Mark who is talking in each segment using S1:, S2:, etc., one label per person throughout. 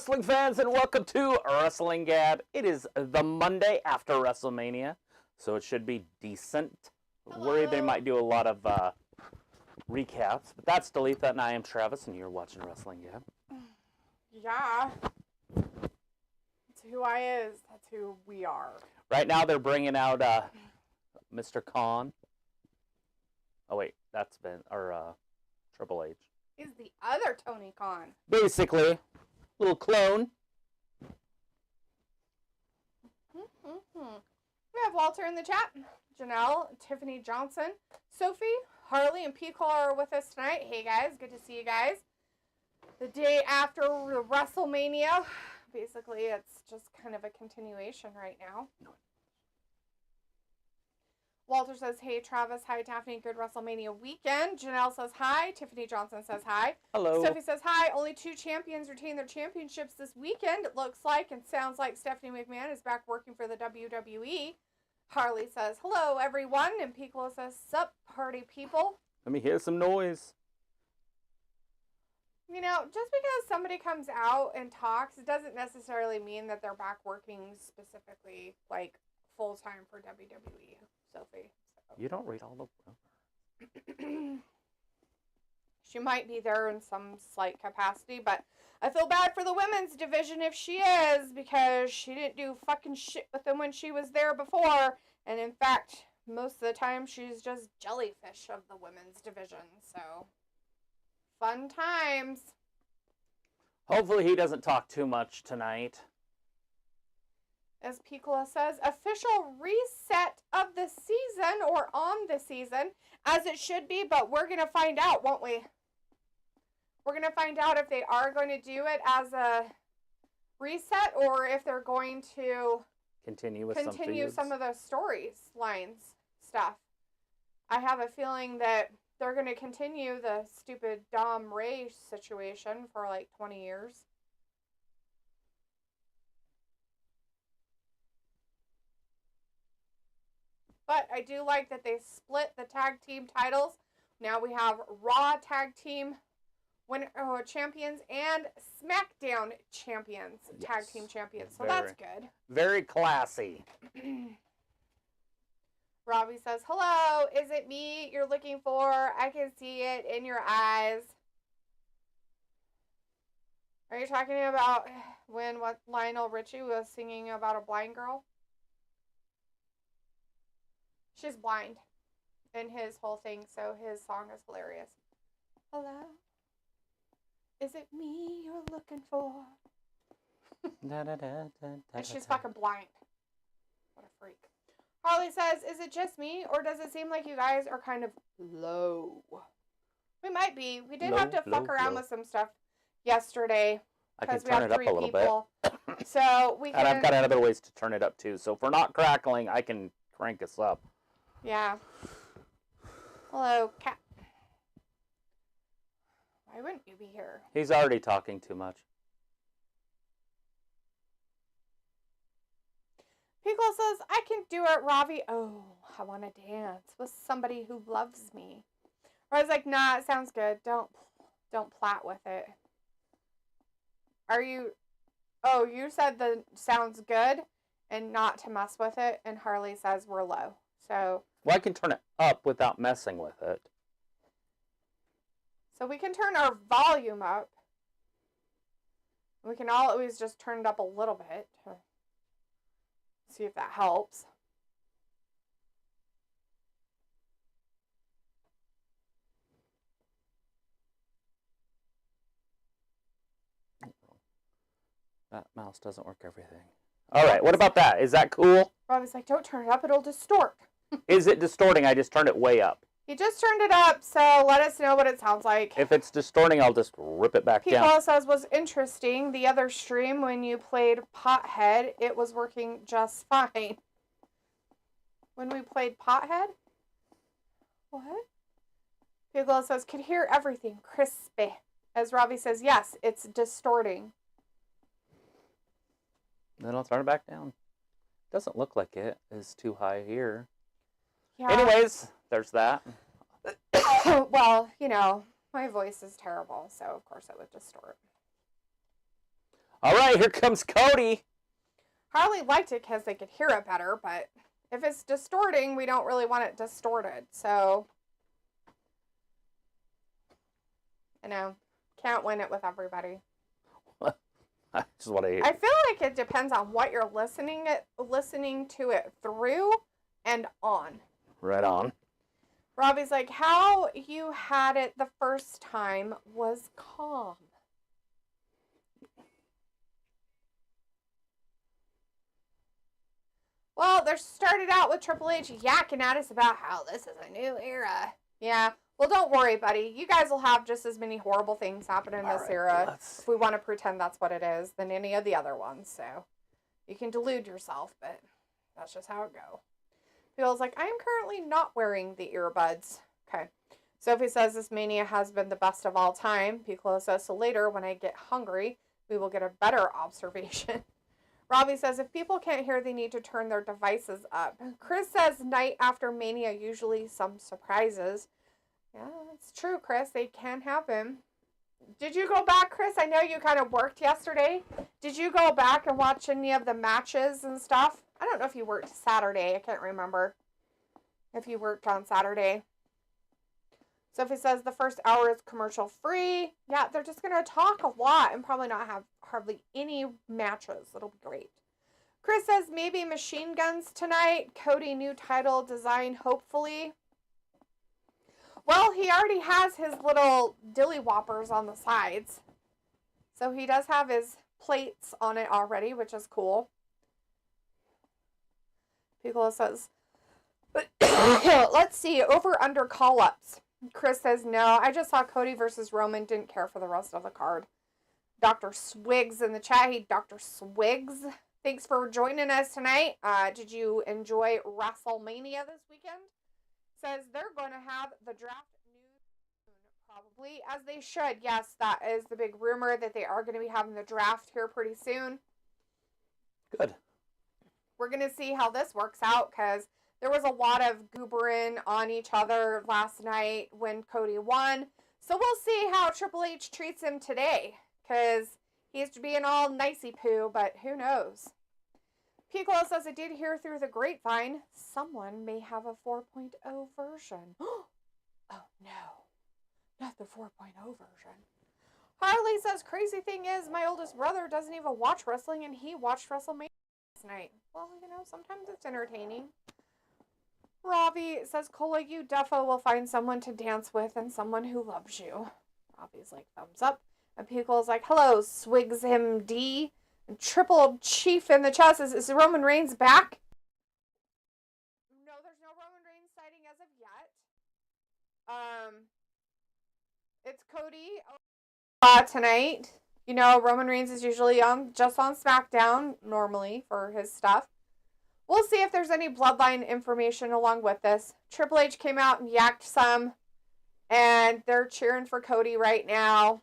S1: wrestling fans, and welcome to Wrestling Gab. It is the Monday after WrestleMania, so it should be decent. Worried they might do a lot of recaps, but that's Dalitha, and I am Travis, and you're watching Wrestling Gab.
S2: Yeah. That's who I is. That's who we are.
S1: Right now they're bringing out Mr. Khan. Oh wait, that's been Triple H.
S2: He's the other Tony Khan.
S1: Basically, little clone.
S2: We have Walter in the chat. Janelle, Tiffany Johnson, Sophie, Harley, and Pico are with us tonight. Hey guys, good to see you guys. The day after WrestleMania. Basically, it's just kind of a continuation right now. Walter says, hey, Travis. Hi, Daphne. Good WrestleMania weekend. Janelle says, hi. Tiffany Johnson says, hi.
S1: Hello.
S2: Sophie says, hi. Only 2 champions retain their championships this weekend, it looks like, and sounds like Stephanie McMahon is back working for the WWE. Harley says, hello, everyone. And Piccolo says, sup, party people.
S1: Let me hear some noise.
S2: You know, just because somebody comes out and talks, it doesn't necessarily mean that they're back working specifically, like, full-time for WWE. Sophie. So.
S1: You don't read all the rumors.
S2: She might be there in some slight capacity, but I feel bad for the women's division if she is, because she didn't do fucking shit with them when she was there before. And in fact, most of the time, she's just jellyfish of the women's division. So, fun times.
S1: Hopefully he doesn't talk too much tonight.
S2: As Piccola says, official reset of the season, or on the season, as it should be, but we're going to find out, won't we? We're going to find out if they are going to do it as a reset, or if they're going to
S1: continue
S2: some of the lines stuff. I have a feeling that they're going to continue the stupid Dom Ray situation for like 20 years. But I do like that they split the tag team titles. Now we have Raw tag team champions and SmackDown champions, yes. Tag team champions. So that's good.
S1: Very classy.
S2: Robbie says, hello, is it me you're looking for? I can see it in your eyes. Are you talking about when Lionel Richie was singing about a blind girl? She's blind in his whole thing, so his song is hilarious. Hello? Is it me you're looking for? And she's fucking blind. What a freak. Harley says, is it just me, or does it seem like you guys are kind of low? We might be. We did have to fuck around with some stuff yesterday.
S1: I can turn it up a little bit.
S2: So we can...
S1: And I've got other ways to turn it up, too. So if we're not crackling, I can crank us up.
S2: Yeah. Hello, cat. Why wouldn't you be here?
S1: He's already talking too much.
S2: Pickle says, I can do it, Ravi. Oh, I want to dance with somebody who loves me. Or I was like, nah, it sounds good. Don't plait with it. Are you... Oh, you said the sounds good and not to mess with it. And Harley says we're low. So...
S1: Well, I can turn it up without messing with it.
S2: So we can turn our volume up. We can always just turn it up a little bit to see if that helps.
S1: That mouse doesn't work everything. All right, what about that? Is that cool?
S2: Robbie's like, don't turn it up, it'll distort.
S1: Is it distorting? I just turned it way up.
S2: He just turned it up, so let us know what it sounds like.
S1: If it's distorting, I'll just rip it back down.
S2: People says, was interesting. The other stream, when you played Pothead, it was working just fine. When we played Pothead? What? People says, could hear everything. Crispy. As Robbie says, yes, it's distorting.
S1: Then I'll turn it back down. Doesn't look like it is too high here.
S2: Yeah.
S1: Anyways, there's that.
S2: Well, you know, my voice is terrible, so of course it would distort.
S1: All right, here comes Cody.
S2: Harley liked it because they could hear it better, but if it's distorting, we don't really want it distorted. So, you know, can't win it with everybody.
S1: That's what I
S2: I feel like it depends on what you're listening to it through and on.
S1: Right on.
S2: Robbie's like, how you had it the first time was calm. Well, they started out with Triple H yakking at us about how this is a new era. Yeah. Well, don't worry, buddy. You guys will have just as many horrible things happen in this era, if we want to pretend that's what it is, than any of the other ones. So you can delude yourself, but that's just how it goes. Feels like, I am currently not wearing the earbuds. Okay. Sophie says this Mania has been the best of all time. Piccolo says, so later when I get hungry, we will get a better observation. Robbie says, if people can't hear, they need to turn their devices up. Chris says, night after Mania, usually some surprises. Yeah, it's true, Chris. They can happen. Did you go back, Chris? I know you kind of worked yesterday. Did you go back and watch any of the matches and stuff? I don't know if you worked Saturday. I can't remember if you worked on Saturday. Sophie says the first hour is commercial free. Yeah, they're just going to talk a lot and probably not have hardly any matches. It'll be great. Chris says maybe machine guns tonight. Cody, new title design, hopefully. Well, he already has his little dilly whoppers on the sides. So he does have his plates on it already, which is cool. Piccolo says, let's see, over under call-ups. Chris says, no, I just saw Cody versus Roman, didn't care for the rest of the card. Dr. Swigs in the chat. Hey, Dr. Swigs, thanks for joining us tonight. Did you enjoy WrestleMania this weekend? Says they're going to have the draft news soon, probably, as they should. Yes, that is the big rumor that they are going to be having the draft here pretty soon.
S1: Good.
S2: We're going to see how this works out because there was a lot of goobering on each other last night when Cody won. So we'll see how Triple H treats him today because he's being all nicey-poo, but who knows? Piccolo says, I did hear through the grapevine someone may have a 4.0 version. Oh, no. Not the 4.0 version. Harley says, crazy thing is, my oldest brother doesn't even watch wrestling, and he watched WrestleMania last night. Well, you know, sometimes it's entertaining. Robbie says, Cola, you defo will find someone to dance with and someone who loves you. Robbie's like, thumbs up. And Piccolo's like, hello, Swigs MD. Triple Chief in the chat says, is Roman Reigns back? No, there's no Roman Reigns sighting as of yet. It's Cody tonight. You know, Roman Reigns is usually just on SmackDown normally for his stuff. We'll see if there's any bloodline information along with this. Triple H came out and yacked some, and they're cheering for Cody right now.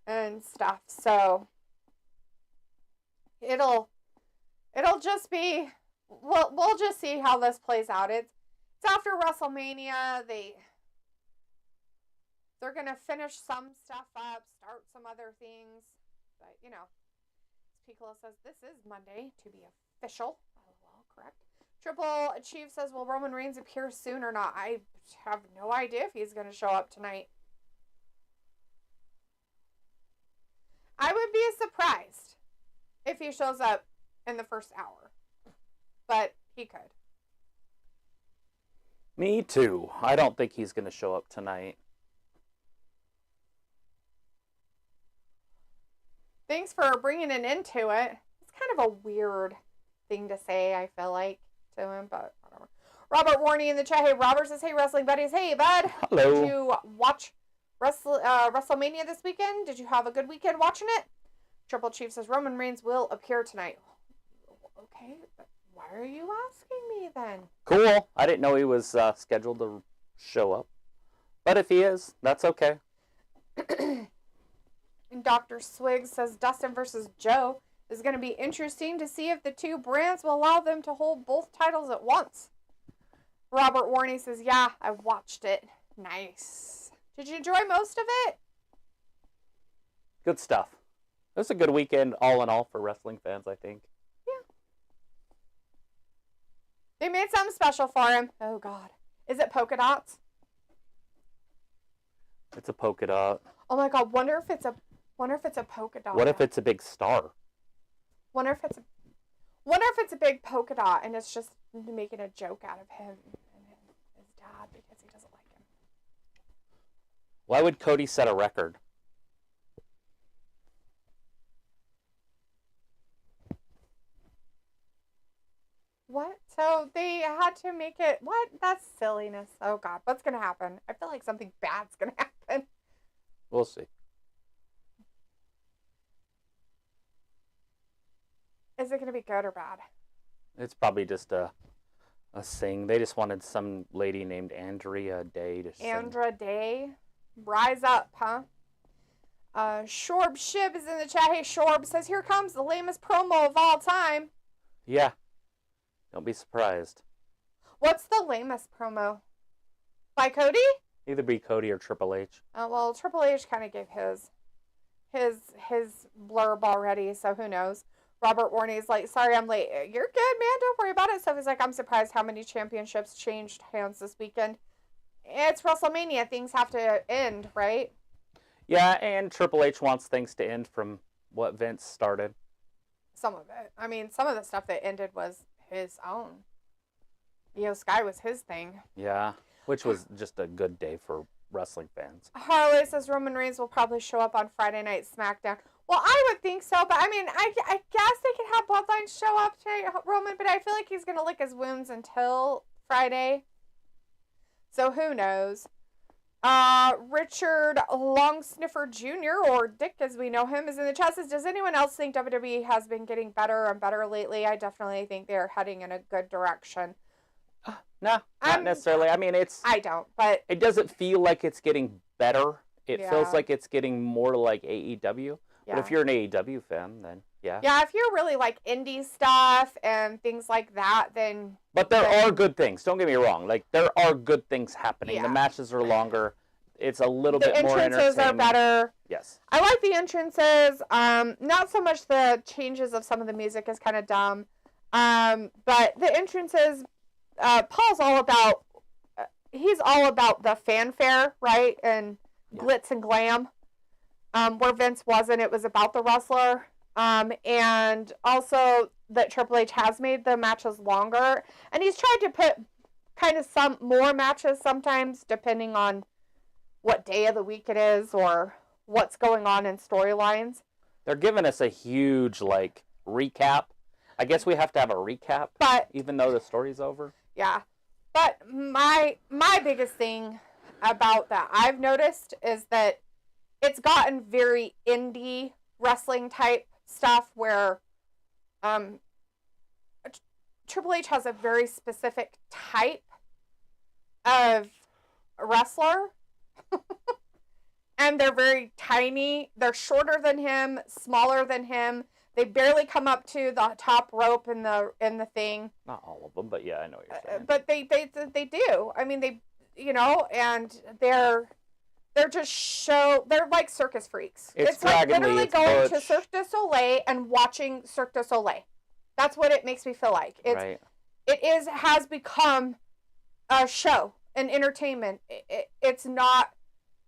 S2: And stuff, so it'll just be, we'll just see how this plays out. It's after WrestleMania. They're gonna finish some stuff up, start some other things, but you know, Piccolo says this is Monday to be official. Well, correct. Triple Chief says, will Roman Reigns appear soon or not? I have no idea if he's gonna show up tonight. I would be surprised if he shows up in the first hour. But he could.
S1: Me too. I don't think he's going to show up tonight.
S2: Thanks for bringing it into it. It's kind of a weird thing to say, I feel like, to him, but whatever. Robert Warney in the chat. Hey, Robert says, hey, wrestling buddies. Hey, bud.
S1: Hello.
S2: Did you watch WrestleMania this weekend? Did you have a good weekend watching it? Triple Chief says Roman Reigns will appear tonight. Okay, but why are you asking me then?
S1: Cool. I didn't know he was scheduled to show up. But if he is, that's okay.
S2: And Dr. Swig says Dustin versus Joe is going to be interesting to see if the two brands will allow them to hold both titles at once. Robert Warney says, yeah, I watched it. Nice. Did you enjoy most of it?
S1: Good stuff. It was a good weekend, all in all, for wrestling fans, I think.
S2: Yeah. They made something special for him. Oh, God. Is it polka dots?
S1: It's a polka dot.
S2: Oh, my God. Wonder if it's a polka dot.
S1: What if it's a big star?
S2: Wonder if it's a big polka dot and it's just making a joke out of him and his dad because he doesn't like him.
S1: Why would Cody set a record?
S2: What? So they had to make it... What? That's silliness. Oh, God. What's going to happen? I feel like something bad's going to happen.
S1: We'll see.
S2: Is it going to be good or bad?
S1: It's probably just a sing. They just wanted some lady named Andrea Day to sing.
S2: Andrade Day? Rise up, huh? Shorb Shib is in the chat. Hey, Shorb says, here comes the lamest promo of all time.
S1: Yeah. Don't be surprised.
S2: What's the lamest promo? By Cody?
S1: Either be Cody or Triple H.
S2: Well, Triple H kind of gave his blurb already, so who knows? Robert Warney's like, sorry I'm late. You're good, man. Don't worry about it. So he's like, I'm surprised how many championships changed hands this weekend. It's WrestleMania. Things have to end, right?
S1: Yeah, and Triple H wants things to end from what Vince started.
S2: Some of it. I mean, some of the stuff that ended was his own. Io Sky was his thing.
S1: Yeah, which was just a good day for wrestling fans.
S2: Harley says Roman Reigns will probably show up on Friday Night SmackDown. Well, I would think so, but I mean, I guess they could have Bloodline show up to Roman, but I feel like he's going to lick his wounds until Friday. So who knows? Richard Longsniffer Jr., or Dick as we know him, is in the chat. Says, does anyone else think WWE has been getting better and better lately? I definitely think they're heading in a good direction.
S1: No, not necessarily. I mean,
S2: I don't, but...
S1: It doesn't feel like it's getting better. It
S2: Yeah.
S1: feels like it's getting more like AEW.
S2: Yeah.
S1: But if you're an AEW fan, then yeah.
S2: Yeah, if you're really like indie stuff and things like that, then...
S1: But there are good things. Don't get me wrong. Like, there are good things happening.
S2: Yeah.
S1: The matches are longer. It's a little bit more entertaining.
S2: The entrances are better.
S1: Yes.
S2: I like the entrances. Not so much the changes of some of the music is kind of dumb. But the entrances, Paul's all about... he's all about the fanfare, right? And glitz and glam. Where Vince wasn't, it was about the wrestler. And also that Triple H has made the matches longer. And he's tried to put kind of some more matches sometimes, depending on what day of the week it is or what's going on in storylines.
S1: They're giving us a huge, like, recap. I guess we have to have a recap,
S2: But
S1: even though the story's over.
S2: yeah. But my biggest thing about that I've noticed is that it's gotten very indie wrestling type stuff where Triple H has a very specific type of wrestler. And they're very tiny. They're shorter than him, smaller than him. They barely come up to the top rope in the thing.
S1: Not all of them, but yeah, I know what you're saying.
S2: But they do. I mean, they, and they're like circus freaks.
S1: It's
S2: like literally
S1: it's
S2: going
S1: Butch.
S2: to Cirque du Soleil and watching Cirque du Soleil. That's what it makes me feel like.
S1: Right.
S2: It has become a show, an entertainment. It's not,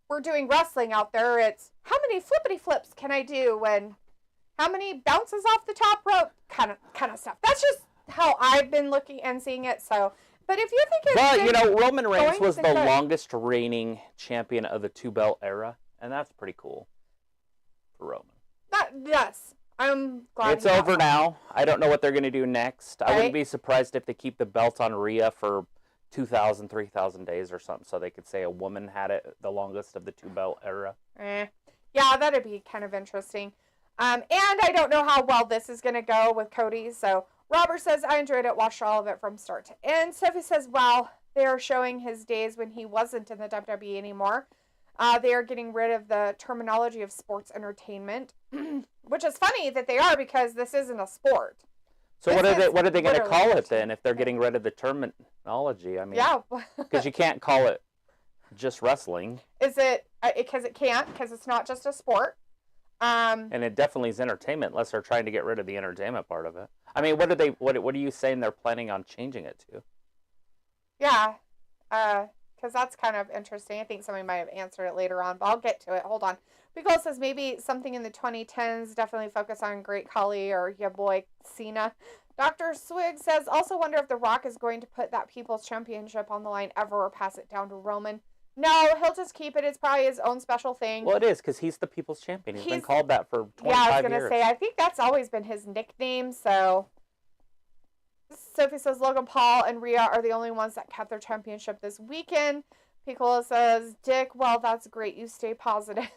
S2: we're doing wrestling out there. It's how many flippity flips can I do and how many bounces off the top rope kind of stuff. That's just how I've been looking and seeing it. So, but if you think it's
S1: Roman Reigns was the
S2: good.
S1: longest reigning champion of the two-belt era, and that's pretty cool for Roman.
S2: Yes, I'm glad
S1: It's over now. I don't know what they're going to do next. I
S2: Right.
S1: wouldn't be surprised if they keep the belt on Rhea for 2,000, 3,000 days or something, so they could say a woman had it the longest of the two-belt era.
S2: Yeah, that'd be kind of interesting. And I don't know how well this is going to go with Cody. So Robert says, I enjoyed it, watched all of it from start to end. Sophie says, wow, they are showing his days when he wasn't in the WWE anymore. They are getting rid of the terminology of sports entertainment, which is funny that they are because this isn't a sport.
S1: So what are they going to call it then if they're
S2: entertainment.
S1: getting rid of the terminology? I mean,
S2: Yeah.
S1: because you can't call it just wrestling.
S2: Is it because it can't, because it's not just a sport.
S1: And it definitely is entertainment, unless they're trying to get rid of the entertainment part of it. I mean, what are you saying they're planning on changing it to?
S2: Yeah, because that's kind of interesting. I think somebody might have answered it later on, but I'll get to it. Hold on. Pickle says maybe something in the 2010s, definitely focus on Great Khali or your boy Cena. Dr. Swig says, also wonder if The Rock is going to put that People's Championship on the line ever or pass it down to Roman. No, he'll just keep it. It's probably his own special thing.
S1: Well, it is, because he's the People's Champion. He's been called that for 25 years. Yeah,
S2: I was going to say, I think that's always been his nickname, so... Sophie says Logan Paul and Rhea are the only ones that kept their championship this weekend. Piccolo says, Dick, well, that's great. You stay positive.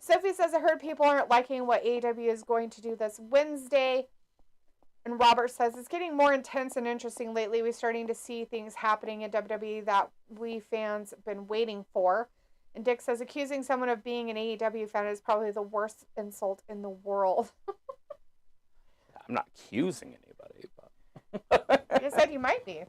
S2: Sophie says, I heard people aren't liking what AEW is going to do this Wednesday. And Robert says, it's getting more intense and interesting lately. We're starting to see things happening in WWE that we fans have been waiting for. And Dick says, accusing someone of being an AEW fan is probably the worst insult in the world.
S1: I'm not accusing anybody, but...
S2: You said you might be.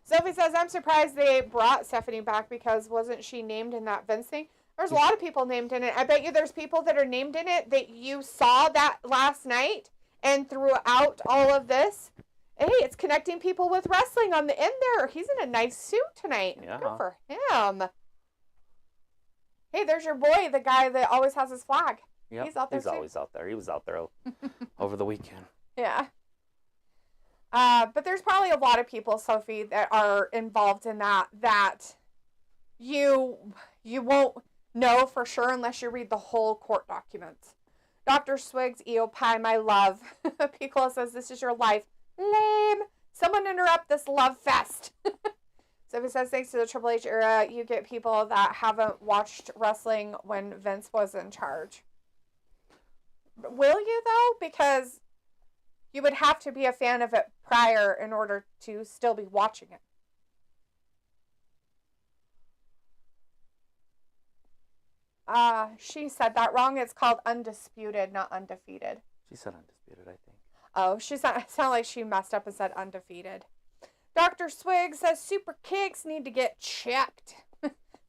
S2: Sophie says, I'm surprised they brought Stephanie back because wasn't she named in that Vince thing? There's a lot of people named in it. I bet you there's people that are named in it that you saw that last night and throughout all of this. Hey, it's connecting people with wrestling on the end there. He's in a nice suit tonight.
S1: Yeah.
S2: Good for him. Hey, there's your boy, the guy that always has his flag.
S1: Yep.
S2: He's out there,
S1: He's always out there. He was out there over the weekend.
S2: Yeah. But there's probably a lot of people, Sophie, that are involved in that you won't know for sure unless you read the whole court documents. Dr. Swiggs, EO Pie, my love. Piccolo says, this is your life. Lame. Someone interrupt this love fest. Sophie says, thanks to the Triple H era, you get people that haven't watched wrestling when Vince was in charge. Will you, though? Because... you would have to be a fan of it prior in order to still be watching it. She said that wrong. It's called Undisputed, not Undefeated.
S1: She said Undisputed, I think.
S2: Oh, it sounded like she messed up and said Undefeated. Dr. Swig says super kicks need to get checked.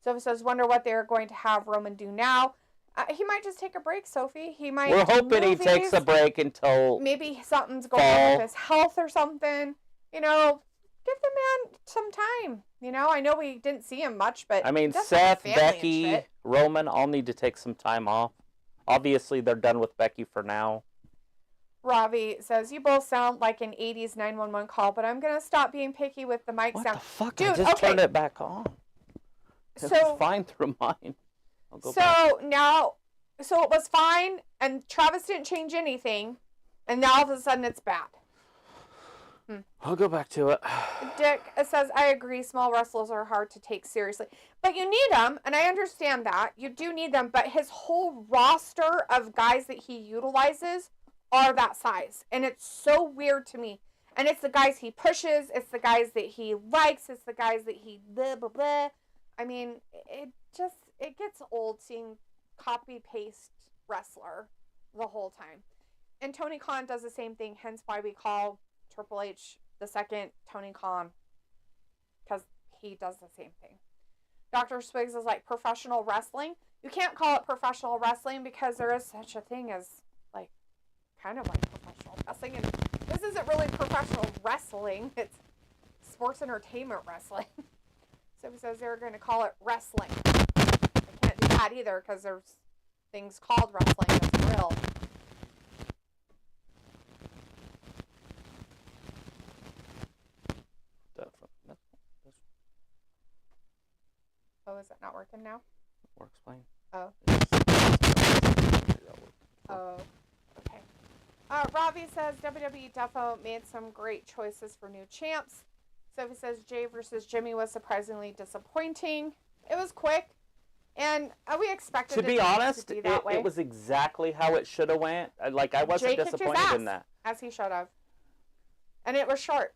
S2: Sophie says, wonder what they're going to have Roman do now. He might just take a break, Sophie. He might.
S1: We're hoping he takes a break until
S2: maybe something's going on with his health or something. You know, give the man some time. You know, I know we didn't see him much, but
S1: I mean, Seth, Becky, Roman all need to take some time off. Obviously, they're done with Becky for now.
S2: Ravi says, you both sound like an 80s 911 call, but I'm going to stop being picky with the mic sound.
S1: What the fuck?
S2: Dude,
S1: I just turned it back on. It's fine through mine. So it was fine, and Travis didn't change anything, and now all of a sudden it's bad. I'll go back to it.
S2: Dick says, I agree, small wrestlers are hard to take seriously. But you need them, and I understand that. You do need them, but his whole roster of guys that he utilizes are that size. And it's so weird to me. And it's the guys he pushes, it's the guys that he likes, it's the guys that he blah, blah, blah. I mean, it gets old seeing copy-paste wrestler the whole time. And Tony Khan does the same thing, hence why we call Triple H the second Tony Khan. Because he does the same thing. Dr. Swiggs is like professional wrestling. You can't call it professional wrestling because there is such a thing as, like, kind of like professional wrestling. And this isn't really professional wrestling. It's sports entertainment wrestling. So he says they're going to call it wrestling. They can't do that either because there's things called wrestling that's real. Oh, is it not working now?
S1: Works fine.
S2: Oh. Oh, okay. Ravi says WWE Defo made some great choices for new champs. Sophie says Jay versus Jimmy was surprisingly disappointing. It was quick, and we expected
S1: to be honest,
S2: to be that way.
S1: It was exactly how it should have went. Like, I wasn't
S2: Jay
S1: disappointed
S2: kicked his ass,
S1: in that.
S2: as he should have. And it was short.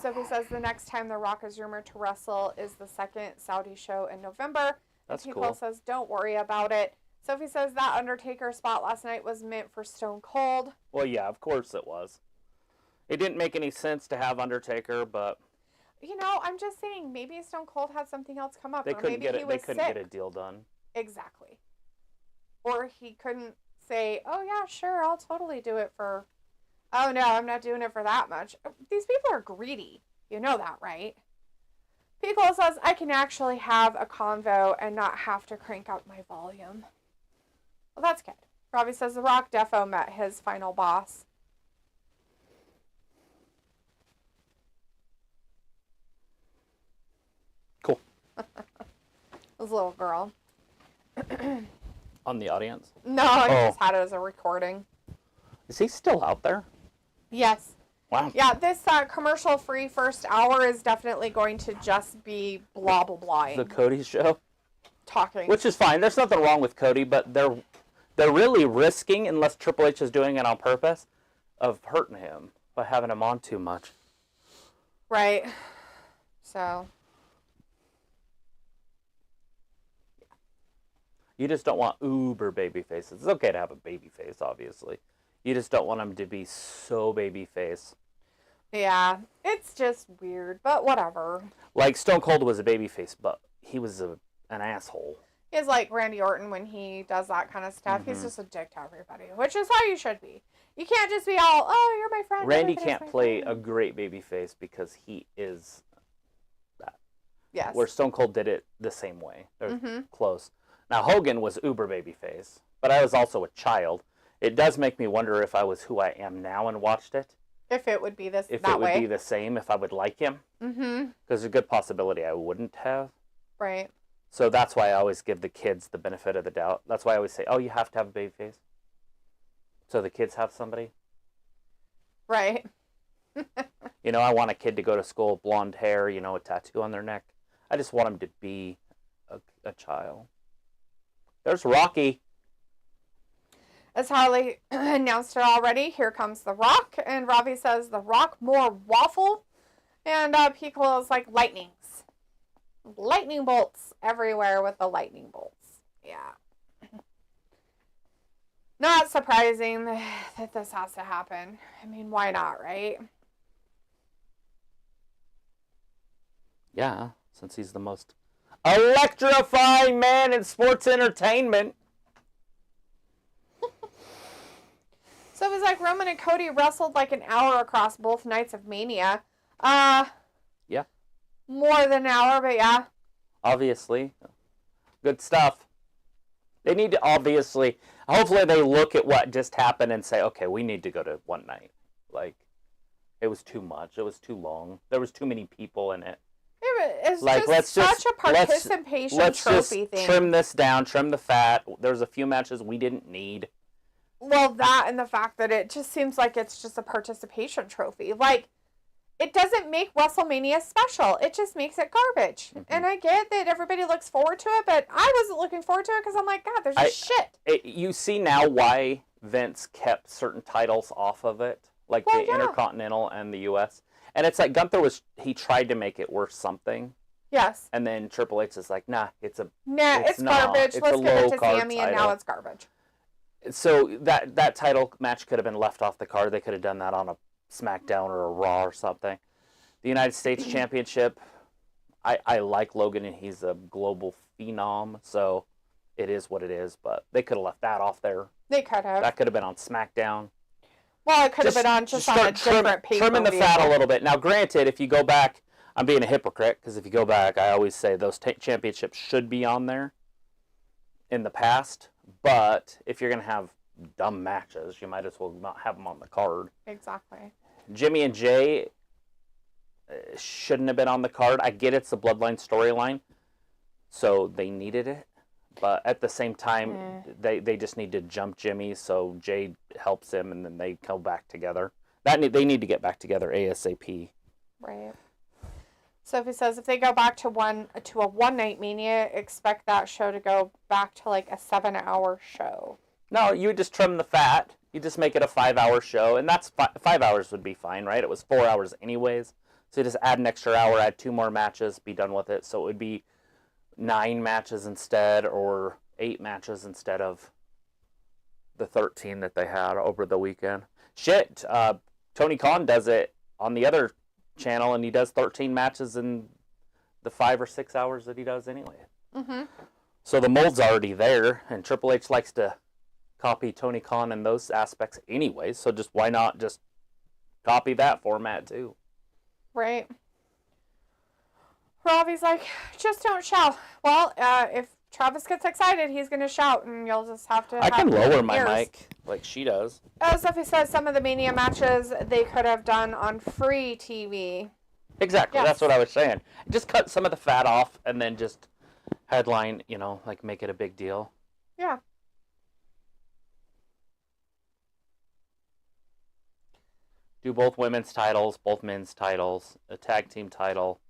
S2: Sophie says the next time The Rock is rumored to wrestle is the second Saudi show in November.
S1: That's
S2: People
S1: cool.
S2: says don't worry about it. Sophie says that Undertaker spot last night was meant for Stone Cold.
S1: Well, yeah, of course it was. It didn't make any sense to have Undertaker, but...
S2: You know, I'm just saying, maybe Stone Cold had something else come up.
S1: They couldn't
S2: get
S1: a deal done.
S2: Exactly. Or he couldn't say, oh, yeah, sure, I'll totally do it for, oh, no, I'm not doing it for that much. These people are greedy. You know that, right? Piccolo says, I can actually have a convo and not have to crank up my volume. Well, that's good. Robbie says, The Rock defo met his final boss.
S1: Cool.
S2: This little girl.
S1: On the audience?
S2: No, I just had it as a recording.
S1: Is he still out there?
S2: Yes.
S1: Wow.
S2: Yeah, this commercial-free first hour is definitely going to just be blah, blah, blah.
S1: The Cody show?
S2: Talking.
S1: Which is fine. There's nothing wrong with Cody, but they're really risking, unless Triple H is doing it on purpose, of hurting him by having him on too much.
S2: Right. So...
S1: You just don't want uber baby faces. It's okay to have a baby face, obviously. You just don't want them to be so baby face.
S2: Yeah, it's just weird, but whatever.
S1: Like Stone Cold was a baby face, but he was an asshole.
S2: He's like Randy Orton when he does that kind of stuff. He's just a dick to everybody, which is how you should be. You can't just be all, oh, you're my friend.
S1: Randy can't play a great baby face because he is that.
S2: Yes.
S1: Where Stone Cold did it the same way. They're close. Now, Hogan was uber babyface, but I was also a child. It does make me wonder if I was who I am now and watched it.
S2: If it would be that way.
S1: If it would be the same, if I would like him.
S2: Mm-hmm.
S1: Because there's a good possibility I wouldn't have.
S2: Right.
S1: So that's why I always give the kids the benefit of the doubt. That's why I always say, oh, you have to have a baby face. So the kids have somebody.
S2: Right.
S1: You know, I want a kid to go to school, blonde hair, you know, a tattoo on their neck. I just want them to be a child. There's Rocky.
S2: As Harley announced it already, here comes The Rock. And Robbie says, The Rock more waffle. And Piccolo's like, lightnings. Lightning bolts everywhere with the lightning bolts. Yeah. Not surprising that this has to happen. I mean, why not, right?
S1: Yeah, since he's the most electrifying man in sports entertainment.
S2: So it was like Roman and Cody wrestled like an hour across both nights of Mania.
S1: Yeah.
S2: More than an hour, but yeah.
S1: Obviously. Good stuff. They need to hopefully they look at what just happened and say, okay, we need to go to one night. Like, it was too much. It was too long. There was too many people in it.
S2: It's like, just such a participation trophy thing.
S1: Trim this down, trim the fat. There's a few matches we didn't need.
S2: Well, that and the fact that it just seems like it's just a participation trophy. Like, it doesn't make WrestleMania special. It just makes it garbage. Mm-hmm. And I get that everybody looks forward to it, but I wasn't looking forward to it because I'm like, God, there's just shit.
S1: You see now why Vince kept certain titles off of it, like the Intercontinental and the U.S. And it's like Gunther he tried to make it worth something.
S2: Yes.
S1: And then Triple H is like, nah, it's
S2: garbage. Let's give it to Sami, and now it's garbage.
S1: So that title match could have been left off the card. They could have done that on a SmackDown or a Raw or something. The United States Championship, I like Logan, and he's a global phenom, so it is what it is. But they could have left that off there.
S2: They could have.
S1: That could have been on SmackDown.
S2: Well, it could have been on just on a different pay-per-view.
S1: Trimming the fat a little bit. Now, granted, if you go back, I'm being a hypocrite, because if you go back, I always say those championships should be on there in the past. But if you're going to have dumb matches, you might as well not have them on the card.
S2: Exactly.
S1: Jimmy and Jay shouldn't have been on the card. I get it's the Bloodline storyline, so they needed it. But at the same time, they just need to jump Jimmy so Jay helps him, and then they go back together. They need to get back together ASAP.
S2: Right. So if he says if they go back to a one-night Mania, expect that show to go back to like a 7-hour show.
S1: No, you just trim the fat. You just make it a 5-hour show, and that's 5 hours would be fine, right? It was 4 hours anyways. So you just add an extra hour, add 2 more matches, be done with it. So it would be 9 matches instead, or 8 matches instead of the 13 that they had over the weekend. Shit, Tony Khan does it on the other channel, and he does 13 matches in the 5 or 6 hours that he does anyway.
S2: Mm-hmm.
S1: So the mold's already there, and Triple H likes to copy Tony Khan in those aspects anyway, so just why not just copy that format too?
S2: Right. Robbie's like, just don't shout. Well, if Travis gets excited, he's going to shout, and you'll just have to
S1: I can lower my
S2: ears.
S1: mic like she does.
S2: Sophie says some of the Mania matches they could have done on free TV.
S1: Exactly,
S2: Yes.
S1: That's what I was saying. Just cut some of the fat off and then just headline, like make it a big deal.
S2: Yeah.
S1: Do both women's titles, both men's titles, a tag team title.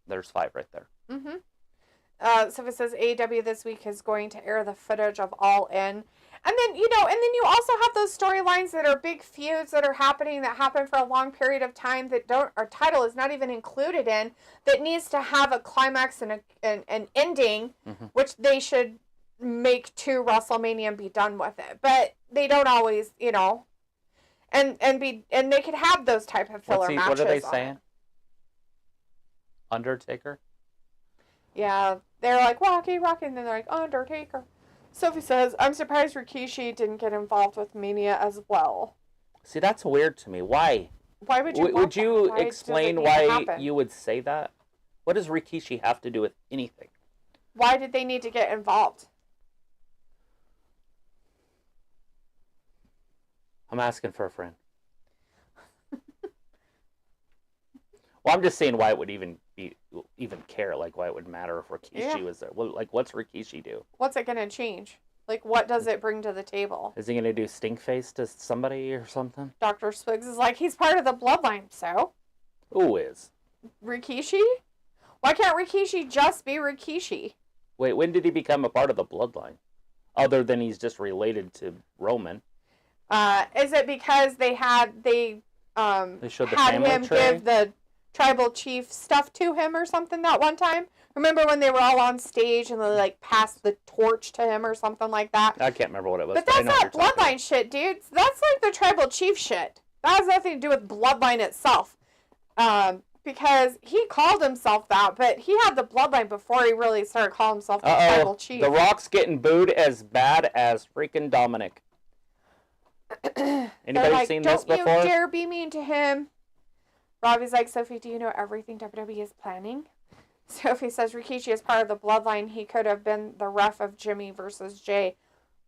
S1: There's 5 right there.
S2: Mm-hmm. Sophie says AEW this week is going to air the footage of All In. And then, you also have those storylines that are big feuds that are happening, that happen for a long period of time that our title is not even included in, that needs to have a climax and an ending, which they should make to WrestleMania and be done with it. But they don't always, and they could have those type of filler matches.
S1: What are they saying? Undertaker?
S2: Yeah, they're like, Rocky, and then they're like, Undertaker. Sophie says, I'm surprised Rikishi didn't get involved with Mania as well.
S1: See, that's weird to me. Why?
S2: Why would you
S1: Would you explain why you would say that? What does Rikishi have to do with anything?
S2: Why did they need to get involved?
S1: I'm asking for a friend. Well, I'm just saying why it would even care, like why it would matter if Rikishi was there. Well, like, what's Rikishi do?
S2: What's it gonna change? Like, what does it bring to the table?
S1: Is he gonna do stink face to somebody or something?
S2: Dr. Swigs is like, he's part of the bloodline, so?
S1: Who is?
S2: Rikishi? Why can't Rikishi just be Rikishi?
S1: Wait, when did he become a part of the bloodline? Other than he's just related to Roman.
S2: Is it because they showed the had
S1: family
S2: him
S1: tree?
S2: give the tribal chief stuff to him or something that one time? Remember when they were all on stage and they like passed the torch to him or something like that?
S1: I can't remember what it was.
S2: But that's not bloodline shit, dude. That's like the tribal chief shit. That has nothing to do with bloodline itself. Because he called himself that, but he had the bloodline before he really started calling himself the tribal chief.
S1: The Rock's getting booed as bad as freaking Dominic. Anybody seen this before?
S2: Don't you dare be mean to him. Robbie's like, Sophie, do you know everything WWE is planning? Sophie says Rikishi is part of the bloodline. He could have been the ref of Jimmy versus Jay.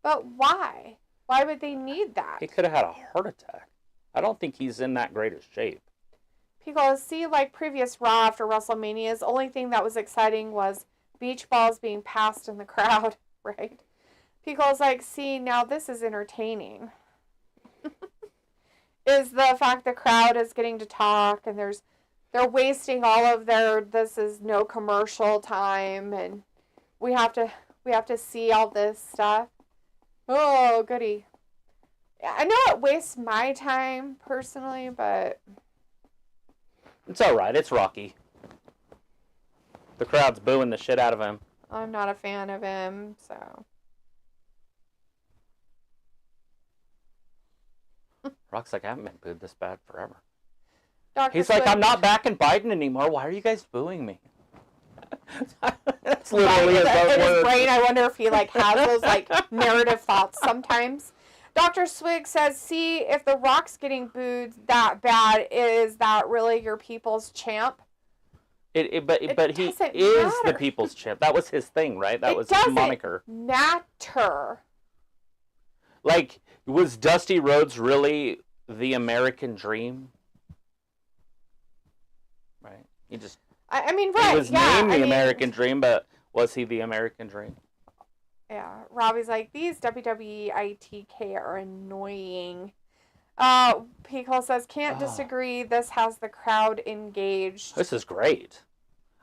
S2: But why? Why would they need that?
S1: He could have had a heart attack. I don't think he's in that great of shape.
S2: Because, see, like previous Raw after WrestleMania, the only thing that was exciting was beach balls being passed in the crowd, right? Pico's like, see, now this is entertaining. Is the fact the crowd is getting to talk and they're wasting all of this is no commercial time and we have to see all this stuff. Oh, goody. I know it wastes my time personally, but
S1: it's all right. It's Rocky. The crowd's booing the shit out of him.
S2: I'm not a fan of him, so.
S1: Rock's like, I haven't been booed this bad forever.
S2: He's
S1: like, I'm not backing Biden anymore. Why are you guys booing me? That's literally his own
S2: in his
S1: words.
S2: brain. I wonder if he has those narrative thoughts sometimes. Dr. Swig says, see, if The Rock's getting booed that bad, is that really your people's champ?
S1: But he is the people's champ. That was his thing, right? That was his moniker.
S2: Matter.
S1: Like, was Dusty Rhodes really the American dream? Right. He just.
S2: I mean, right.
S1: He was named the American dream, but was he the American dream?
S2: Yeah. Robbie's like, these WWE ITK are annoying. Pico says, can't disagree. This has the crowd engaged.
S1: This is great.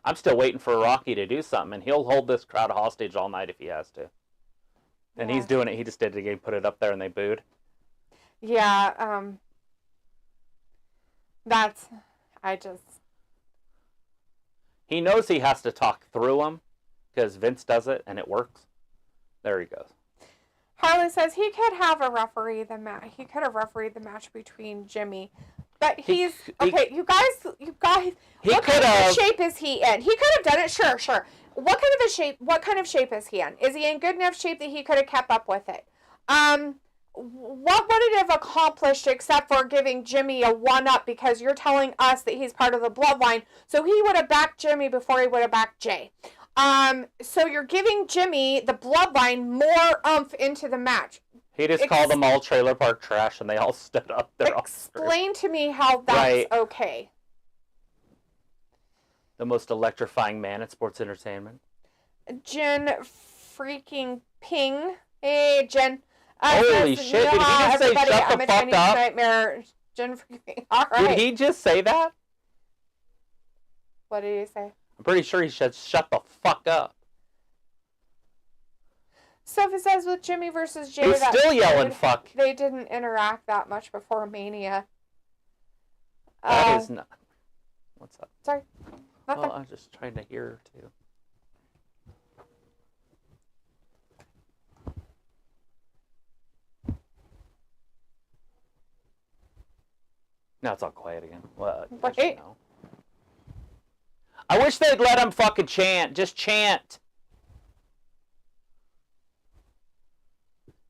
S1: I'm still waiting for Rocky to do something, and he'll hold this crowd hostage all night if he has to. And he's doing it. He just did it again, put it up there, and they booed.
S2: Yeah,
S1: He knows he has to talk through them, because Vince does it, and it works. There he goes.
S2: Harley says he could have refereed the match between Jimmy. But he's okay. You guys.
S1: He
S2: What
S1: could
S2: kind
S1: have.
S2: of shape is he in? He could have done it. Sure. What kind of shape is he in? Is he in good enough shape that he could have kept up with it? What would it have accomplished except for giving Jimmy a one-up because you're telling us that he's part of the bloodline, so he would have backed Jimmy before he would have backed Jay. So you're giving Jimmy, the bloodline, more oomph into the match.
S1: He just called them all trailer park trash and they all stood up there.
S2: Explain to me how that's okay.
S1: The most electrifying man in sports entertainment.
S2: Jen freaking Ping. Hey, Jen.
S1: Holy shit, did he just say shut the fuck up?
S2: Nightmare. Jen freaking... All right.
S1: Did he just say that?
S2: What did he say?
S1: I'm pretty sure he said shut the fuck up.
S2: So if it says with Jimmy versus Jay...
S1: He's still yelling fuck.
S2: They didn't interact that much before Mania.
S1: That is not... What's up?
S2: Sorry. Nothing.
S1: Well, I'm just trying to hear, too. Now it's all quiet again. Well, actually, no. I wish they'd let him fucking chant. Just chant.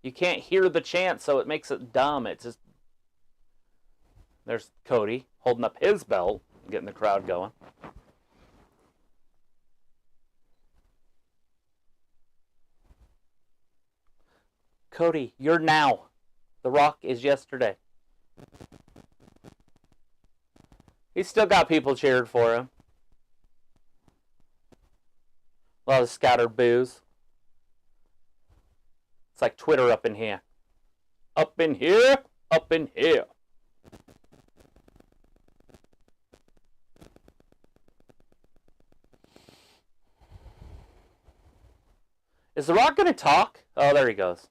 S1: You can't hear the chant, so it makes it dumb. It's just... There's Cody holding up his belt, getting the crowd going. Cody, you're now. The Rock is yesterday. He's still got people cheered for him. A lot of scattered boos. It's like Twitter up in here. Up in here, up in here. Is The Rock going to talk? Oh, there he goes.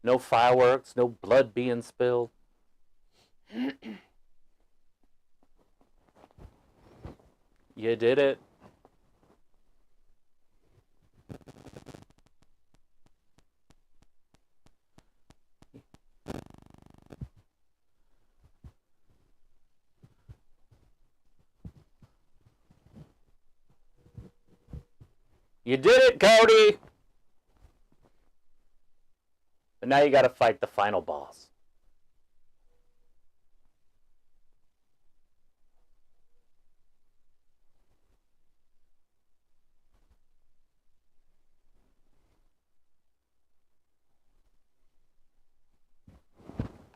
S1: No fireworks, no blood being spilled. You did it. You did it, Cody! But now you gotta fight the final boss.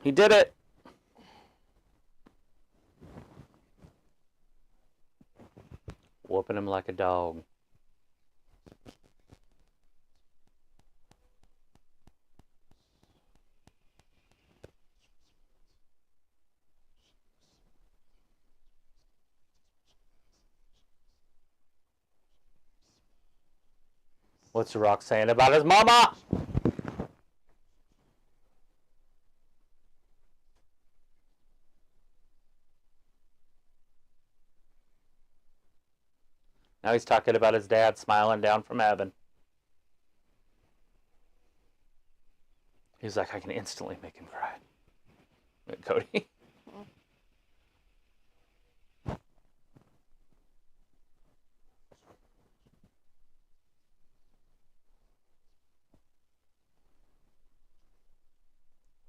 S1: He did it! Whooping him like a dog. What's The Rock saying about his mama? Now he's talking about his dad smiling down from heaven. He's like, I can instantly make him cry. Cody.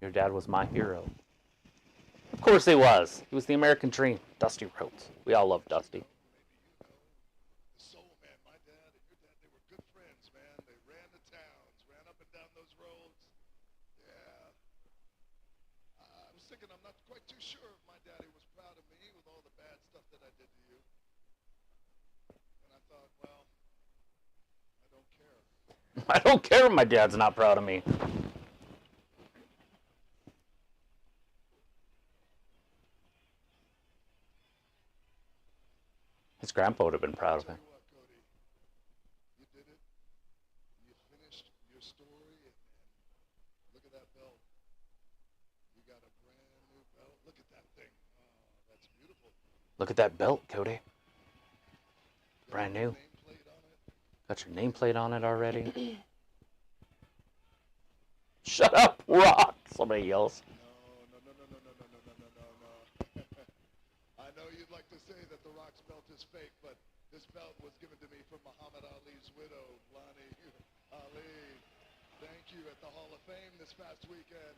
S1: Your dad was my hero. Of course he was. He was the American dream. Dusty Rhodes. We all love Dusty.
S3: Soul man, my dad and your dad, they were good friends, man. They ran the towns, ran up and down those roads. Yeah. I was thinking I'm not quite too sure if my daddy was proud of me with all the bad stuff that I did to you. And I thought, well, I don't care.
S1: I don't care if my dad's not proud of me. His grandpa would have been proud of him.
S3: What, Cody? You did it. You finished your story, and look at that belt. You got a brand new belt. Look at that thing. Oh, that's beautiful.
S1: Look at that belt, Cody. Brand new.
S3: Nameplate on it.
S1: Got your nameplate on it already. Shut up, Rock! Somebody yells.
S3: No. I know you'd like to say that The Rock's belt is fake, but this belt was given to me from Muhammad Ali's widow, Lonnie Ali. Thank you at the Hall of Fame this past weekend.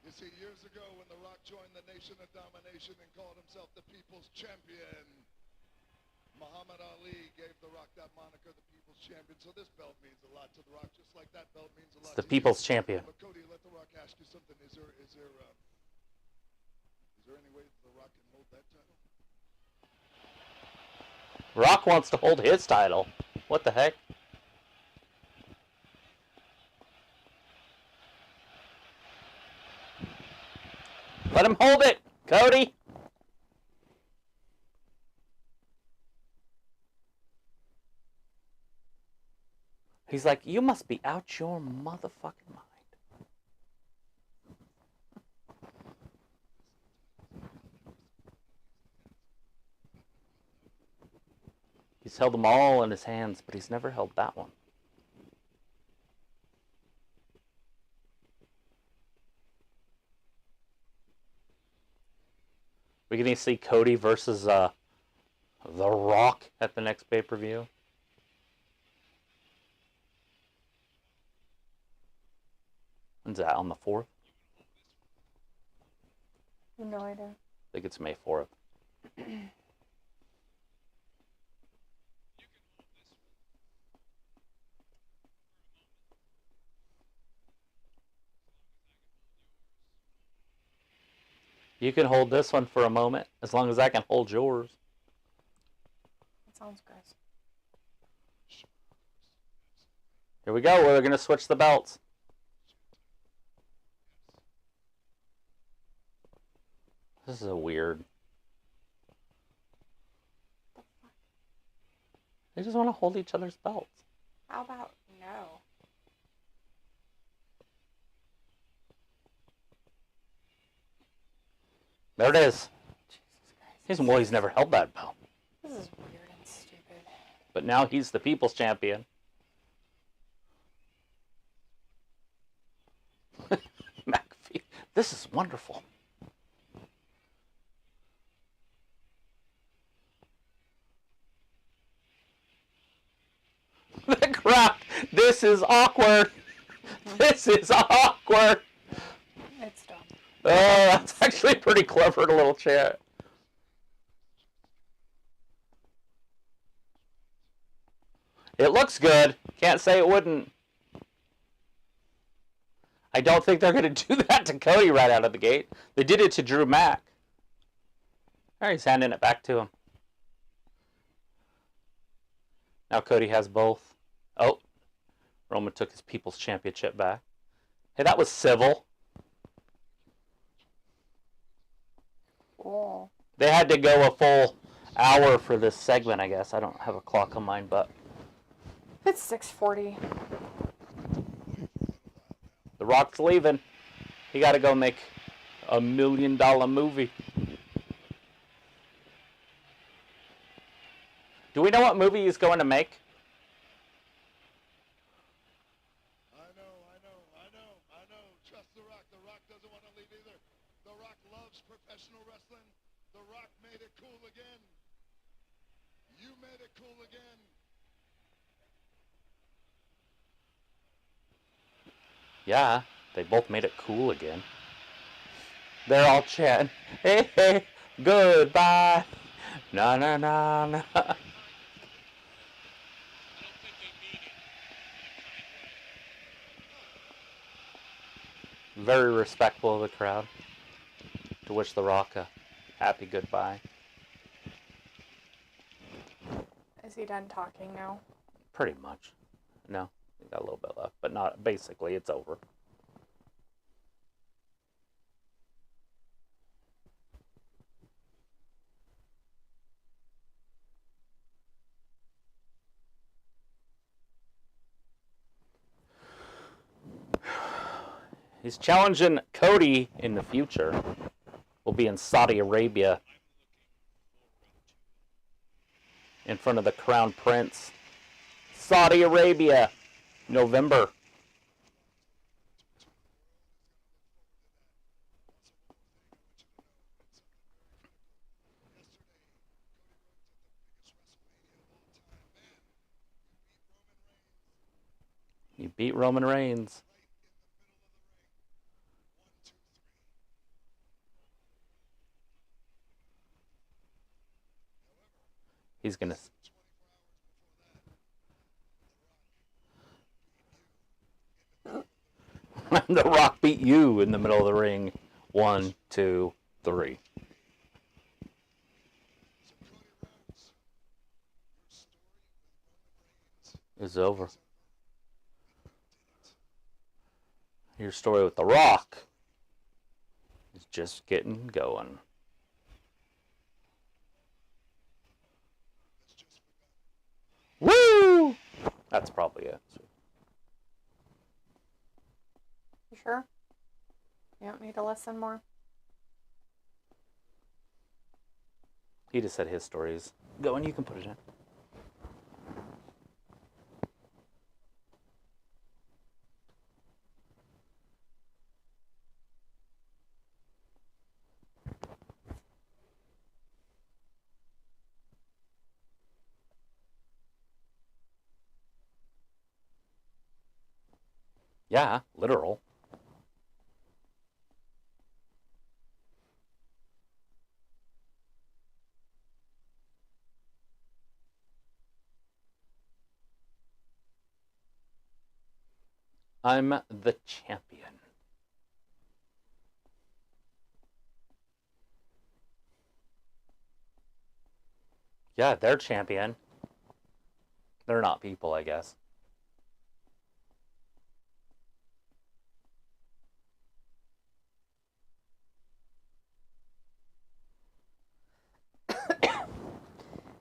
S3: You see, years ago when The Rock joined the Nation of Domination and called himself the People's Champion, Muhammad Ali gave The Rock that moniker, the People's Champion. So this belt means a lot to The Rock, just like that belt means a lot
S1: It's the
S3: to
S1: People's
S3: you.
S1: Champion.
S3: But Cody, let The Rock ask you something. Is there any way The Rock can hold that title?
S1: Rock wants to hold his title. What the heck? Let him hold it, Cody. He's like, you must be out your motherfucking mind. He's held them all in his hands, but he's never held that one. We're going to see Cody versus The Rock at the next pay-per-view. When's that, on the 4th?
S2: No idea.
S1: I think it's May 4th. You can hold this one for a moment, as long as I can hold yours.
S2: That sounds gross.
S1: Here we go, we're going to switch the belts. This is a weird. They just want to hold each other's belts.
S2: How about no?
S1: There it is.
S2: Jesus
S1: He's never held that belt.
S2: This is weird and stupid.
S1: But now he's the People's Champion. McAfee, this is wonderful. The crowd. This is awkward. This is awkward.
S2: It's dumb.
S1: Oh, that's actually pretty clever, the little chat. It looks good. Can't say it wouldn't. I don't think they're going to do that to Cody right out of the gate. They did it to Drew Mack. All right, he's handing it back to him. Now Cody has both. Oh, Roman took his People's Championship back. Hey, that was civil.
S2: Cool.
S1: They had to go a full hour for this segment, I guess. I don't have a clock on mine, but...
S2: It's 6:40.
S1: The Rock's leaving. He got to go make $1 million movie. Do we know what movie he's going to make?
S3: I know. Trust The Rock. The Rock doesn't want to leave either. The Rock loves professional wrestling. The Rock made it cool again. You made it cool again.
S1: Yeah, they both made it cool again. They're all chatting. Hey, hey, goodbye. Na, na, na, na. Very respectful of the crowd. To wish The Rock a happy goodbye.
S2: Is he done talking now?
S1: Pretty much. No, we got a little bit left, but not basically. It's over. He's challenging Cody in the future. Will be in Saudi Arabia in front of the Crown Prince, Saudi Arabia, November. You beat Roman Reigns. He's gonna. The Rock beat you in the middle of the ring. 1, 2, 3. It's over. Your story with The Rock is just getting going. Woo! That's probably it.
S2: You sure? You want me to listen more?
S1: He just said his stories. Go and you can put it in. Yeah, literal. I'm the champion. Yeah, they're champion. They're not people, I guess.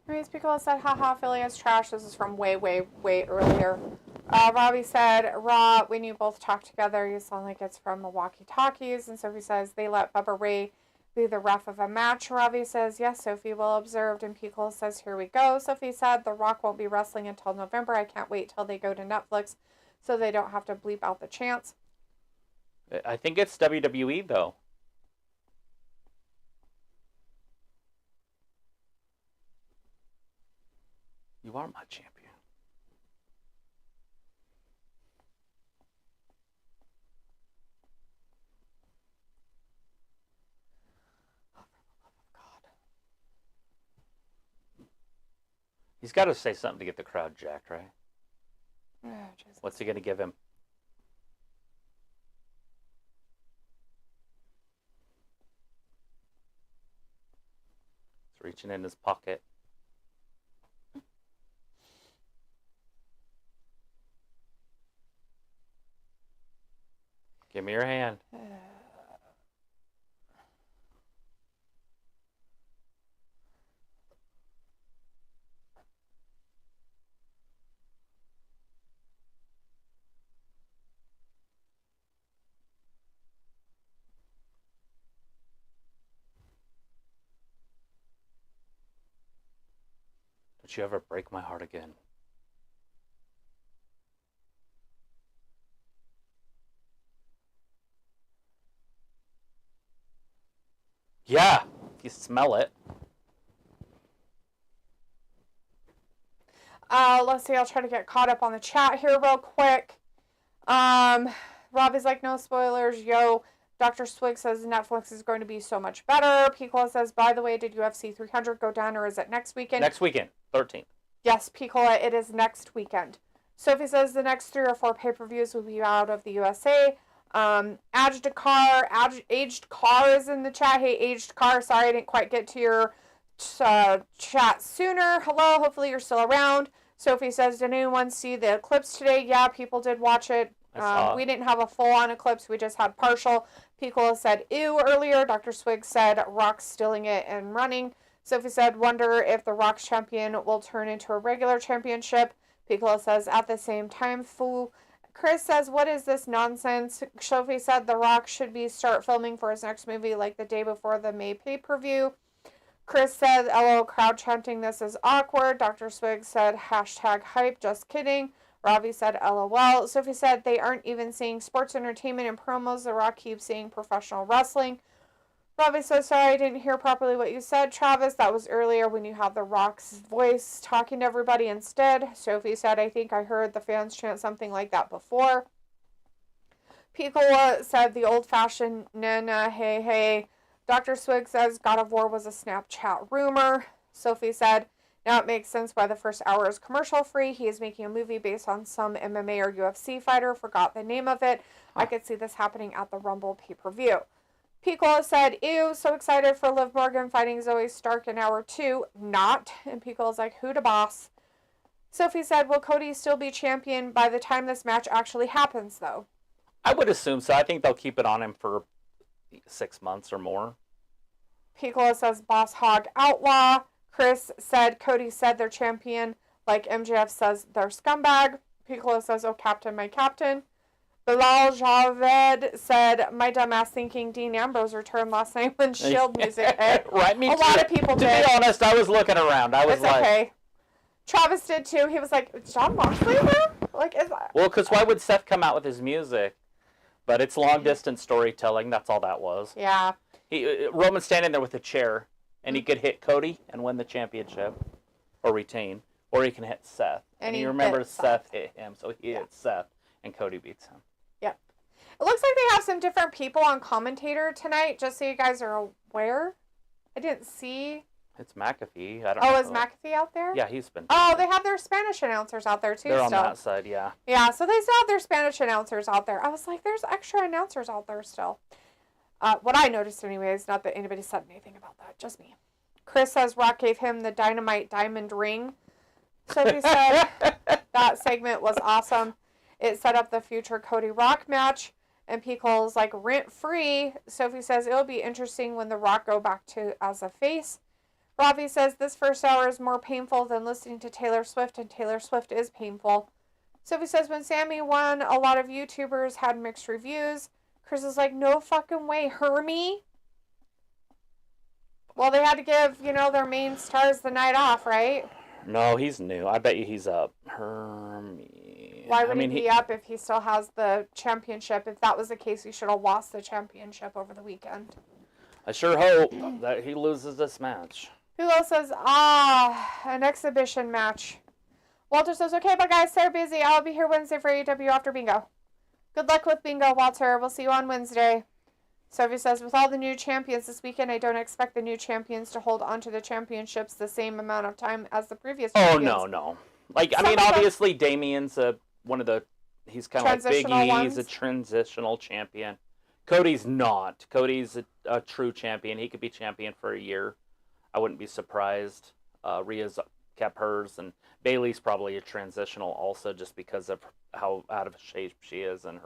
S2: Anyways, people said, haha, Philly is trash. This is from way, way, way earlier. Robbie said, Raw, when you both talk together, you sound like it's from the walkie-talkies. And Sophie says, they let Bubba Ray be the ref of a match. Robbie says, yes, Sophie well observed. And Pickle says, here we go. Sophie said, The Rock won't be wrestling until November. I can't wait till they go to Netflix so they don't have to bleep out the chants.
S1: I think it's WWE, though. You are my champion.
S2: Oh, for the love of God.
S1: He's got to say something to get the crowd jacked, right?
S2: Oh, Jesus.
S1: What's he going to give him? He's reaching in his pocket. Give me your hand. Don't you ever break my heart again. Yeah, if you smell it.
S2: Let's see, I'll try to get caught up on the chat here real quick. Rob is like, no spoilers, yo. Dr. Swig says Netflix is going to be so much better. Picola says, by the way, did UFC 300 go down or is it next weekend?
S1: Next weekend, 13th.
S2: Yes, Picola, it is next weekend. Sophie says the next 3 or 4 pay-per-views will be out of the USA. Aged Car is in the chat. Hey, Aged Car, sorry I didn't quite get to your chat sooner. Hello, hopefully you're still around. Sophie says, did anyone see the eclipse today? Yeah, people did watch it. We didn't have a full-on eclipse. We just had partial. Picola said, ew, earlier. Dr. Swig said, Rock's stealing it and running. Sophie said, wonder if the Rock's champion will turn into a regular championship. Picola says, at the same time, fool. Chris says, what is this nonsense? Sophie said The Rock should start filming for his next movie like the day before the May pay-per-view. Chris said, LOL, crowd chanting, this is awkward. Dr. Swig said, hashtag hype, just kidding. Ravi said, LOL. Sophie said, they aren't even seeing sports entertainment and promos. The Rock keeps seeing professional wrestling. Ravi says, sorry, I didn't hear properly what you said, Travis. That was earlier when you have The Rock's voice talking to everybody instead. Sophie said, I think I heard the fans chant something like that before. Piccola said, the old-fashioned nana, hey, hey. Dr. Swig says, God of War was a Snapchat rumor. Sophie said, now it makes sense why the first hour is commercial-free. He is making a movie based on some MMA or UFC fighter. Forgot the name of it. I could see this happening at the Rumble pay-per-view. Piccola said, ew, so excited for Liv Morgan fighting Zoe Stark in hour 2. Not. And Piccola's like, who da boss? Sophie said, will Cody still be champion by the time this match actually happens, though?
S1: I would assume so. I think they'll keep it on him for 6 months or more.
S2: Piccola says, boss hog outlaw. Chris said, Cody said they're champion, like MJF says they're scumbag. Piccola says, oh, captain, my captain. Bilal Javed said, my dumbass thinking Dean Ambrose returned last night when Shield music hit.
S1: Right, me
S2: a
S1: too.
S2: lot of people did.
S1: To be honest, I was looking around. I was
S2: it's
S1: like...
S2: okay. Travis did too. He was like, John Moxley there? Like, is that...
S1: Well, because why would Seth come out with his music? But it's long-distance storytelling. That's all that was.
S2: Yeah.
S1: Roman's standing there with a chair, and he could hit Cody and win the championship, or retain, or he can hit Seth. And you remember Seth hit him, so he hits Seth, and Cody beats him.
S2: Yep. It looks like they have some different people on commentator tonight, just so you guys are aware. I didn't see.
S1: It's McAfee. I don't know.
S2: Oh, is McAfee out there?
S1: Yeah, he's been.
S2: Oh, they have their Spanish announcers out there, too.
S1: They're on that side, yeah.
S2: Yeah, so they still have their Spanish announcers out there. I was like, there's extra announcers out there still. What I noticed anyways, not that anybody said anything about that, just me. Chris says Rock gave him the Dynamite Diamond ring. Sophie said that segment was awesome. It set up the future Cody Rock match. And Pickle's like, rent-free. Sophie says it'll be interesting when the Rock go back to as a face. Ravi says this first hour is more painful than listening to Taylor Swift, and Taylor Swift is painful. Sophie says when Sami won, a lot of YouTubers had mixed reviews. Chris is like, no fucking way, Hermie. Well, they had to give, their main stars the night off, right?
S1: No, he's new. I bet you he's up. Hermie.
S2: Why would he be up if he still has the championship? If that was the case, he should have lost the championship over the weekend.
S1: I sure hope that he loses this match.
S2: Hugo says, an exhibition match. Walter says, okay, but guys, they're busy. I'll be here Wednesday for AEW after bingo. Good luck with bingo, Walter. We'll see you on Wednesday. Sophie says, with all the new champions this weekend, I don't expect the new champions to hold on to the championships the same amount of time as the previous champions.
S1: Oh, no. Obviously, Damien's he's kind of like Big E. He's a transitional champion. Cody's not. Cody's a true champion. He could be champion for a year. I wouldn't be surprised. Rhea's kept hers, and Bayley's probably a transitional also just because of how out of shape she is and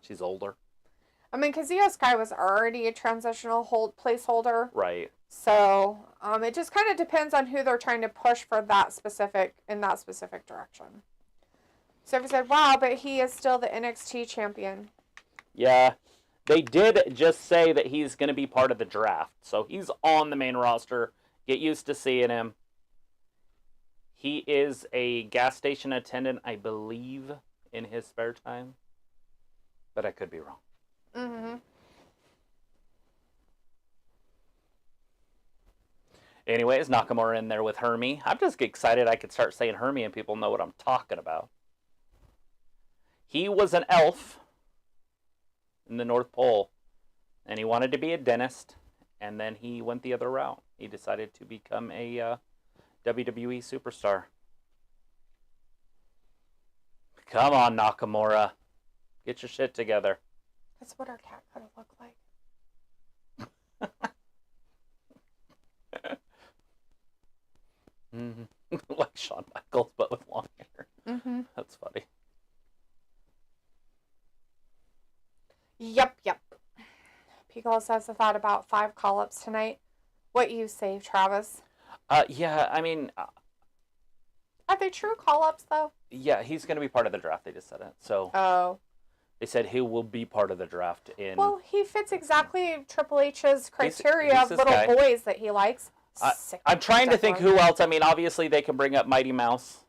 S1: she's older.
S2: I mean, Kazuya Sky was already a transitional placeholder.
S1: Right.
S2: So, it just kind of depends on who they're trying to push for in that specific direction. Sophie said, wow, but he is still the NXT champion.
S1: Yeah. They did just say that he's going to be part of the draft. So he's on the main roster. Get used to seeing him. He is a gas station attendant, I believe, in his spare time. But I could be wrong.
S2: Mm-hmm.
S1: Anyways, Nakamura in there with Hermie. I'm just excited I could start saying Hermie and people know what I'm talking about. He was an elf in the North Pole, and he wanted to be a dentist, and then he went the other route. He decided to become a WWE superstar. Come on, Nakamura. Get your shit together.
S2: That's what our cat could have looked like.
S1: Mm-hmm. Like Shawn Michaels, but with long hair.
S2: Mm-hmm.
S1: That's funny.
S2: Yep. Pico says a thought about 5 call-ups tonight. What you say, Travis?
S1: Yeah, I mean...
S2: Are they true call-ups, though?
S1: Yeah, he's going to be part of the draft. They just said it. So.
S2: Oh.
S1: They said he will be part of the draft in.
S2: Well, he fits exactly Triple H's criteria
S1: he's
S2: of
S1: this
S2: little
S1: guy.
S2: boys that he likes.
S1: I'm trying to think who else. I mean, obviously they can bring up Mighty Mouse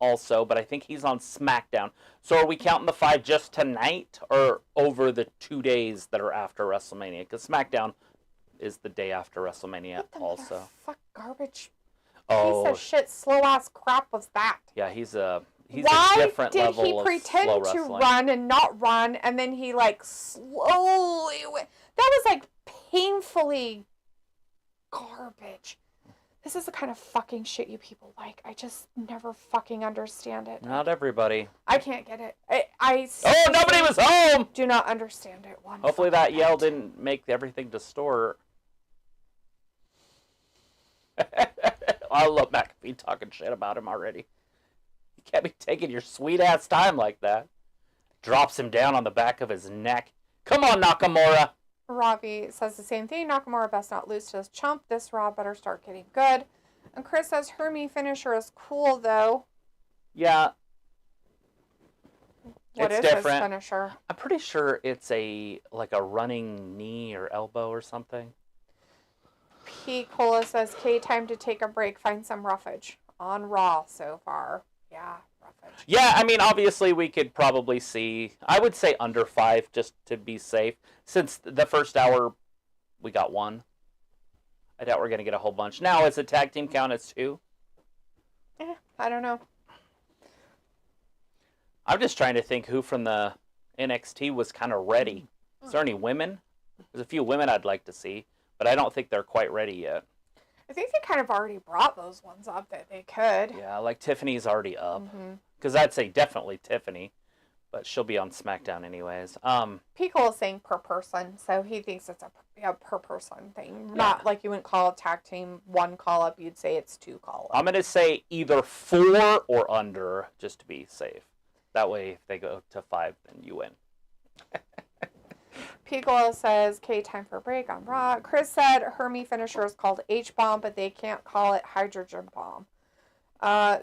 S1: also, but I think he's on SmackDown. So are we counting the 5 just tonight or over the 2 days that are after WrestleMania? Because SmackDown is the day after WrestleMania
S2: What the
S1: also.
S2: fuck garbage
S1: Oh,
S2: piece of shit slow ass crap was that?
S1: yeah, he's a
S2: Why
S1: different
S2: did
S1: level
S2: he
S1: of
S2: pretend
S1: slow
S2: to
S1: wrestling.
S2: run and not run, and then he like slowly went? That was like painfully garbage. This is the kind of fucking shit you people like. I just never fucking understand it.
S1: Not everybody.
S2: I can't get it.
S1: Oh, nobody was home!
S2: Do not understand it.
S1: Hopefully that yell didn't make everything distort. I love McAfee talking shit about him already. You can't be taking your sweet ass time like that. Drops him down on the back of his neck. Come on, Nakamura.
S2: Ravi says the same thing. Nakamura best not lose to this chump. This Raw better start getting good. And Chris says Hermie finisher is cool though.
S1: Yeah.
S2: What
S1: It's
S2: is
S1: different.
S2: his finisher?
S1: I'm pretty sure it's like a running knee or elbow or something.
S2: P. Cola says K time to take a break. Find some roughage on Raw so far. Yeah, roughage.
S1: Yeah, I mean, obviously we could probably see, I would say under 5 just to be safe. Since the first hour, we got 1. I doubt we're going to get a whole bunch. Now, is the tag team count as 2?
S2: I don't know.
S1: I'm just trying to think who from the NXT was kind of ready. Is there any women? There's a few women I'd like to see, but I don't think they're quite ready yet.
S2: I think they kind of already brought those ones up that they could.
S1: Yeah, like Tiffany's already up.
S2: Mm-hmm.
S1: Because I'd say definitely Tiffany, but she'll be on SmackDown anyways.
S2: Pico is saying per person, so he thinks it's a per person thing. Not like you wouldn't call a tag team 1 call up, you'd say it's 2 call up.
S1: I'm going to say either 4 or under, just to be safe. That way, if they go to 5, then you win.
S2: Pico says, K time for a break on Raw. Chris said Hermie finisher is called H-bomb, but they can't call it hydrogen bomb.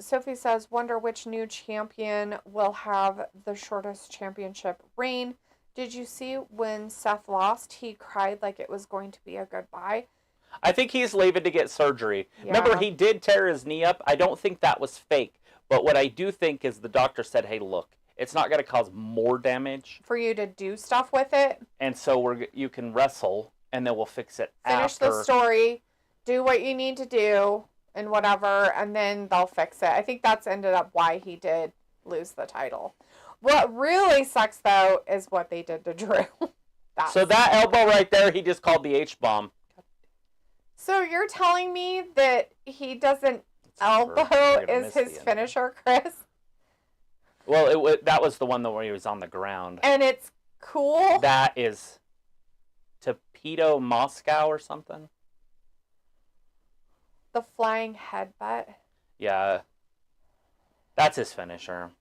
S2: Sophie says, wonder which new champion will have the shortest championship reign. Did you see when Seth lost, he cried like it was going to be a goodbye?
S1: I think he's leaving to get surgery.
S2: Yeah.
S1: Remember, he did tear his knee up. I don't think that was fake. But what I do think is the doctor said, hey, look, it's not going to cause more damage.
S2: For you to do stuff with it.
S1: And so you can wrestle, and then we'll fix it
S2: Finish
S1: after.
S2: the story, do what you need to do, and whatever, and then they'll fix it. I think that's ended up why he did lose the title. What really sucks, though, is what they did to Drew.
S1: So that elbow right there, he just called the H-bomb.
S2: So you're telling me that he doesn't elbow is his finisher, Chris?
S1: Well, that was the one where he was on the ground.
S2: And it's cool?
S1: That is Torpedo Moscow or something.
S2: The flying headbutt?
S1: Yeah. That's his finisher.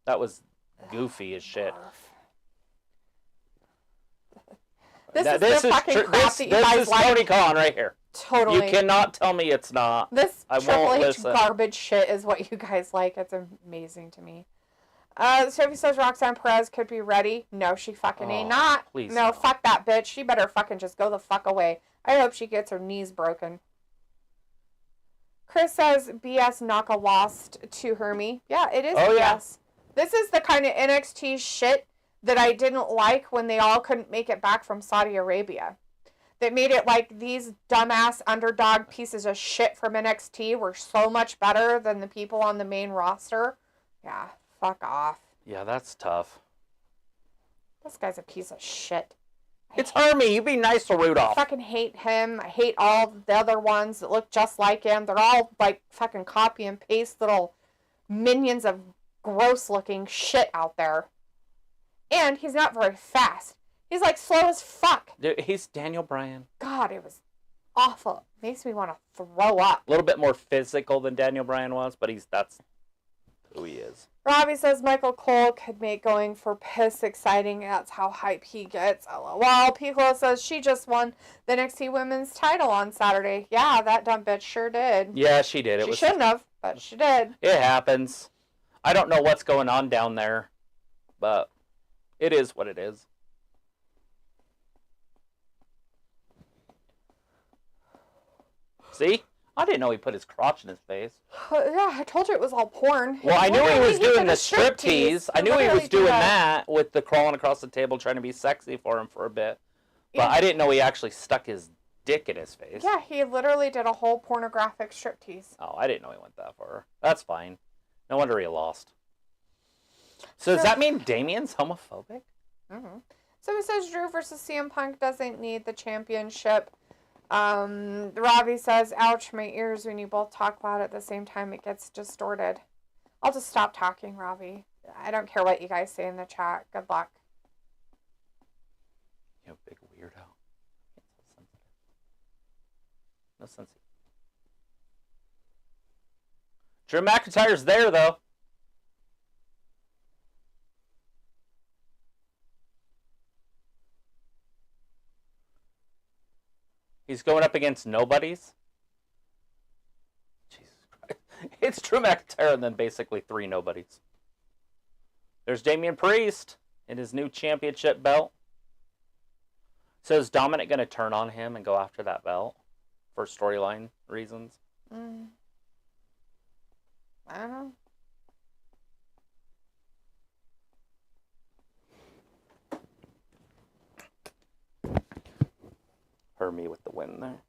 S1: That was goofy as shit.
S2: This is the fucking crap that you guys
S1: This is
S2: like.
S1: Tony Khan right here.
S2: Totally.
S1: You cannot tell me it's not.
S2: This
S1: I
S2: Triple
S1: won't
S2: H
S1: listen.
S2: garbage shit is what you guys like. It's amazing to me. Sophie says Roxanne Perez could be ready. No, she fucking ain't not.
S1: Please
S2: no,
S1: no.
S2: fuck that bitch. She better fucking just go the fuck away. I hope she gets her knees broken. Chris says BS Naka lost to Hermie. Yeah, it is
S1: Oh,
S2: BS.
S1: yeah.
S2: This is the kind of NXT shit that I didn't like when they all couldn't make it back from Saudi Arabia. That made it like these dumbass underdog pieces of shit from NXT were so much better than the people on the main roster. Yeah, fuck off.
S1: Yeah, that's tough.
S2: This guy's a piece of shit.
S1: It's Hermie. You be nice to
S2: I
S1: Rudolph.
S2: fucking hate him. I hate all the other ones that look just like him. They're all like fucking copy and paste little minions of gross looking shit out there. And he's not very fast. He's like slow as fuck.
S1: Dude, he's Daniel Bryan.
S2: God, it was awful. Makes me want to throw up.
S1: A little bit more physical than Daniel Bryan was, but that's who he is.
S2: Robbie says Michael Cole could make going for piss exciting. That's how hype he gets. LOL. Piccolo says she just won the NXT Women's title on Saturday. Yeah, that dumb bitch sure did.
S1: Yeah, she did.
S2: She shouldn't have, but she did.
S1: It happens. I don't know what's going on down there, but It is what it is. See? I didn't know he put his crotch in his face.
S2: Yeah, I told you it was all porn.
S1: Well, I knew he was doing the striptease. I knew he was doing
S2: that.
S1: that with the crawling across the table trying to be sexy for him for a bit. But
S2: Yeah.
S1: I didn't know he actually stuck his dick in his face.
S2: Yeah, he literally did a whole pornographic striptease.
S1: Oh, I didn't know he went that far. That's fine. No wonder he lost. So does that mean Damien's homophobic?
S2: Mm-hmm. So he says Drew versus CM Punk doesn't need the championship. Ravi says, ouch, my ears, when you both talk loud at the same time, it gets distorted. I'll just stop talking, Ravi. I don't care what you guys say in the chat. Good luck.
S1: You big weirdo. No sense. Drew McIntyre's there, though. He's going up against nobodies. Jesus Christ. It's Drew McIntyre and then basically 3 nobodies. There's Damian Priest in his new championship belt. So is Dominic going to turn on him and go after that belt for storyline reasons?
S2: I don't know.
S1: Hermie with the win there.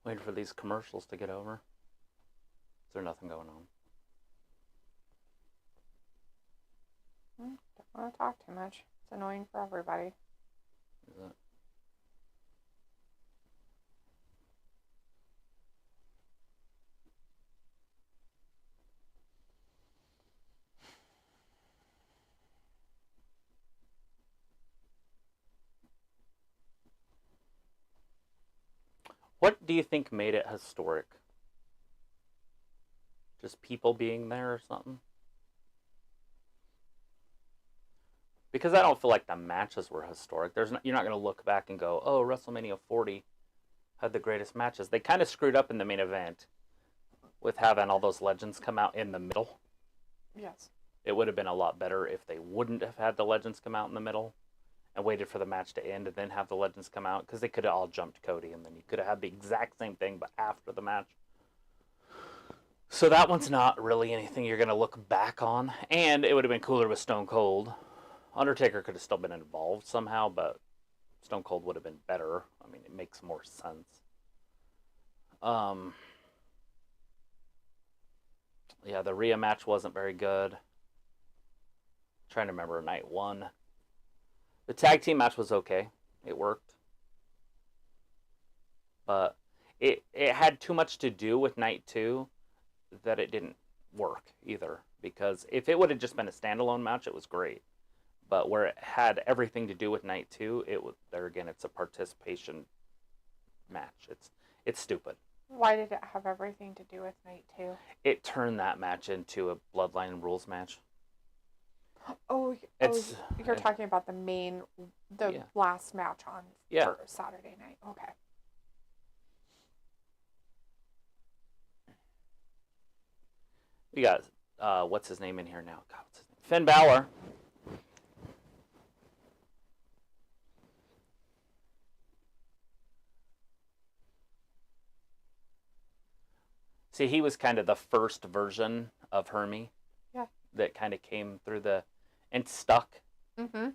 S1: Waiting for these commercials to get over. Is there nothing going on?
S2: Don't want to talk too much. It's annoying for everybody.
S1: Is it? What do you think made it historic? Just people being there or something? Because I don't feel like the matches were historic. You're not going to look back and go, oh, WrestleMania 40 had the greatest matches. They kind of screwed up in the main event with having all those legends come out in the middle.
S2: Yes.
S1: It would have been a lot better if they wouldn't have had the legends come out in the middle and waited for the match to end and then have the legends come out, because they could have all jumped Cody and then you could have had the exact same thing but after the match. So that one's not really anything you're going to look back on. And it would have been cooler with Stone Cold. Undertaker could have still been involved somehow, but Stone Cold would have been better. I mean, it makes more sense. Yeah, the Rhea match wasn't very good. Trying to remember night one. The tag team match was okay. It worked. But it had too much to do with night two that it didn't work either. Because if it would have just been a standalone match, it was great. But where it had everything to do with night two, there again, it's a participation match. It's stupid.
S2: Why did it have everything to do with night two?
S1: It turned that match into a Bloodline rules match.
S2: You're talking about the last match on for Saturday night. Okay.
S1: We got, what's his name in here now? God, what's his name? Finn Balor. See, he was kind of the first version of Hermie.
S2: Yeah.
S1: That kind of came through and stuck.
S2: Mm-hmm.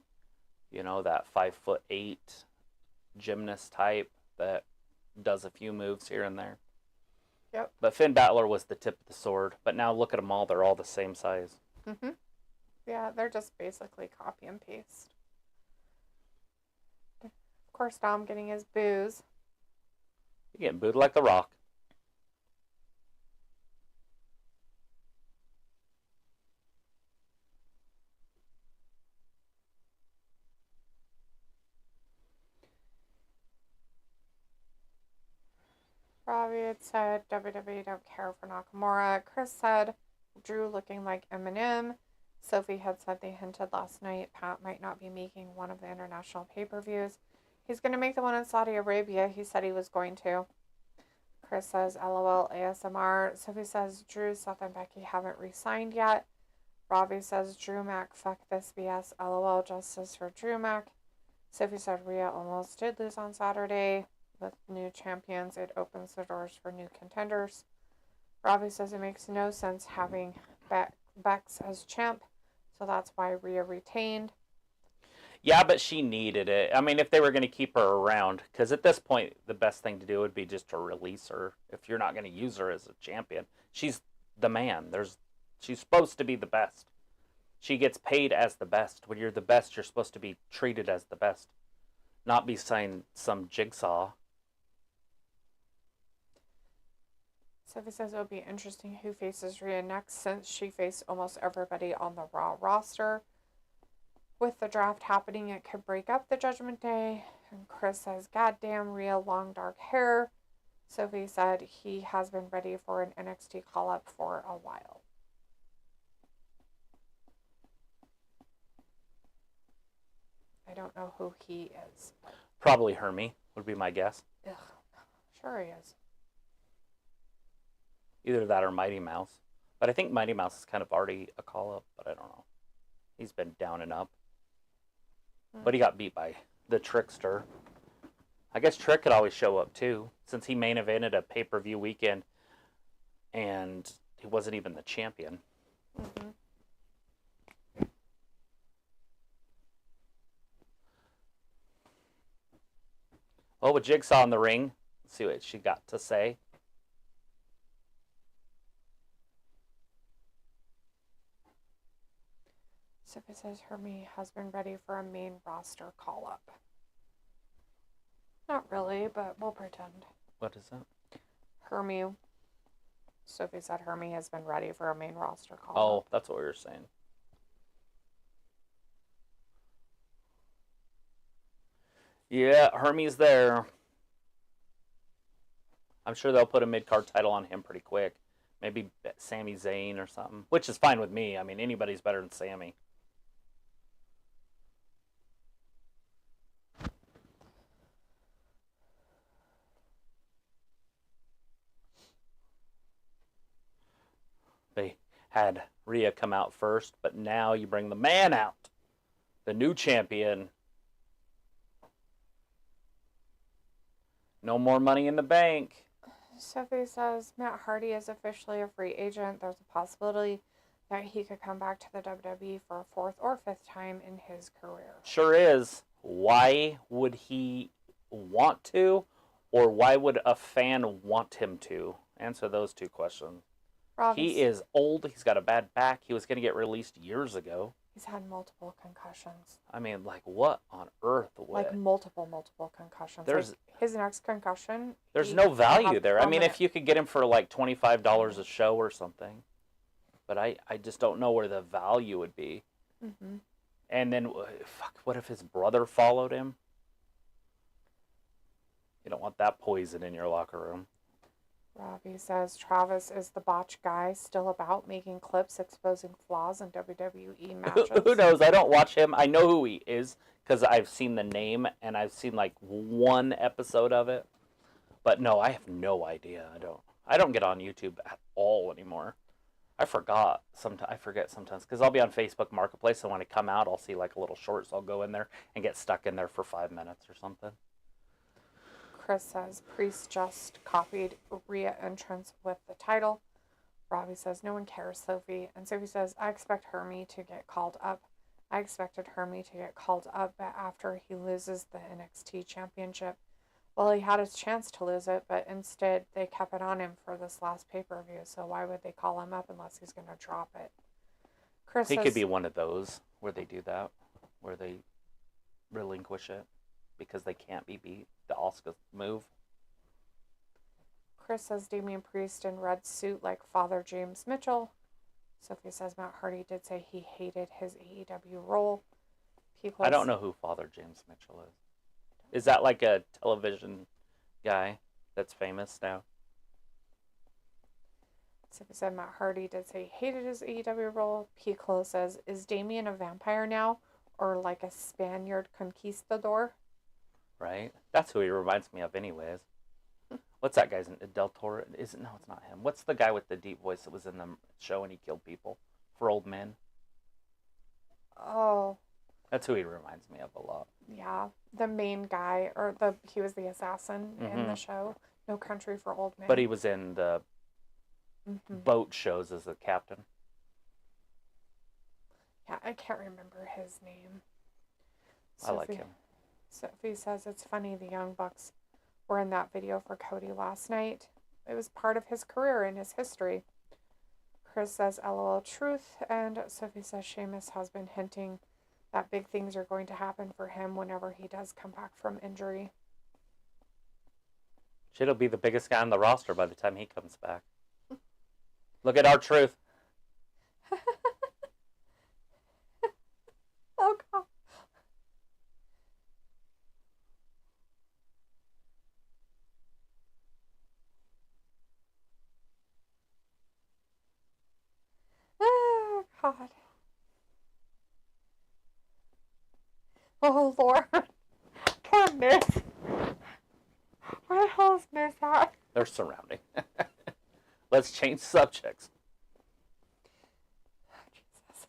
S1: You know, that 5'8" gymnast type that does a few moves here and there.
S2: Yep.
S1: But Finn Balor was the tip of the sword. But now look at them all. They're all the same size.
S2: Mm-hmm. Yeah, they're just basically copy and paste. Of course, Dom getting his boos.
S1: You're getting booed like The Rock.
S2: Robbie had said WWE don't care for Nakamura. Chris said Drew looking like Eminem. Sophie had said they hinted last night Pat might not be making one of the international pay-per-views. He's going to make the one in Saudi Arabia. He said he was going to. Chris says LOL ASMR. Sophie says Drew, Seth, and Becky haven't re-signed yet. Robbie says Drew Mac, fuck this BS. LOL, justice for Drew Mac. Sophie said Rhea almost did lose on Saturday. With new champions, it opens the doors for new contenders. Robbie says it makes no sense having Bex as champ, so that's why Rhea retained.
S1: Yeah, but she needed it. I mean, if they were going to keep her around, because at this point, the best thing to do would be just to release her. If you're not going to use her as a champion, she's the man. She's supposed to be the best. She gets paid as the best. When you're the best, you're supposed to be treated as the best, not be signed some jigsaw.
S2: Sophie says it will be interesting who faces Rhea next, since she faced almost everybody on the Raw roster. With the draft happening, it could break up the Judgment Day. And Chris says, goddamn Rhea, long dark hair. Sophie said he has been ready for an NXT call-up for a while. I don't know who he is.
S1: Probably Hermie would be my guess.
S2: Ugh, sure he is.
S1: Either that or Mighty Mouse. But I think Mighty Mouse is kind of already a call-up, but I don't know. He's been down and up. But he got beat by the Trickster. I guess Trick could always show up too, since he main evented a pay-per-view weekend and he wasn't even the champion.
S2: Mm-hmm.
S1: Oh, with Jigsaw in the ring. Let's see what she got to say.
S2: Sophie says Hermie has been ready for a main roster call-up. Not really, but we'll pretend.
S1: What is that?
S2: Hermie. Sophie said Hermie has been ready for a main roster call-up.
S1: Oh, that's what we were saying. Yeah, Hermie's there. I'm sure they'll put a mid-card title on him pretty quick. Maybe Sami Zayn or something, which is fine with me. I mean, anybody's better than Sami. They had Rhea come out first, but now you bring the man out, the new champion. No more Money in the Bank.
S2: Sophie says Matt Hardy is officially a free agent. There's a possibility that he could come back to the WWE for a fourth or fifth time in his career.
S1: Sure is. Why would he want to, or why would a fan want him to? Answer those two questions. He is old. He's got a bad back. He was going to get released years ago.
S2: He's had multiple concussions.
S1: I mean, like, what on earth?
S2: Like, multiple concussions.
S1: There's,
S2: like, his next concussion...
S1: There's no value there. I mean, if you could get him for, like, $25 a show or something. But I just don't know where the value would be.
S2: Mm-hmm.
S1: And then, fuck, what if his brother followed him? You don't want that poison in your locker room.
S2: Robbie says Travis is the botch guy, still about making clips exposing flaws in WWE matches.
S1: Who knows? I don't watch him. I know who he is because I've seen the name and I've seen like one episode of it. But no, I have no idea. I don't get on YouTube at all anymore. I forget sometimes because I'll be on Facebook Marketplace and when I come out, I'll see like a little short, so I'll go in there and get stuck in there for 5 minutes or something.
S2: Chris says Priest just copied Rhea entrance with the title. Robbie says no one cares, Sophie. And Sophie says I expect Hermie to get called up. I expected Hermie to get called up after he loses the NXT championship. Well, he had his chance to lose it, but instead they kept it on him for this last pay-per-view. So why would they call him up unless he's going to drop it? Chris says,
S1: could be one of those where they do that, where they relinquish it because they can't be beat. The Asuka move.
S2: Chris says Damian Priest in red suit like Father James Mitchell. Sophie says Matt Hardy did say he hated his AEW role.
S1: I don't know who Father James Mitchell is. Is that like a television guy that's famous now?
S2: Sophie said Matt Hardy did say he hated his AEW role. Piccolo says, is Damian a vampire now? Or like a Spaniard conquistador?
S1: Right? That's who he reminds me of anyways. What's that guy's name? Del Toro? No, it's not him. What's the guy with the deep voice that was in the show and he killed people for old men?
S2: Oh.
S1: That's who he reminds me of a lot.
S2: Yeah. The main guy, he was the assassin in the show. No Country for Old Men.
S1: But he was in the boat shows as a captain.
S2: Yeah, I can't remember his name.
S1: I like him.
S2: Sophie says it's funny the Young Bucks were in that video for Cody last night. It was part of his career and his history. Chris says LOL truth, and Sophie says Sheamus has been hinting that big things are going to happen for him whenever he does come back from injury.
S1: Shit'll be the biggest guy on the roster by the time he comes back. Look at our truth.
S2: Oh, God. Oh, God. Oh, Lord. Poor Miss. Where the hell is Miss at?
S1: They're surrounding. Let's change subjects.
S2: Jesus.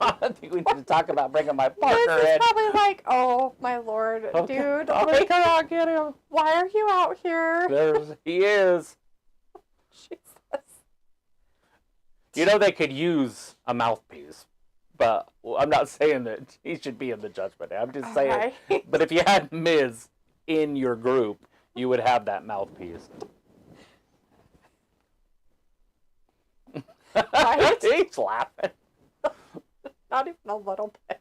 S1: I think we need to talk about bringing my partner
S2: This is
S1: in.
S2: probably like, oh, my Lord, dude.
S1: Okay, come on, get him.
S2: Why are you out here?
S1: He is.
S2: Jesus.
S1: You know they could use a mouthpiece, but I'm not saying that he should be in the Judgment Day. I'm just saying.
S2: Right.
S1: But if you had Miz in your group, you would have that mouthpiece.
S2: Right?
S1: He's laughing.
S2: Not even a little bit.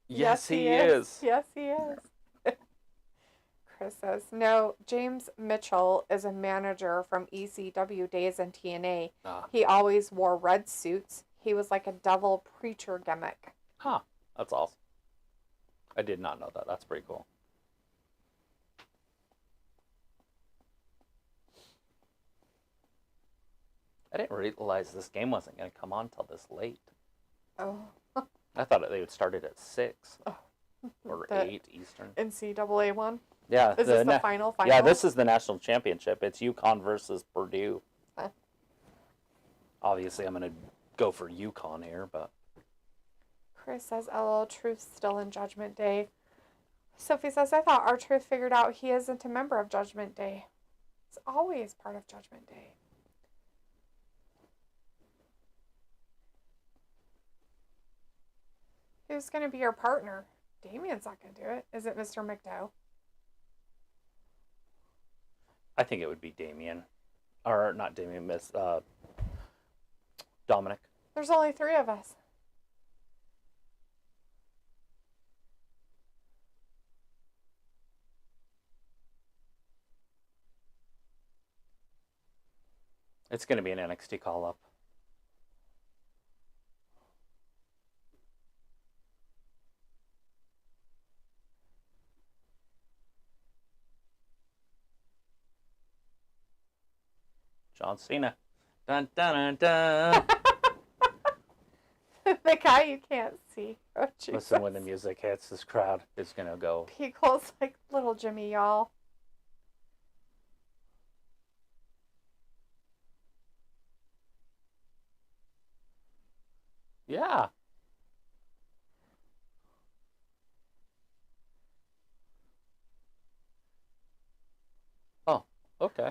S1: Yes, he is.
S2: Yes, he is. Chris says, no, James Mitchell is a manager from ECW days in TNA. He always wore red suits. He was like a devil preacher gimmick.
S1: Huh. That's awesome. I did not know that. That's pretty cool. I didn't realize this game wasn't going to come on till this late.
S2: Oh.
S1: I thought they would start it at 6 or 8 Eastern.
S2: NCAA one?
S1: Yeah.
S2: Is this the final?
S1: Yeah, this is the national championship. It's UConn versus Purdue.
S2: Huh.
S1: Obviously, I'm going to go for UConn here, but...
S2: Chris says, LOL, Truth's still in Judgment Day. Sophie says, I thought R-Truth figured out he isn't a member of Judgment Day. He's always part of Judgment Day. Who's going to be your partner? Damien's not going to do it. Is it Mr. McDowell?
S1: I think it would be Damien. Or, not Damien, Dominic.
S2: There's only 3 of us.
S1: It's going to be an NXT call-up. John Cena. Dun, dun, dun, dun.
S2: The guy you can't see. Oh, Jesus.
S1: Listen, when the music hits, this crowd is going to go.
S2: He calls like little Jimmy, y'all.
S1: Yeah. Oh, okay.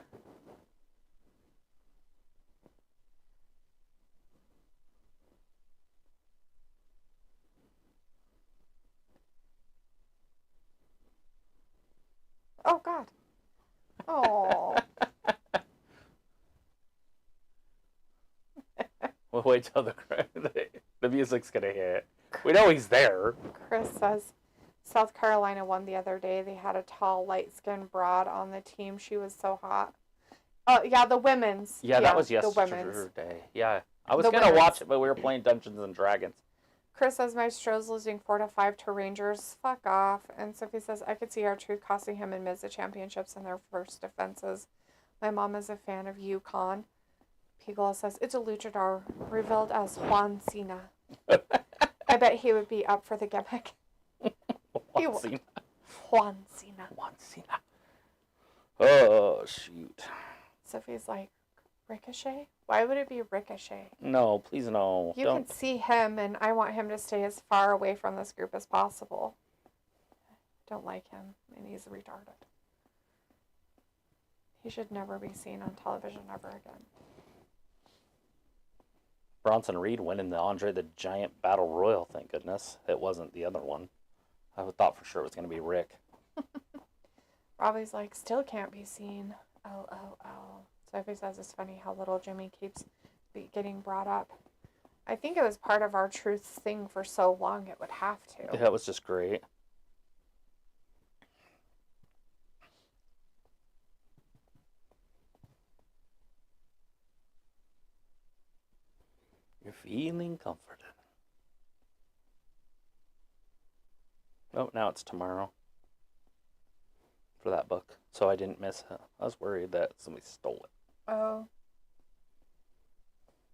S2: Oh, God. Oh.
S1: We'll wait till the music's going to hit. We know he's there.
S2: Chris says, South Carolina won the other day. They had a tall, light-skinned broad on the team. She was so hot. Oh, yeah, the women's.
S1: Yeah, that was
S2: yesterday.
S1: Yeah. I was going to watch it, but we were playing Dungeons and Dragons.
S2: Chris says, Maestro's losing 4-5 to Rangers. Fuck off. And Sophie says, I could see R-Truth costing him and Miz the championships in their first defenses. My mom is a fan of UConn. Pigula says, it's a luchador revealed as Juan Cena. I bet he would be up for the gimmick.
S1: Juan Cena.
S2: Juan Cena.
S1: Juan Cena. Oh, shoot.
S2: Sophie's like, Ricochet? Why would it be Ricochet?
S1: No, please no.
S2: You can see him, and I want him to stay as far away from this group as possible. Don't like him, and he's retarded. He should never be seen on television ever again.
S1: Bronson Reed winning the Andre the Giant Battle Royal, thank goodness. It wasn't the other one. I thought for sure it was going to be Rick.
S2: Robbie's like, still can't be seen. LOL. Sophie says it's funny how little Jimmy keeps getting brought up. I think it was part of our truth thing for so long it would have to.
S1: Yeah, it was just great. You're feeling comforted. Oh, now it's tomorrow for that book. So I didn't miss it. I was worried that somebody stole it.
S2: Oh.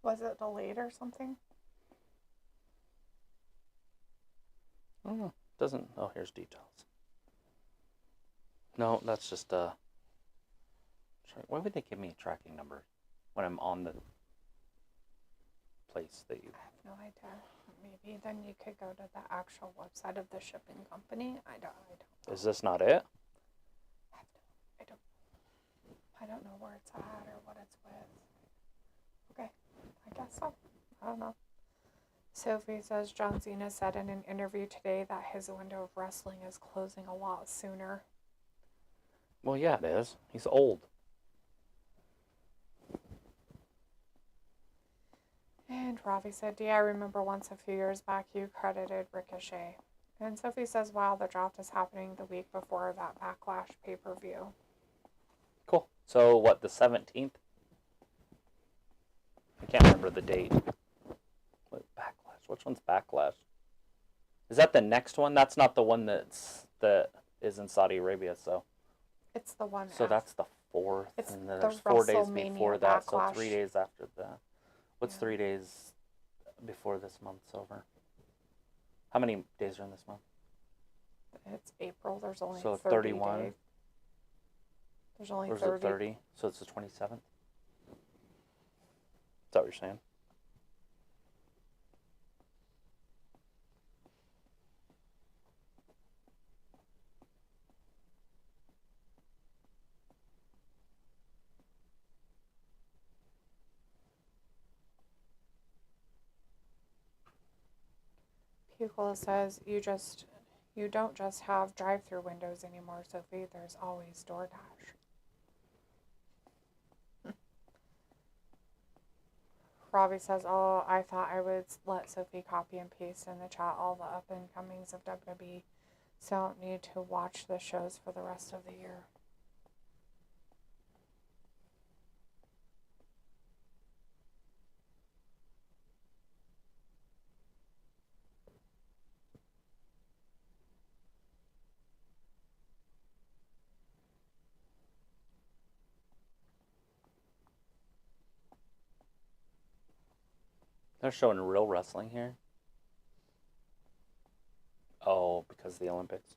S2: Was it delayed or something?
S1: I don't know. Doesn't. Oh, here's details. No, that's just why would they give me a tracking number when I'm on the place that you...
S2: I have no idea. Maybe then you could go to the actual website of the shipping company. I don't know.
S1: Is this not it?
S2: I don't know where it's at or what it's with. Okay, I guess so. I don't know. Sophie says John Cena said in an interview today that his window of wrestling is closing a lot sooner.
S1: Well, yeah, it is. He's old.
S2: And Ravi said, yeah, I remember once a few years back you credited Ricochet. And Sophie says, wow, the draft is happening the week before that Backlash pay-per-view.
S1: Cool. So, what, the 17th? I can't remember the date. What, Backlash? Which one's Backlash? Is that the next one? That's not the one that is in Saudi Arabia, so.
S2: It's the one
S1: So that's the 4th,
S2: It's
S1: and
S2: the
S1: then there's 4 days
S2: WrestleMania
S1: before that, so
S2: Backlash.
S1: 3 days after that. What's
S2: Yeah.
S1: 3 days before this month's over? How many days are in this month?
S2: It's April. There's only
S1: So
S2: 30
S1: 31.
S2: days. There's only
S1: Or is
S2: 30.
S1: it 30? So it's the 27th? Is that what you're saying?
S2: Pupil says, you don't just have drive-through windows anymore, Sophie. There's always DoorDash. Robbie says, oh, I thought I would let Sophie copy and paste in the chat all the up-and-comings of WWE, so I don't need to watch the shows for the rest of the year.
S1: They're showing real wrestling here. Oh, because of the Olympics.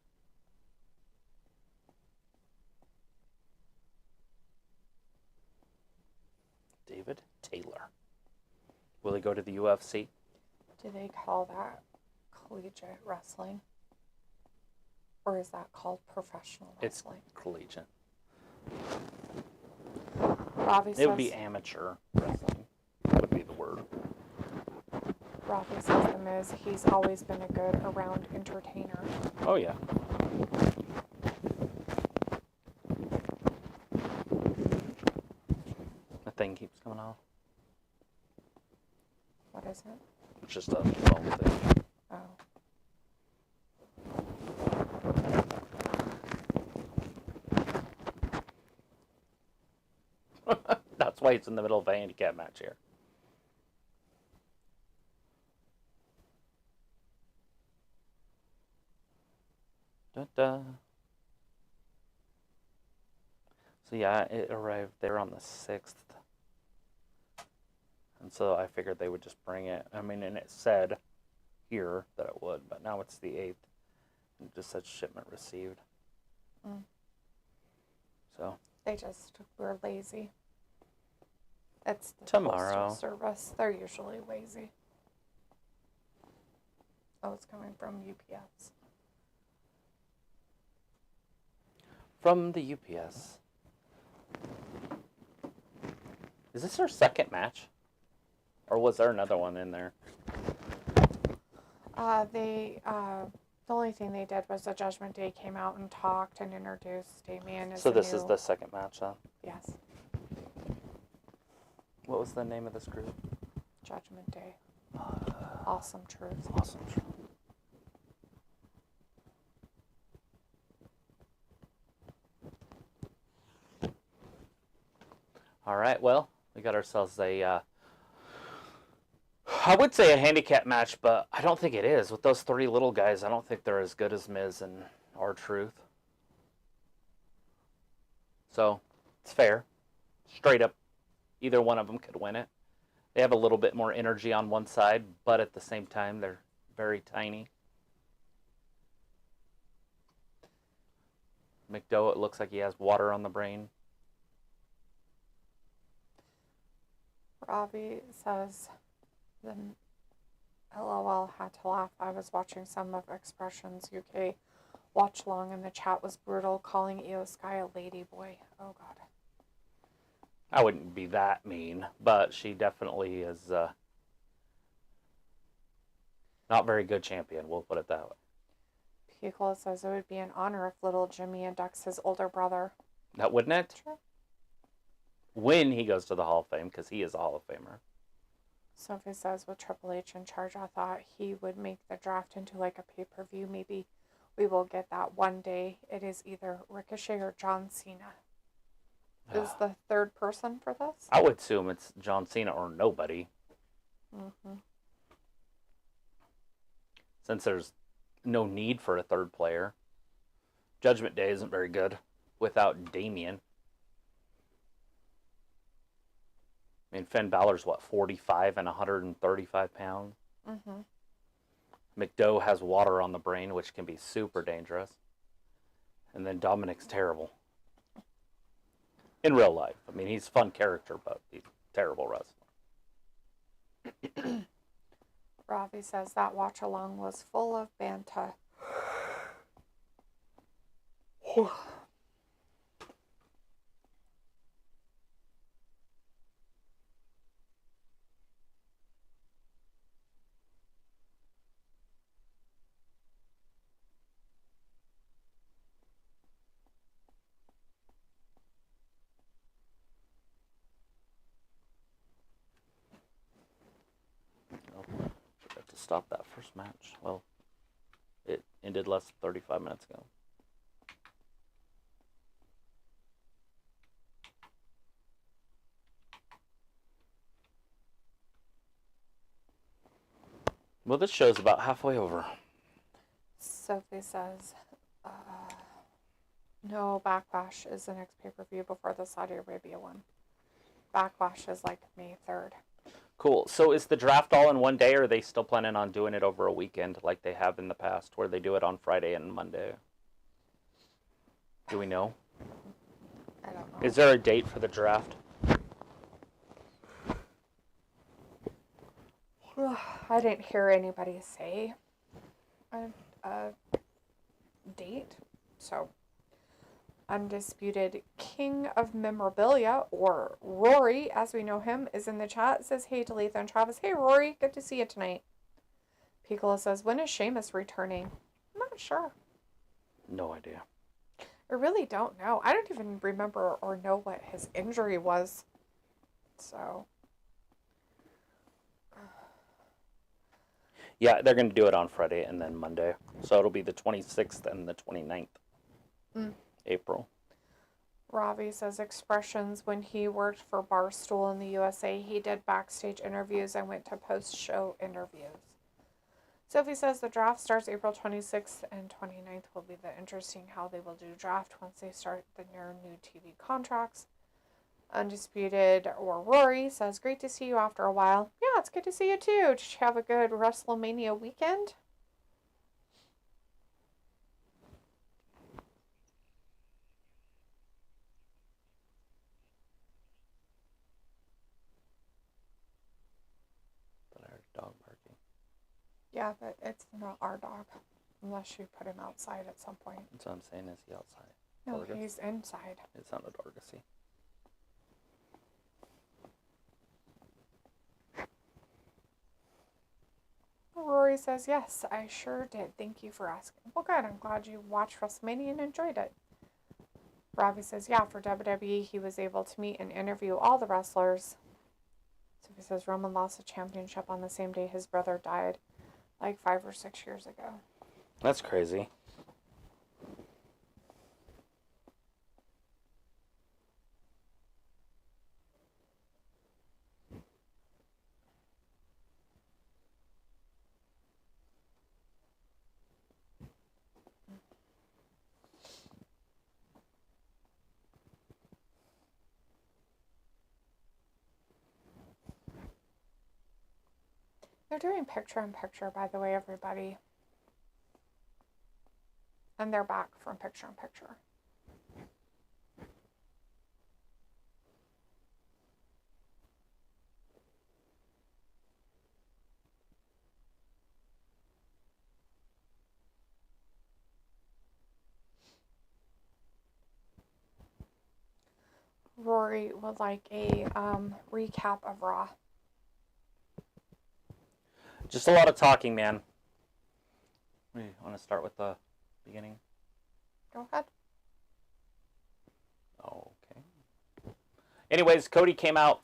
S1: David Taylor. Will he go to the UFC?
S2: Do they call that collegiate wrestling? Or is that called professional
S1: It's
S2: wrestling?
S1: collegiate.
S2: Robbie
S1: It
S2: says,
S1: would be amateur wrestling. Would be the word.
S2: Robbie says The Miz, he's always been a good around entertainer.
S1: Oh, yeah. The thing keeps coming off.
S2: What is it?
S1: It's just a phone thing.
S2: Oh.
S1: That's why it's in the middle of a handicap match here. Da-da. So yeah, it arrived there on the 6th. And so I figured they would just bring it. I mean, and it said here that it would, but now it's the 8th. It just said shipment received.
S2: Mm.
S1: So.
S2: They just were lazy. It's the
S1: Tomorrow.
S2: postal service. They're usually lazy. Oh, it's coming from UPS.
S1: From the UPS. Is this our second match? Or was there another one in there?
S2: The only thing they did was the Judgment Day came out and talked and introduced Damien as
S1: So this is the second match, then?
S2: Yes.
S1: What was the name of this group?
S2: Judgment Day. Awesome Truth.
S1: Awesome Truth. All right, well, we got ourselves a, I would say a handicap match, but I don't think it is. With those three little guys, I don't think they're as good as Miz and R-Truth. So, it's fair. Straight up, either one of them could win it. They have a little bit more energy on one side, but at the same time, they're very tiny. McDowell, it looks like he has water on the brain.
S2: Robbie says, the LOL had to laugh. I was watching some of Expressions UK watch long and the chat was brutal, calling Io Sky a ladyboy. Oh, God.
S1: I wouldn't be that mean, but she definitely is not very good champion. We'll put it that way.
S2: Picola says it would be an honor if little Jimmy inducts his older brother.
S1: That wouldn't it?
S2: Sure.
S1: When he goes to the Hall of Fame, because he is a Hall of Famer.
S2: Sophie says, with Triple H in charge, I thought he would make the draft into like a pay-per-view. Maybe we will get that one day. It is either Ricochet or John Cena. Is the third person for this?
S1: I would assume it's John Cena or nobody.
S2: Mm-hmm.
S1: Since there's no need for a third player. Judgment Day isn't very good without Damien. I mean, Finn Balor's, 45 and 135 pounds?
S2: Mm-hmm.
S1: McDowell has water on the brain, which can be super dangerous. And then Dominic's terrible. In real life. I mean, he's a fun character, but he's a terrible wrestler.
S2: Ravi says that watch-along was full of banter.
S1: Forgot to stop that first match. Well, it ended less than 35 minutes ago. Well, this show's about halfway over.
S2: Sophie says, no, Backlash is the next pay-per-view before the Saudi Arabia one. Backlash is like May 3rd.
S1: Cool. So is the draft all in one day, or are they still planning on doing it over a weekend like they have in the past, where they do it on Friday and Monday? Do we know?
S2: I don't know.
S1: Is there a date for the draft?
S2: I didn't hear anybody say a date. So, Undisputed King of Memorabilia, or Rory, as we know him, is in the chat. It says, hey, Talitha and Travis. Hey, Rory. Good to see you tonight. Piccolo says, when is Sheamus returning? I'm not sure.
S1: No idea.
S2: I really don't know. I don't even remember or know what his injury was. So...
S1: Yeah, they're going to do it on Friday and then Monday. So it'll be the 26th and the 29th. April.
S2: Ravi says expressions when he worked for Barstool in the USA. He did backstage interviews and went to post-show interviews. Sophie says the draft starts April 26th and 29th will be the interesting how they will do draft once they start their new TV contracts. Undisputed or Rory says, great to see you after a while. Yeah, it's good to see you too. Did you have a good WrestleMania weekend?
S1: But I heard a dog barking.
S2: Yeah, but it's not our dog. Unless you put him outside at some point.
S1: That's what I'm saying. Is he outside?
S2: No,
S1: Dorgus?
S2: he's inside.
S1: It sounded Dorgusy.
S2: Rory says, yes, I sure did. Thank you for asking. Well, good. I'm glad you watched WrestleMania and enjoyed it. Ravi says, yeah, for WWE, he was able to meet and interview all the wrestlers. Sophie says, Roman lost the championship on the same day his brother died, like 5 or 6 years ago.
S1: That's crazy.
S2: They're doing picture-in-picture, by the way, everybody. And they're back from picture-in-picture. Rory would like a recap of Raw.
S1: Just a lot of talking, man. We want to start with the beginning?
S2: Go ahead.
S1: Okay. Anyways, Cody came out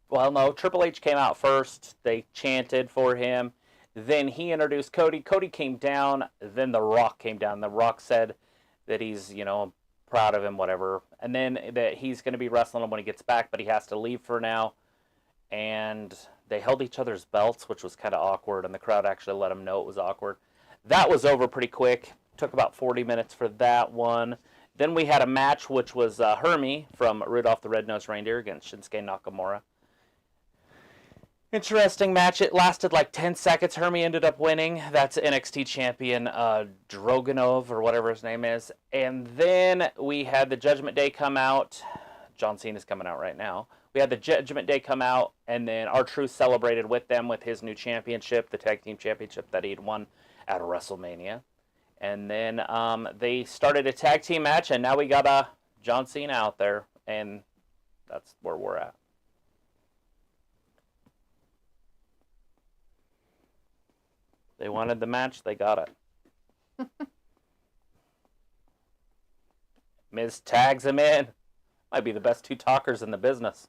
S1: Well, no, Triple H came out first. They chanted for him. Then he introduced Cody. Cody came down. Then The Rock came down. The Rock said that he's, proud of him, whatever. And then that he's going to be wrestling him when he gets back, but he has to leave for now. And they held each other's belts, which was kind of awkward, and the crowd actually let him know it was awkward. That was over pretty quick. Took about 40 minutes for that one. Then we had a match, which was Hermie from Rudolph the Red-Nosed Reindeer against Shinsuke Nakamura. Interesting match. It lasted like 10 seconds. Hermie ended up winning. That's NXT champion Dragunov, or whatever his name is. And then we had the Judgment Day come out. John Cena's coming out right now. We had the Judgment Day come out, and then R-Truth celebrated with them with his new championship, the Tag Team Championship that he'd won at WrestleMania. And then they started a tag team match, and now we got John Cena out there, and that's where we're at. They wanted the match, they got it. Miz tags him in. Might be the best two talkers in the business.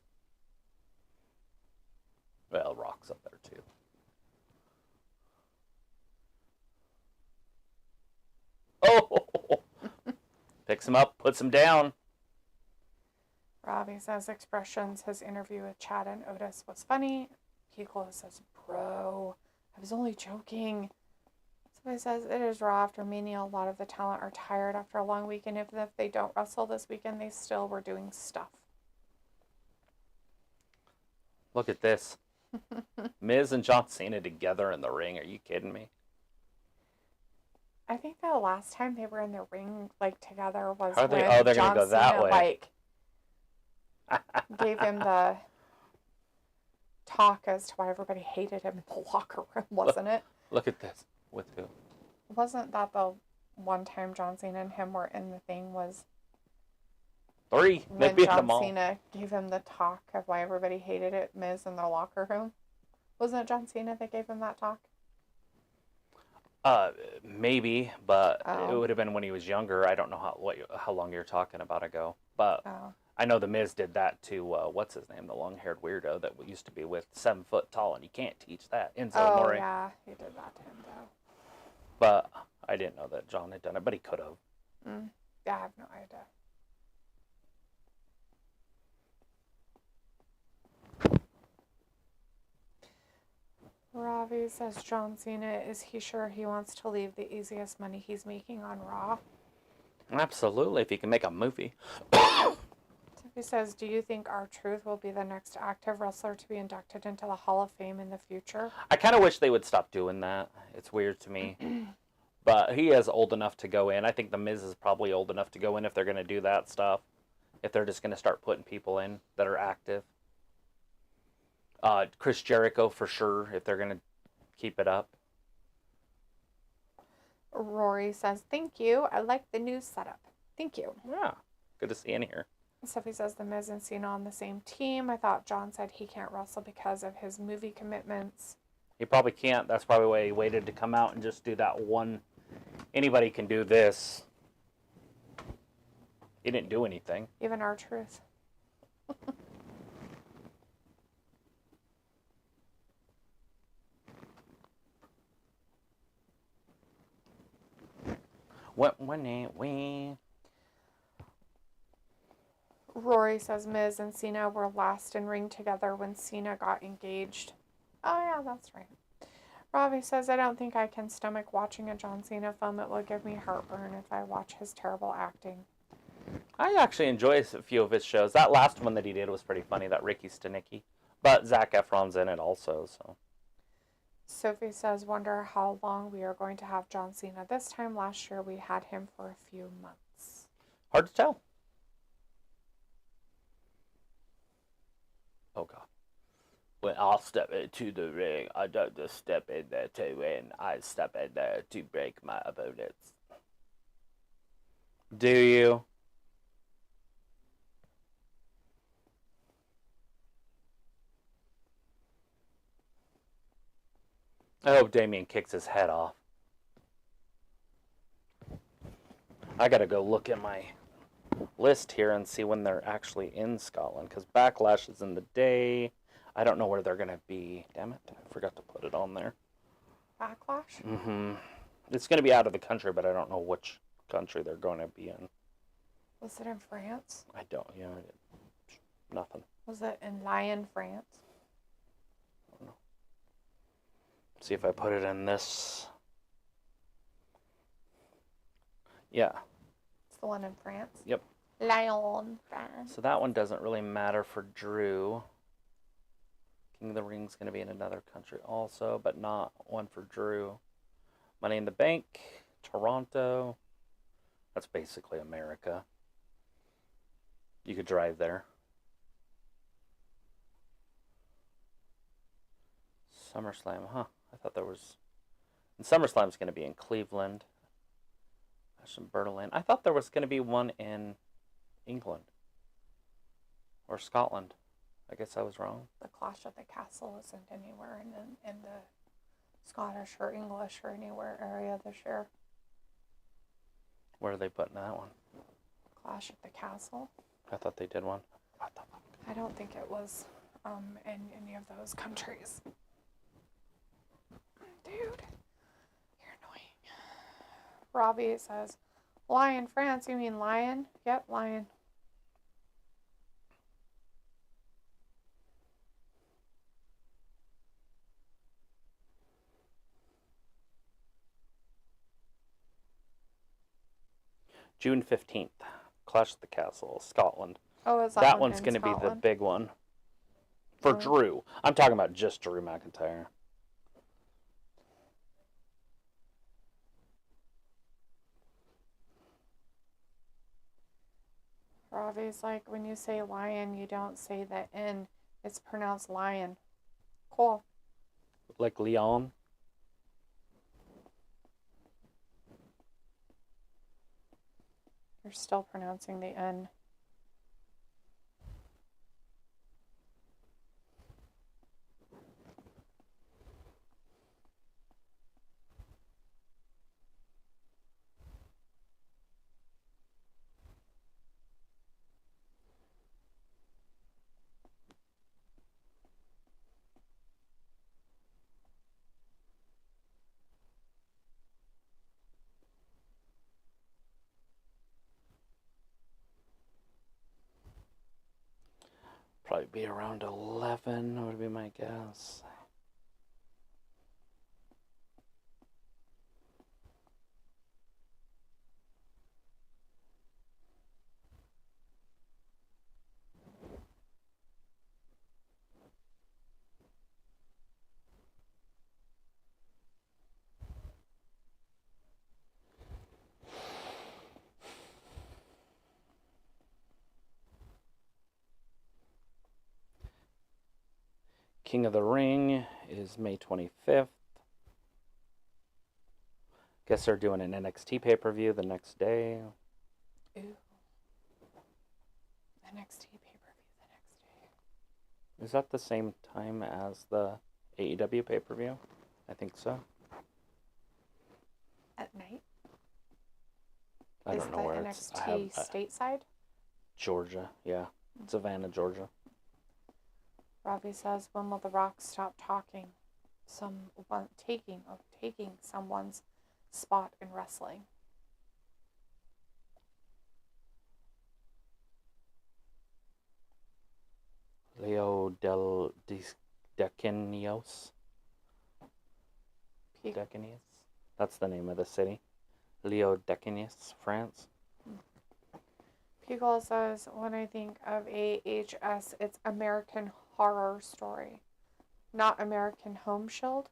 S1: Well, Rock's up there too. Oh! Picks him up, puts him down.
S2: Robbie says expressions. His interview with Chad and Otis was funny. Kiko says, bro, I was only joking. Somebody says, it is Raw after Mania. A lot of the talent are tired after a long weekend. Even if they don't wrestle this weekend, they still were doing stuff.
S1: Look at this. Miz and John Cena together in the ring. Are you kidding me?
S2: I think the last time they were in the ring together was
S1: Are they?
S2: when
S1: Oh, they're
S2: John
S1: gonna go that
S2: Cena
S1: way.
S2: gave him the talk as to why everybody hated him in the locker room, wasn't it?
S1: Look at this. With who?
S2: Wasn't that the one time John Cena and him were in the thing was
S1: 3. They
S2: when
S1: beat
S2: John
S1: them all.
S2: Cena gave him the talk of why everybody hated it, Miz in the locker room? Wasn't it John Cena that gave him that talk?
S1: Maybe, but
S2: Oh.
S1: it would have been when he was younger. I don't know how long you're talking about ago, but
S2: Oh.
S1: I know the Miz did that to what's his name, the long-haired weirdo that used to be with 7 foot tall, and you can't teach that, Enzo Amore.
S2: Yeah, he did that to him though.
S1: But I didn't know that John had done it, but he could have.
S2: Yeah, I have no idea. Ravi says, John Cena, is he sure he wants to leave the easiest money he's making on Raw?
S1: Absolutely, if he can make a movie.
S2: He says, do you think R-Truth will be the next active wrestler to be inducted into the Hall of Fame in the future?
S1: I kind of wish they would stop doing that. It's weird to me. But he is old enough to go in. I think The Miz is probably old enough to go in if they're going to do that stuff. If they're just going to start putting people in that are active. Chris Jericho for sure, if they're going to keep it up.
S2: Rory says, thank you. I like the new setup. Thank you.
S1: Yeah, good to see you in here.
S2: Sophie says, the Miz and Cena on the same team. I thought John said he can't wrestle because of his movie commitments.
S1: He probably can't. That's probably why he waited to come out and just do that one. Anybody can do this. He didn't do anything.
S2: Even R-Truth.
S1: When ain't we?
S2: Rory says Miz and Cena were last in ring together when Cena got engaged. Oh yeah, that's right. Robbie says, I don't think I can stomach watching a John Cena film. It will give me heartburn if I watch his terrible acting.
S1: I actually enjoy a few of his shows. That last one that he did was pretty funny, that Ricky Stenicki. But Zac Efron's in it also, so.
S2: Sophie says, wonder how long we are going to have John Cena. This time last year we had him for a few months.
S1: Hard to tell. Oh, God. When I step into the ring, I don't just step in there to win. I step in there to break my opponents. Do you? I hope Damien kicks his head off. I gotta go look at my list here and see when they're actually in Scotland, because Backlash is in the day. I don't know where they're going to be. Damn it. I forgot to put it on there.
S2: Backlash?
S1: Mm-hmm. It's going to be out of the country, but I don't know which country they're going to be in.
S2: Was it in France?
S1: I don't, nothing.
S2: Was it in Lyon, France?
S1: I don't know. See if I put it in this. Yeah.
S2: It's the one in France?
S1: Yep.
S2: Lyon, France.
S1: So that one doesn't really matter for Drew. King of the Ring's going to be in another country also, but not one for Drew. Money in the Bank, Toronto. That's basically America. You could drive there. SummerSlam, huh? I thought there was... And SummerSlam's going to be in Cleveland. Ashton Berlin. I thought there was going to be one in England. Or Scotland. I guess I was wrong.
S2: The Clash at the Castle isn't anywhere in the Scottish or English or anywhere area this year.
S1: Where are they putting that one?
S2: Clash at the Castle?
S1: I thought they did one.
S2: I don't think it was in any of those countries. Dude, you're annoying. Robbie says, Lyon, France. You mean Lion? Yep, Lion.
S1: June 15th. Clash at the Castle, Scotland.
S2: Oh, is
S1: That one's going to be the big one. For Drew. I'm talking about just Drew McIntyre.
S2: Robbie's like, when you say lion, you don't say the N. It's pronounced lion. Cool.
S1: Like Leon.
S2: You're still pronouncing the N.
S1: Probably be around 11 would be my guess. King of the Ring is May 25th. Guess they're doing an NXT pay-per-view the next day.
S2: Ooh. NXT pay-per-view the next day.
S1: Is that the same time as the AEW pay-per-view? I think so.
S2: At night?
S1: I don't know where it's.
S2: NXT stateside?
S1: Georgia, yeah. Savannah, Georgia.
S2: Robbie says, when will The Rock stop talking? Taking someone's spot in wrestling.
S1: Leo del Decanios. Decanios. That's the name of the city. Leo Decanios, France.
S2: Pickle says, when I think of AHS, it's American Horror Story, not American Home Shield.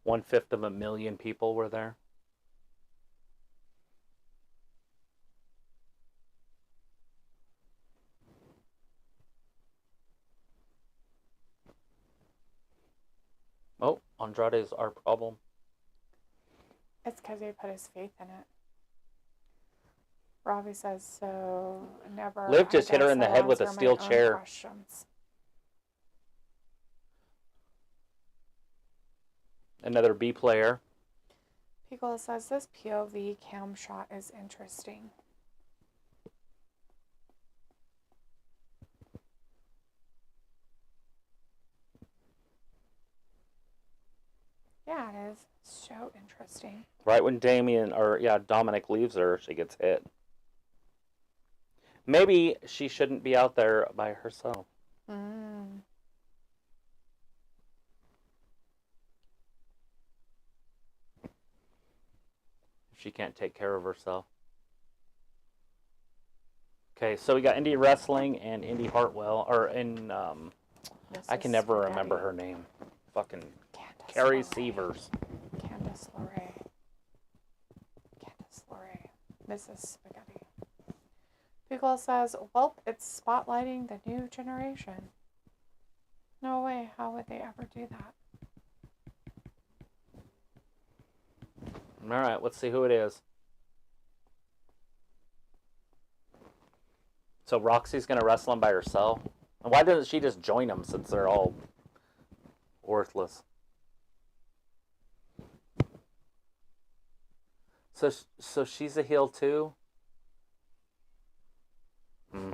S1: One-fifth of a million people were there. Oh, Andrade is our problem.
S2: It's because he put his faith in it. Ravi says so. Never.
S1: Liv just
S2: I
S1: hit her
S2: guess
S1: in the
S2: I
S1: head with a
S2: answer my
S1: steel
S2: own
S1: chair.
S2: questions.
S1: Another B player.
S2: Piccolo says this POV cam shot is interesting. Yeah, it is. So interesting.
S1: Right when Dominic leaves her, she gets hit. Maybe she shouldn't be out there by herself.
S2: Mm.
S1: If she can't take care of herself. Okay, so we got Indy Wrestling and Indy Hartwell, I can never remember her name. Fucking Carrie Severs.
S2: Candice LeRae. Mrs. Spaghetti. Pickle says, well, it's spotlighting the new generation. No way. How would they ever do that?
S1: All right, let's see who it is. So Roxy's going to wrestle him by herself? And why doesn't she just join them since they're all worthless? So she's a heel too? We'll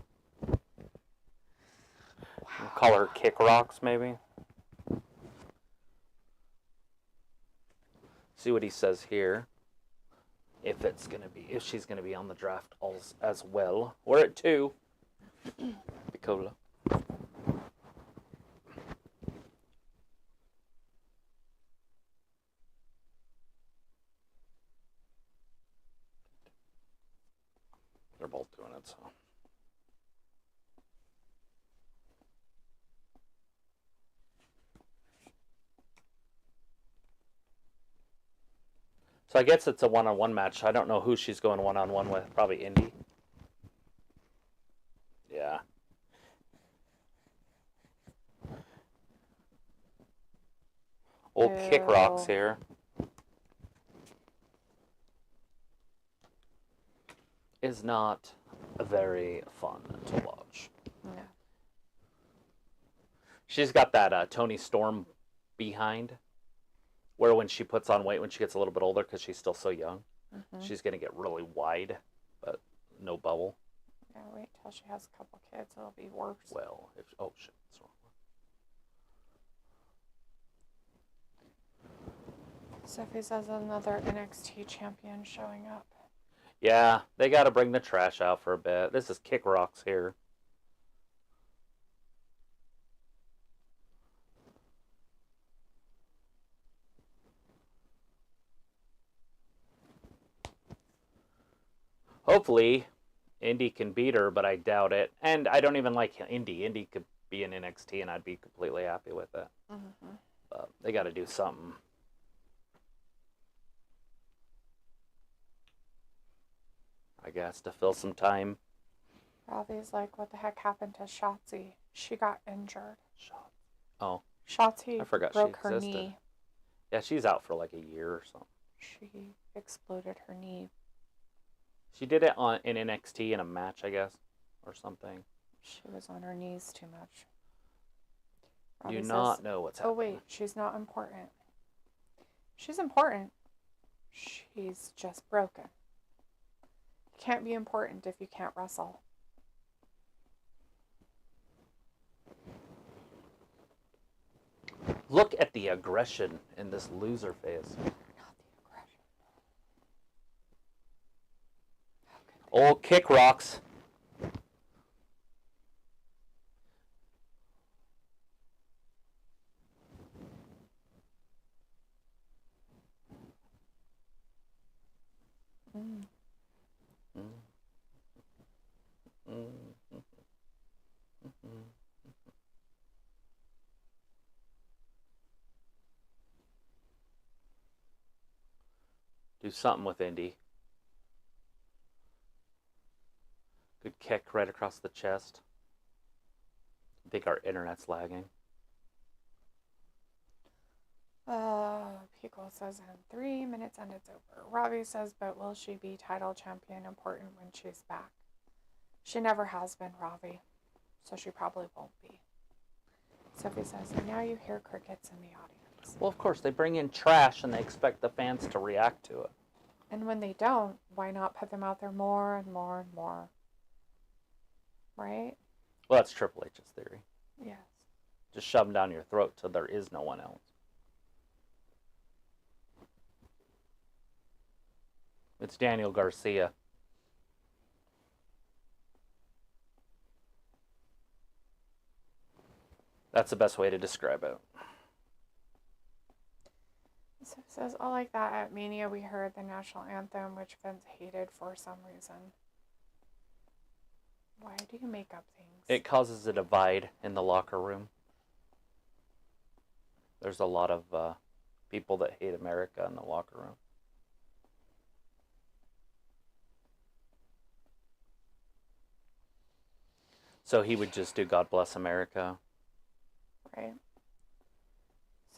S1: call her Kick Rocks, maybe? See what he says here. If she's gonna be on the draft as well. We're at 2. Picola. They're both doing it, so. So I guess it's a one-on-one match. I don't know who she's going one-on-one with. Probably Indy. Yeah. Old Kick Rocks here. Is not very fun to watch.
S2: No.
S1: She's got that Tony Storm behind, where when she puts on weight when she gets a little bit older, because she's still so young, she's going to get really wide, but no bubble.
S2: Yeah, wait till she has a couple kids. It'll be worse.
S1: Well, oh shit.
S2: Sophie says another NXT champion showing up.
S1: Yeah, they got to bring the trash out for a bit. This is Kick Rocks here. Hopefully, Indy can beat her, but I doubt it. And I don't even like Indy. Indy could be in NXT, and I'd be completely happy with it. But they got to do something. I guess to fill some time.
S2: Ravi's like, what the heck happened to Shotzi? She got injured.
S1: Oh.
S2: Shotzi
S1: I forgot
S2: broke
S1: she
S2: her
S1: existed.
S2: knee.
S1: Yeah, she's out for like a year or something.
S2: She exploded her knee.
S1: She did it in NXT in a match, I guess, or something.
S2: She was on her knees too much.
S1: Do
S2: Ravi
S1: not
S2: says,
S1: know what's happening.
S2: Oh wait, she's not important. She's important. She's just broken. You can't be important if you can't wrestle.
S1: Look at the aggression in this loser face.
S2: Not the aggression.
S1: Old Kick Rocks. Do something with Indy. Good kick right across the chest. I think our internet's lagging.
S2: Pico says in 3 minutes and it's over. Ravi says, but will she be title champion important when she's back? She never has been, Ravi, so she probably won't be. Sophie says, and now you hear crickets in the audience.
S1: Well, of course, they bring in trash and they expect the fans to react to it.
S2: And when they don't, why not put them out there more and more and more? Right?
S1: Well, that's Triple H's theory.
S2: Yes.
S1: Just shove them down your throat till there is no one else. It's Daniel Garcia. That's the best way to describe it.
S2: So it says, all like that at Mania we heard the national anthem, which Vince hated for some reason. Why do you make up things?
S1: It causes a divide in the locker room. There's a lot of people that hate America in the locker room. So he would just do God Bless America.
S2: Right.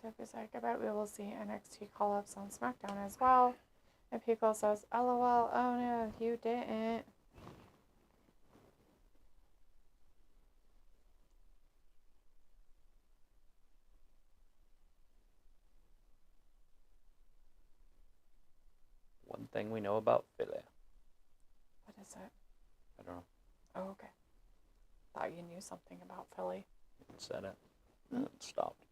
S2: So it's like, I bet we will see NXT call-ups on SmackDown as well. And Pico says, LOL, oh no, you didn't.
S1: One thing we know about Philly.
S2: What is it?
S1: I don't know.
S2: Oh, okay. Thought you knew something about Philly.
S1: It said it. And it stopped.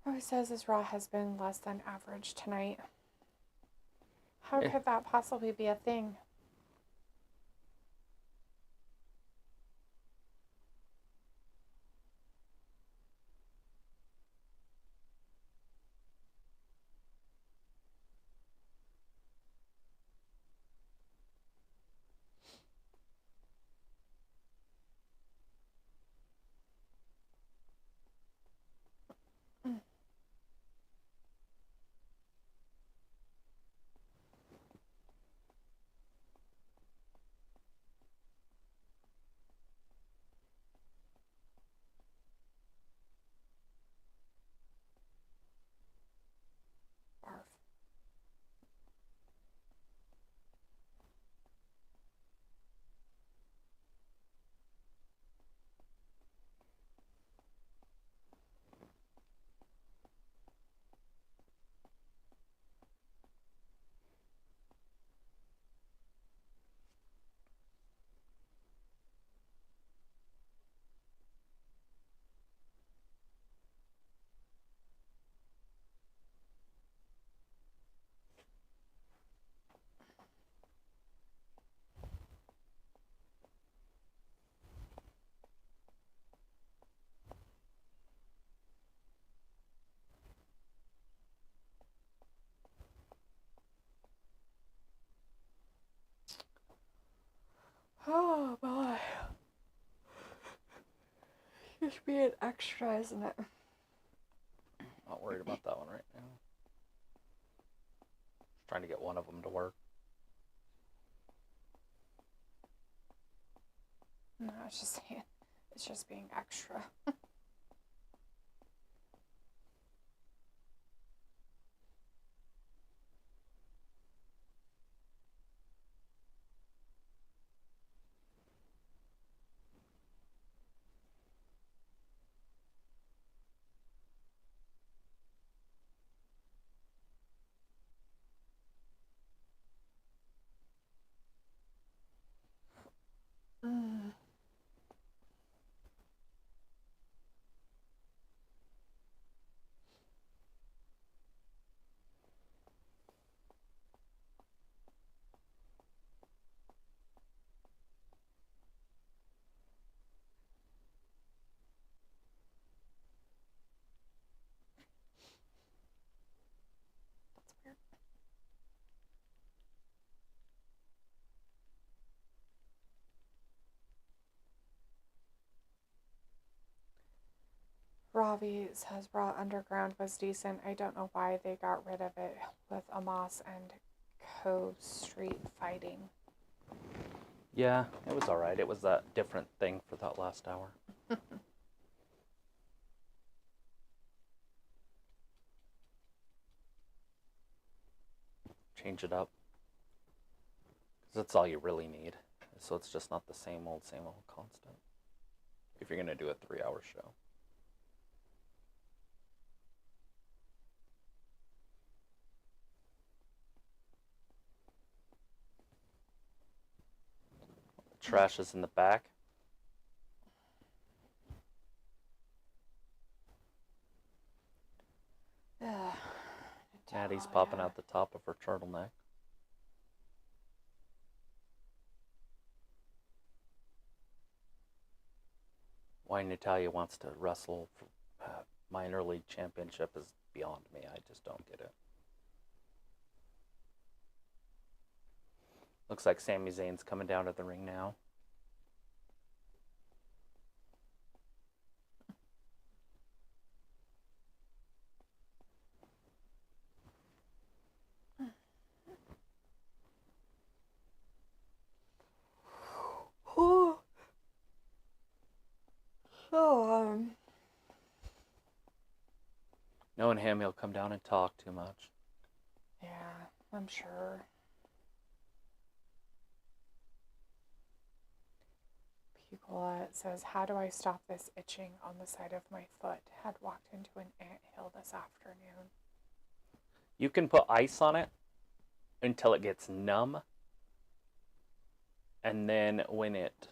S2: Who says this Raw has been less than average tonight? How could that possibly be a thing? Barf. Oh boy. Just being extra, isn't it?
S1: Not worried about that one right now. Just trying to get one of them to work.
S2: No, it's just being extra. Ravi says Raw Underground was decent. I don't know why they got rid of it with Amos and Co Street fighting.
S1: Yeah, it was alright. It was a different thing for that last hour. Change it up. Because that's all you really need. So it's just not the same old constant. If you're going to do a 3-hour show. Trash is in the back. Natty's popping out the top of her turtleneck. Why Natalya wants to wrestle for minor league championship is beyond me. I just don't get it. Looks like Sami Zayn's coming down to the ring now. Knowing him, he'll come down and talk too much.
S2: Yeah, I'm sure. Piglet says, how do I stop this itching on the side of my foot? Had walked into an anthill this afternoon.
S1: You can put ice on it until it gets numb. And then when it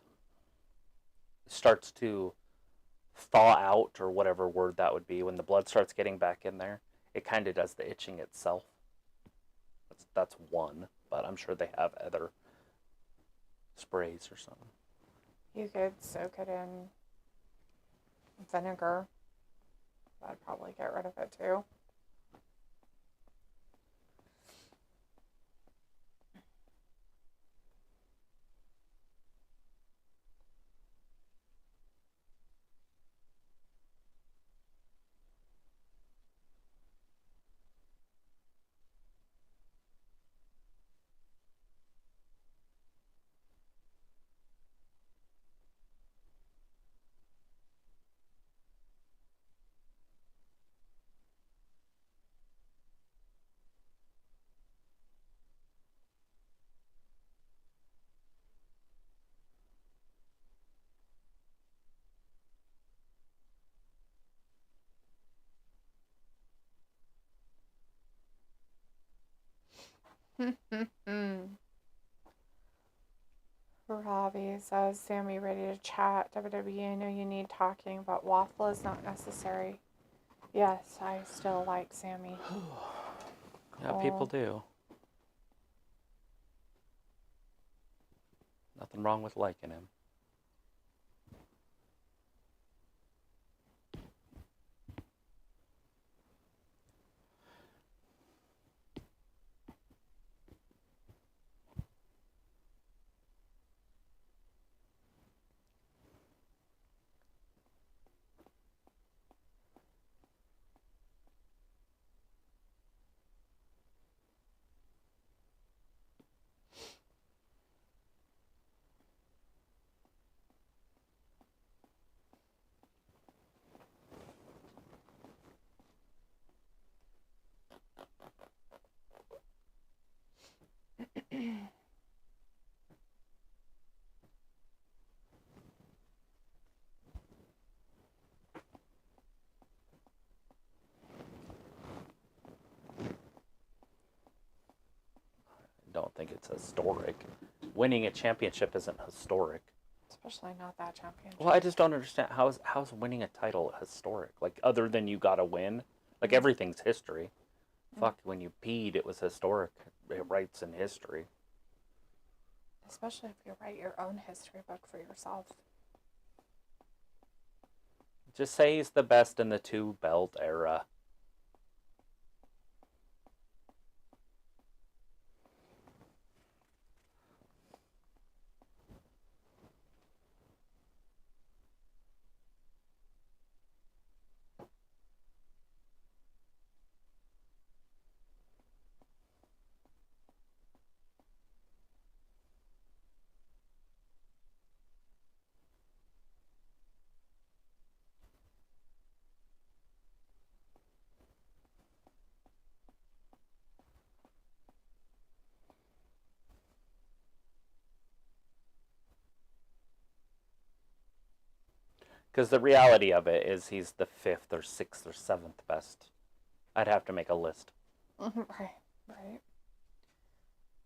S1: starts to thaw out, or whatever word that would be, when the blood starts getting back in there, it kind of does the itching itself. That's one, but I'm sure they have other sprays or something.
S2: You could soak it in vinegar. That'd probably get rid of it too. Robbie says, Sammy, ready to chat? WWE, I know you need talking, but waffle is not necessary. Yes, I still like Sammy.
S1: Yeah, people do. Nothing wrong with liking him. Don't think it's historic. Winning a championship isn't historic.
S2: Especially not that championship.
S1: Well, I just don't understand how's winning a title historic? Like, other than you gotta win, like everything's history. Fuck, when you peed, it was historic. It writes in history.
S2: Especially if you write your own history book for yourself.
S1: Just say he's the best in the 2-belt era. Because the reality of it is he's the 5th or 6th or 7th best. I'd have to make a list.
S2: Right.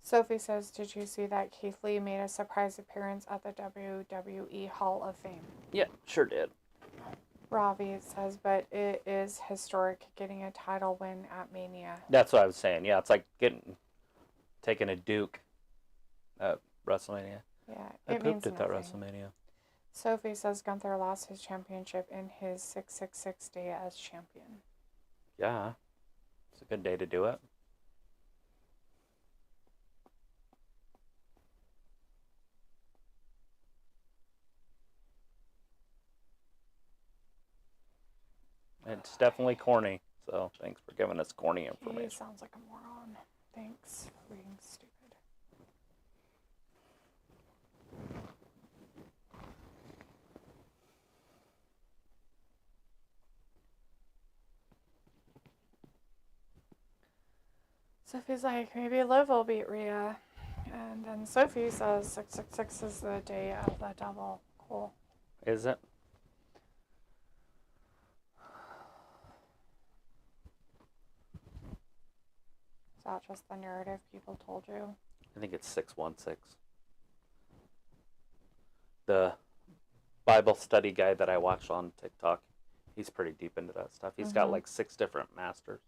S2: Sophie says, did you see that Keith Lee made a surprise appearance at the WWE Hall of Fame?
S1: Yeah, sure did.
S2: Ravi says, but it is historic getting a title win at Mania.
S1: That's what I was saying. Yeah, it's like taking a Duke at WrestleMania.
S2: Yeah,
S1: I
S2: it means
S1: pooped at that
S2: nothing.
S1: WrestleMania.
S2: Sophie says Gunther lost his championship in his 666 day as champion.
S1: Yeah, it's a good day to do it. It's definitely corny, so thanks for giving us corny information.
S2: He sounds like a moron. Thanks for being stupid. Sophie's like, maybe Liv will beat Rhea. And then Sophie says 666 is the day of the devil. Cool.
S1: Is it?
S2: Is that just the narrative people told you?
S1: I think it's 616. The Bible study guy that I watch on TikTok, he's pretty deep into that stuff. He's got like 6 different masters.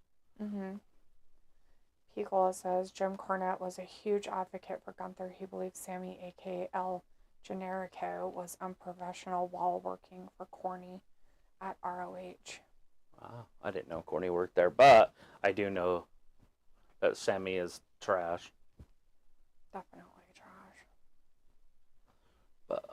S2: Picola says Jim Cornette was a huge advocate for Gunther. He believes Sammy, aka El Generico, was unprofessional while working for Corny at ROH.
S1: Wow, I didn't know Corny worked there, but I do know that Sammy is trash.
S2: Definitely trash.
S1: But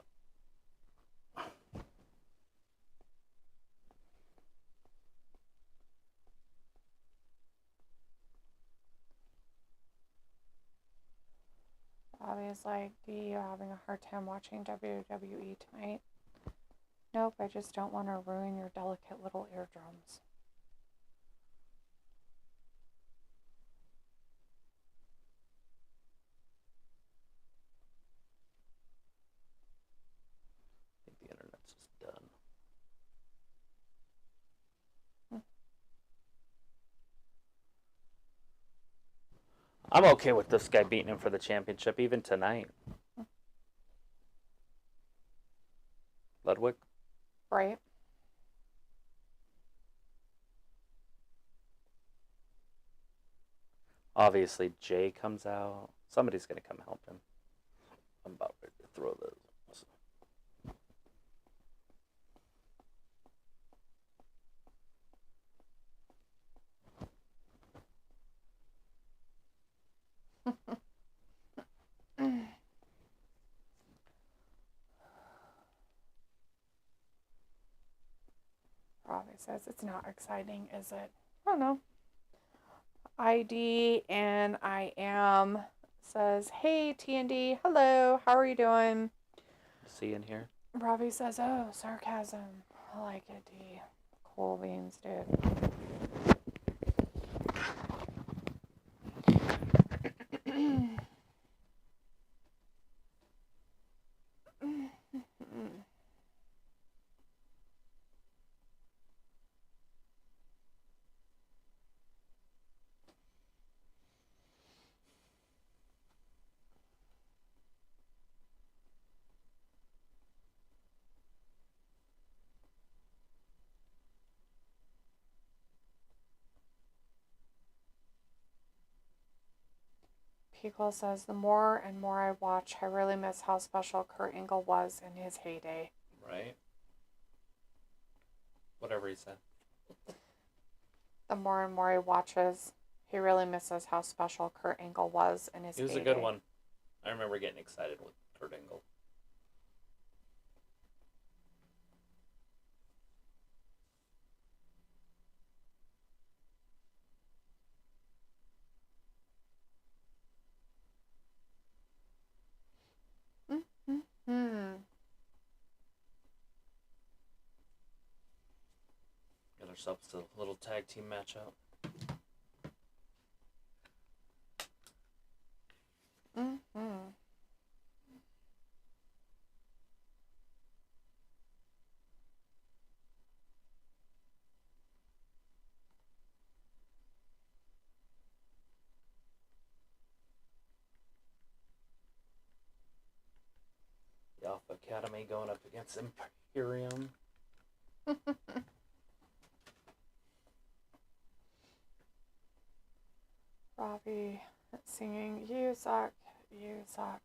S2: Bobby's like, do you having a hard time watching WWE tonight? Nope, I just don't want to ruin your delicate little eardrums.
S1: I think the internet's just done. I'm okay with this guy beating him for the championship, even tonight. Ludwig?
S2: Right?
S1: Obviously, Jay comes out. Somebody's going to come help him. I'm about ready to throw this.
S2: Robbie says, it's not exciting, is it? I don't know. ID and I am says, hey TND, hello, how are you doing?
S1: See in here?
S2: Robbie says, oh, sarcasm. I like it, D. Cool beans, dude. Pickle says, the more and more I watch, I really miss how special Kurt Angle was in his heyday.
S1: Right. Whatever he said.
S2: The more and more he watches, he really misses how special Kurt Angle was in his heyday.
S1: He was a good one. I remember getting excited with Kurt Angle. Got ourselves a little tag team matchup. Academy going up against Imperium.
S2: Ravi singing, "You suck, you suck,"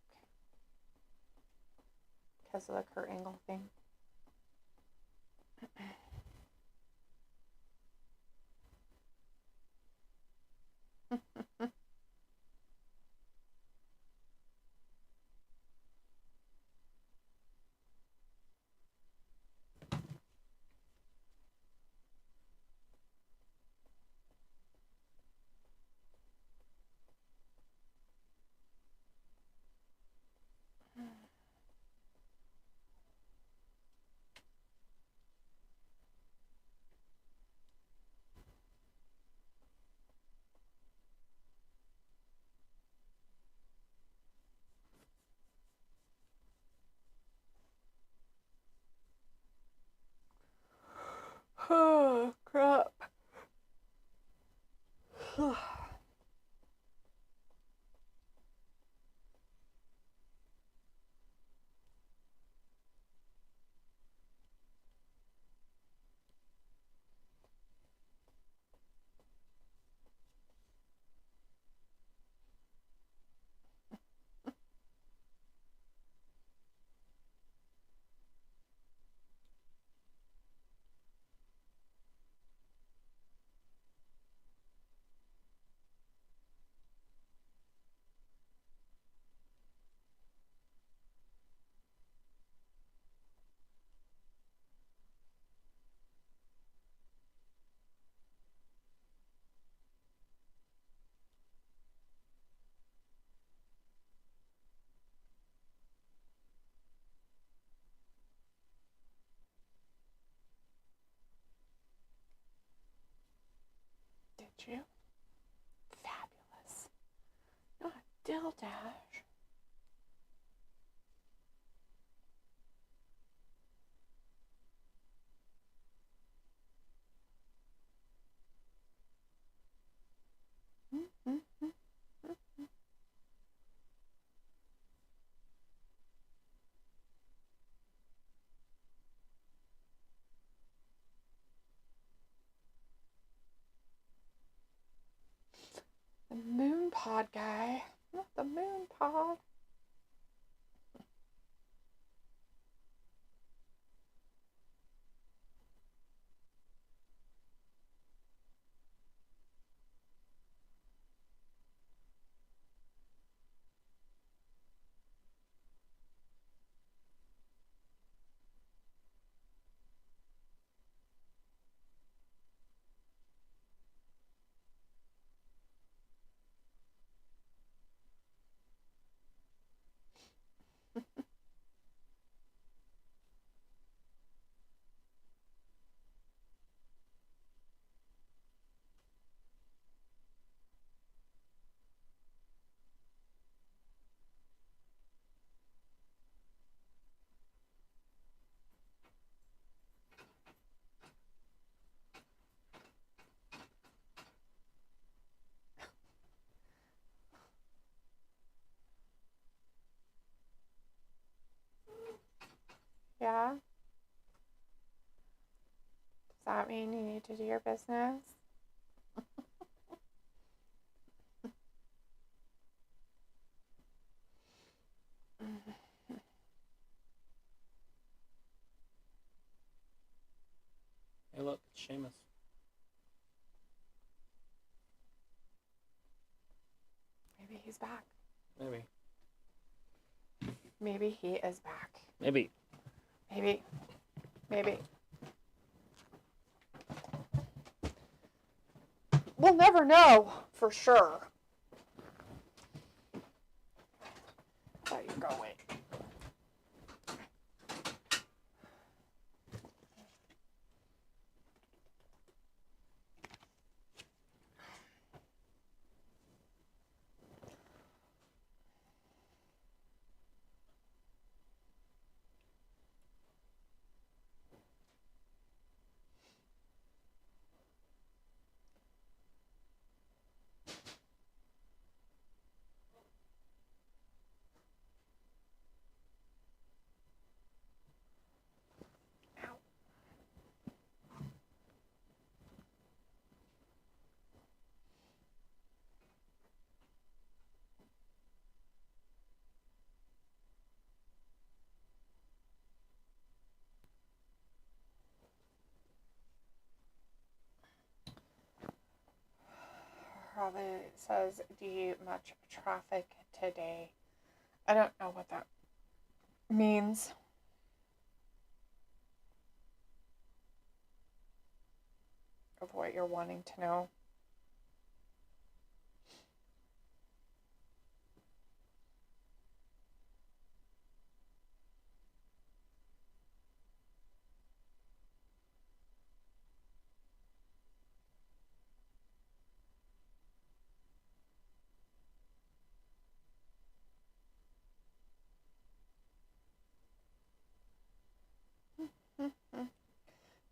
S2: because of the Kurt Angle thing. Oh, crap. Did you? Fabulous. Not Dill Dash. The moon pod guy. Not the moon pod. Yeah? Does that mean you need to do your business?
S1: Hey, look, it's Sheamus.
S2: Maybe he's back.
S1: Maybe.
S2: Maybe he is back.
S1: Maybe.
S2: Maybe. Maybe. We'll never know for sure. How you going? Probably says, do you much traffic today? I don't know what that means. Of what you're wanting to know.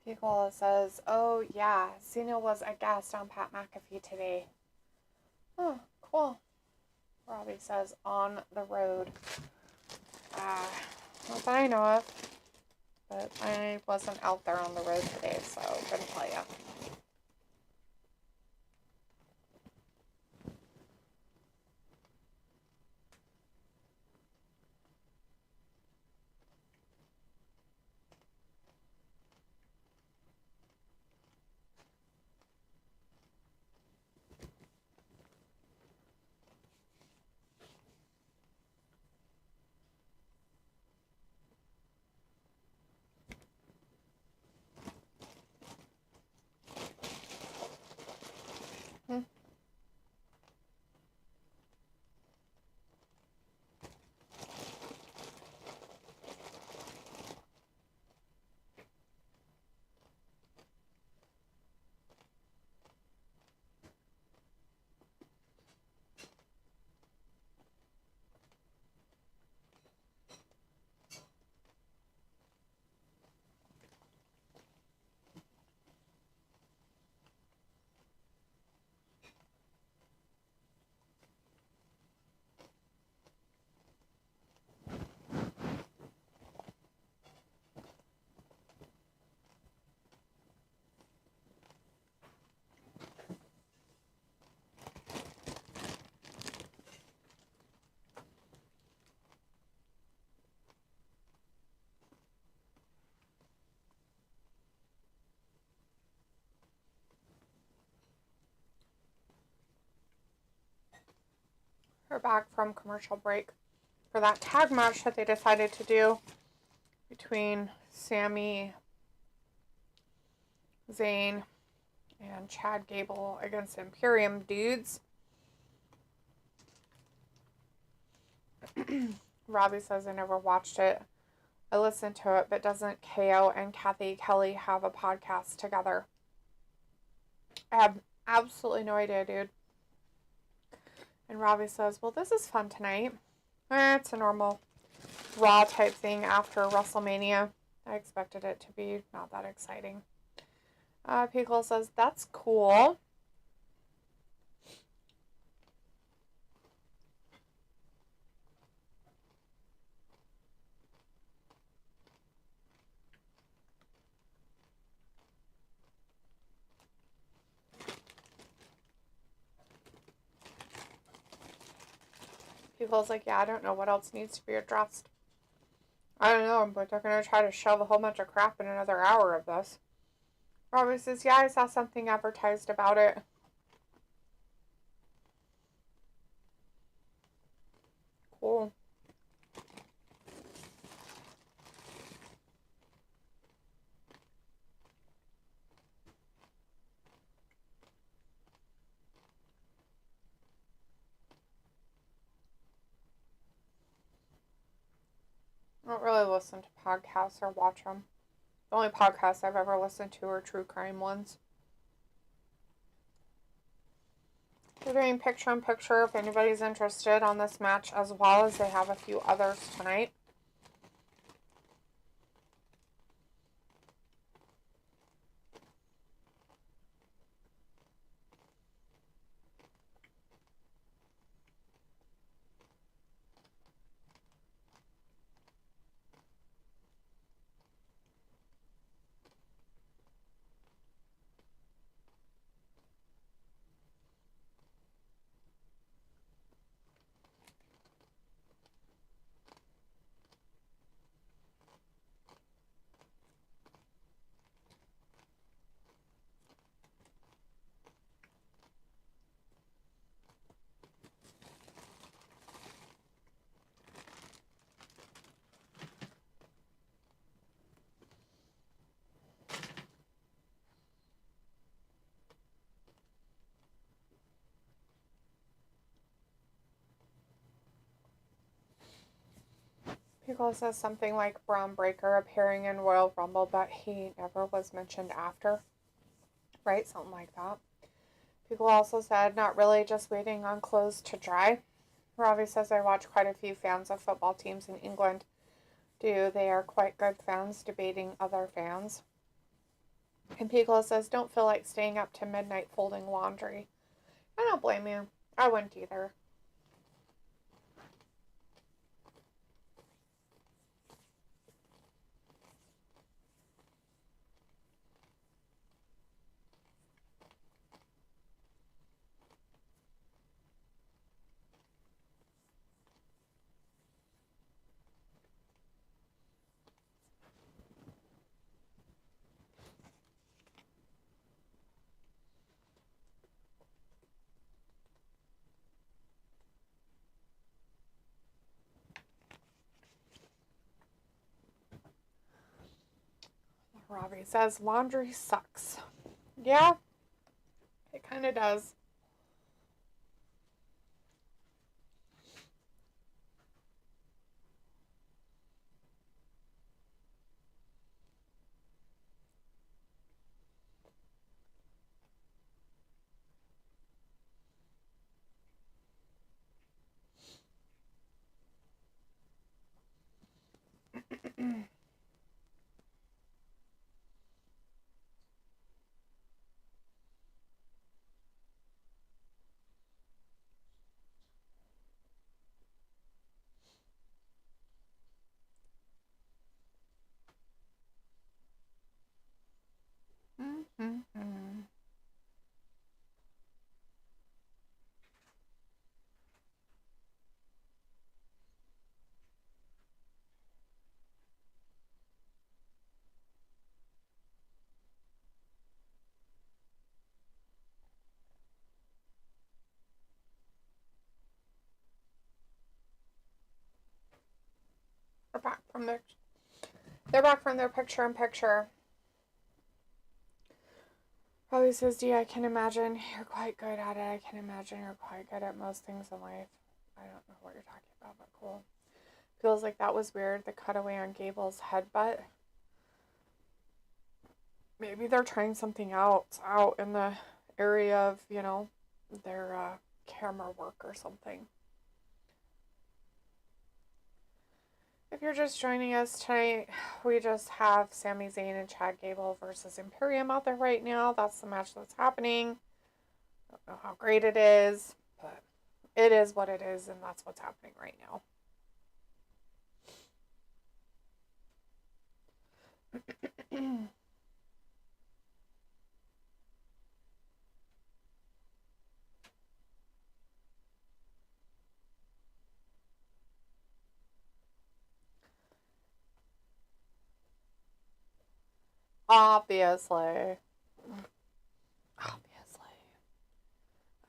S2: People says, oh yeah, Cena was a guest on Pat McAfee today. Oh, cool. Robbie says, on the road. Not that I know of, but I wasn't out there on the road today, so I'm going to tell you. We're back from commercial break for that tag match that they decided to do between Sami Zayn and Chad Gable against Imperium dudes. Robbie says, I never watched it. I listened to it, but doesn't KO and Kathy Kelly have a podcast together? I have absolutely no idea, dude. And Robbie says, well, this is fun tonight. It's a normal Raw type thing after WrestleMania. I expected it to be not that exciting. Pickle says, that's cool. People's like, yeah, I don't know what else needs to be addressed. I don't know, but they're going to try to shove a whole bunch of crap in another hour of this. Robbie says, yeah, I saw something advertised about it. Cool. I don't really listen to podcasts or watch them. The only podcasts I've ever listened to are true crime ones. They're doing picture-in-picture if anybody's interested on this match, as well as they have a few others tonight. Pickle says something like Braun Breaker appearing in Royal Rumble, but he never was mentioned after. Right? Something like that. Pickle also said, not really, just waiting on clothes to dry. Ravi says, I watch quite a few fans of football teams in England. They are quite good fans, debating other fans. And Pickle says, don't feel like staying up to midnight folding laundry. I don't blame you. I wouldn't either. Robbie says, laundry sucks. Yeah, it kind of does. They're back from their picture-in-picture. Robbie says, Dee, I can imagine you're quite good at it. I can imagine you're quite good at most things in life. I don't know what you're talking about, but cool. Feels like that was weird, the cutaway on Gable's headbutt. Maybe they're trying something out in the area of, their camera work or something. If you're just joining us tonight, we just have Sami Zayn and Chad Gable versus Imperium out there right now. That's the match that's happening. I don't know how great it is, but it is what it is, and that's what's happening right now. Obviously.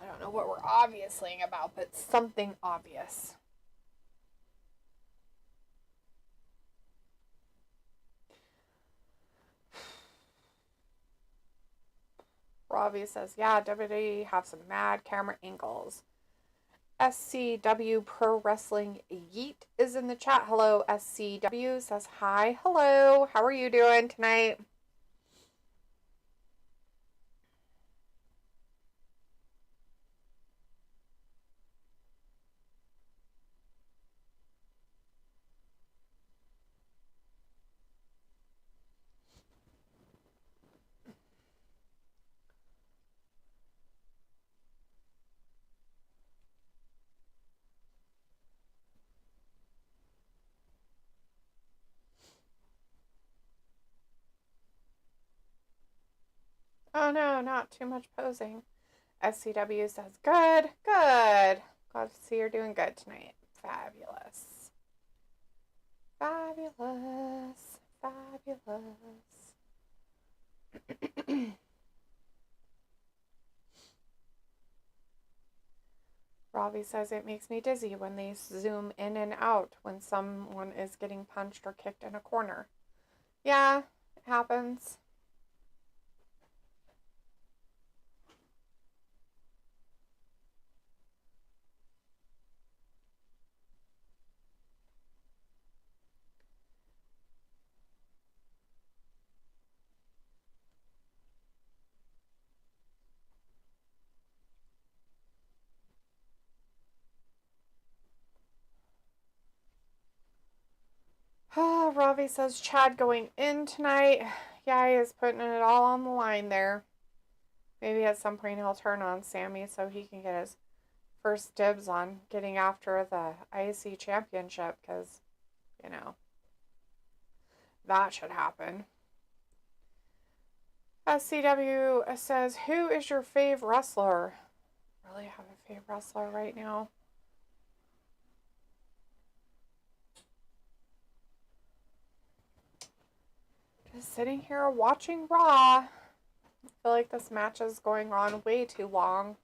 S2: I don't know what we're obviously about, but something obvious. Ravi says, yeah, WWE have some mad camera angles. SCW Pro Wrestling Yeet is in the chat. Hello, SCW says hi. Hello, how are you doing tonight? Oh no, not too much posing. SCW says, good. Glad to see you're doing good tonight. Fabulous. Ravi says it makes me dizzy when they zoom in and out when someone is getting punched or kicked in a corner. Yeah, it happens. Ravi says Chad going in tonight. Yeah, he is putting it all on the line there. Maybe at some point he'll turn on Sami so he can get his first dibs on getting after the IC championship, because, you know, that should happen. SCW says, who is your fave wrestler? Really have a fave wrestler right now. Just sitting here watching Raw. I feel like this match is going on way too long.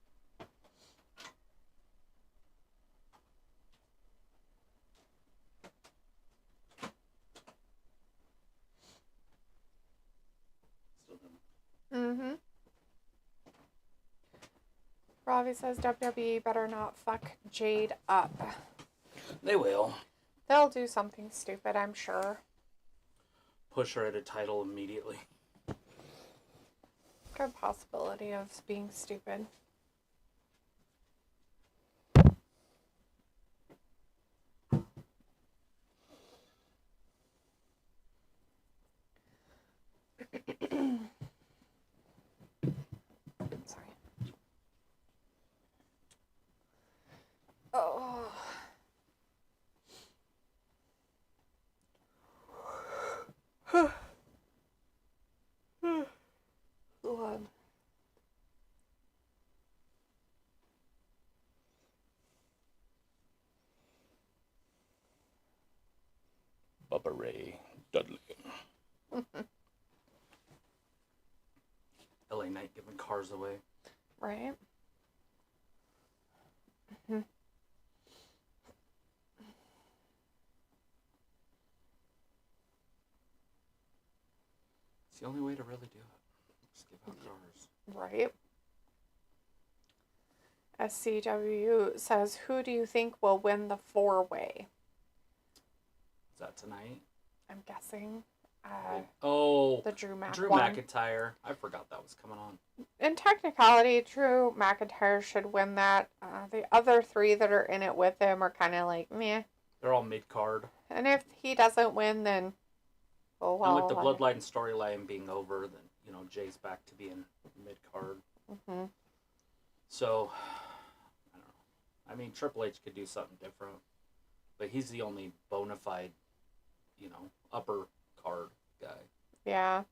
S2: Mm-hmm. Ravi says WWE better not fuck Jade up.
S1: They will.
S2: They'll do something stupid, I'm sure.
S1: Push her at a title immediately.
S2: Good possibility of being stupid. Sorry. Oh. Lord.
S1: Bubba Ray Dudley. LA Knight giving cars away.
S2: Right? Mm-hmm.
S1: It's the only way to really do it. Just give out cars.
S2: Right. SCW says, who do you think will win the four-way?
S1: Is that tonight?
S2: I'm guessing. The Drew one.
S1: McIntyre. I forgot that was coming on.
S2: In technicality, Drew McIntyre should win that. The other three that are in it with him are kind of like, meh.
S1: They're all mid-card.
S2: And if he doesn't win, then, oh well.
S1: And with the Bloodline storyline being over, then, you know, Jay's back to being mid-card.
S2: Mm-hmm.
S1: So, I don't know. I mean, Triple H could do something different. But he's the only bona fide, you know, upper card guy.
S2: Yeah.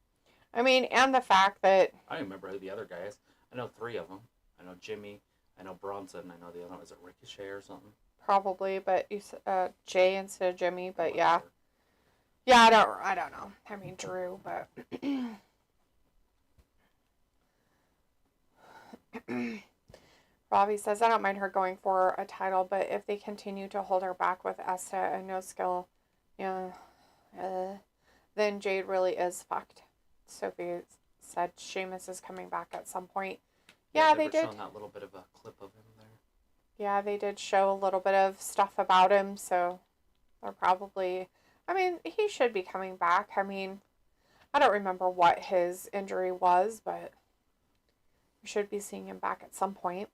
S2: I mean, and the fact that...
S1: I don't remember who the other guy is. I know three of them. I know Jimmy. I know Bronson. I know the other one. Is it Ricochet or something?
S2: Probably, but you said Jay instead of Jimmy, but yeah. Yeah, I don't know. I mean, Drew, but... Robbie says, I don't mind her going for a title, but if they continue to hold her back with Esta and no skill, yeah, then Jade really is fucked. Sophie said Sheamus is coming back at some point. Yeah, they did.
S1: Showing that little bit of a clip of him there.
S2: Yeah, they did show a little bit of stuff about him, so they're probably... I mean, he should be coming back. I mean, I don't remember what his injury was, but we should be seeing him back at some point.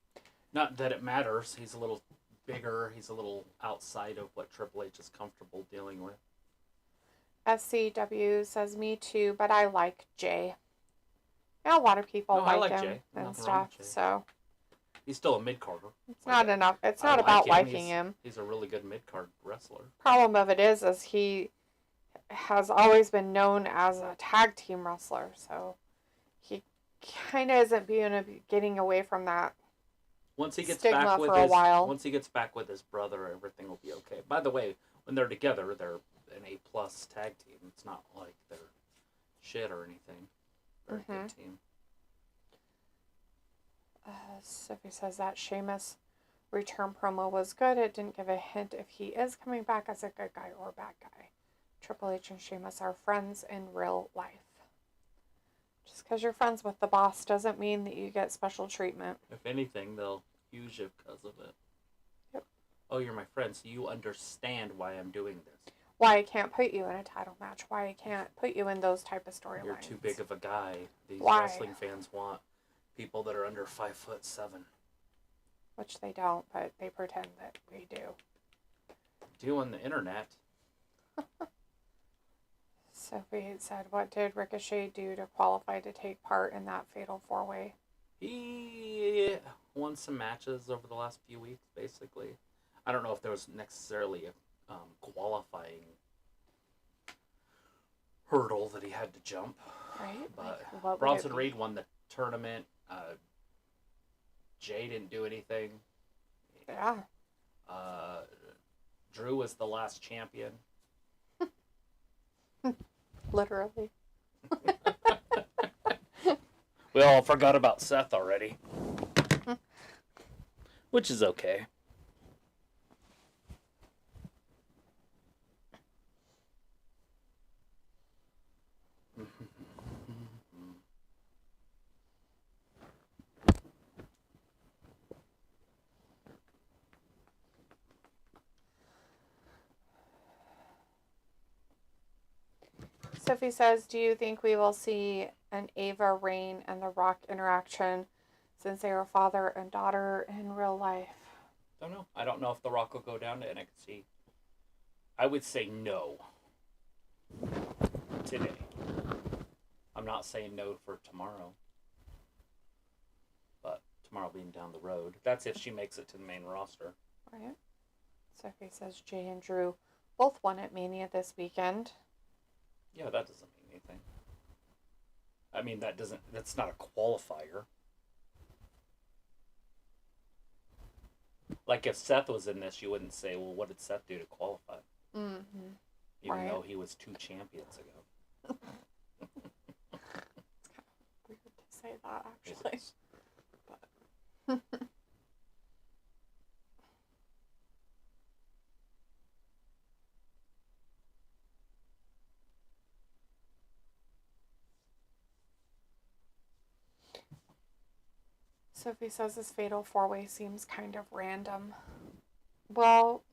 S1: Not that it matters. He's a little bigger. He's a little outside of what Triple H is comfortable dealing with.
S2: SCW says, me too, but I like Jay. Yeah, a lot of people like him
S1: Jay.
S2: and stuff, so...
S1: He's still a mid-carder.
S2: It's not enough. It's not about liking him.
S1: He's a really good mid-card wrestler.
S2: Problem of it is he has always been known as a tag team wrestler, so he kind of isn't getting away from that.
S1: Once he gets
S2: stigma
S1: back with
S2: for a while.
S1: Once he gets back with his brother, everything will be okay. By the way, when they're together, they're an A+ tag team. It's not like they're shit or anything. They're a good team.
S2: Sophie says that Sheamus return promo was good. It didn't give a hint if he is coming back as a good guy or a bad guy. Triple H and Sheamus are friends in real life. Just because you're friends with the boss doesn't mean that you get special treatment.
S1: If anything, they'll use you because of it.
S2: Yep.
S1: Oh, you're my friend, so you understand why I'm doing this.
S2: Why I can't put you in a title match. Why I can't put you in those type of storylines.
S1: You're too big of a guy. These
S2: Why?
S1: Wrestling fans want people that are under 5'7".
S2: Which they don't, but they pretend that we do.
S1: Do on the internet.
S2: Sophie said, what did Ricochet do to qualify to take part in that fatal 4-way?
S1: He won some matches over the last few weeks, basically. I don't know if there was necessarily a qualifying hurdle that he had to jump.
S2: Right?
S1: But
S2: Like, what would
S1: Bronson
S2: it be?
S1: Reed won the tournament. Jay didn't do anything.
S2: Yeah.
S1: Drew was the last champion.
S2: Literally.
S1: We all forgot about Seth already. Which is okay.
S2: Sophie says, do you think we will see an Ava, Rain, and The Rock interaction since they are father and daughter in real life?
S1: Don't know. I don't know if The Rock will go down to NXT. I would say no. Today. I'm not saying no for tomorrow. But tomorrow being down the road. That's if she makes it to the main roster.
S2: Right. Sophie says Jay and Drew both won at Mania this weekend.
S1: Yeah, that doesn't mean anything. I mean, that's not a qualifier. Like, if Seth was in this, you wouldn't say, well, what did Seth do to qualify?
S2: Mm-hmm.
S1: Even
S2: Right.
S1: though he was 2 champions ago.
S2: Weird to say that, actually.
S1: It's-
S2: But Sophie says this fatal 4-way seems kind of random. Well,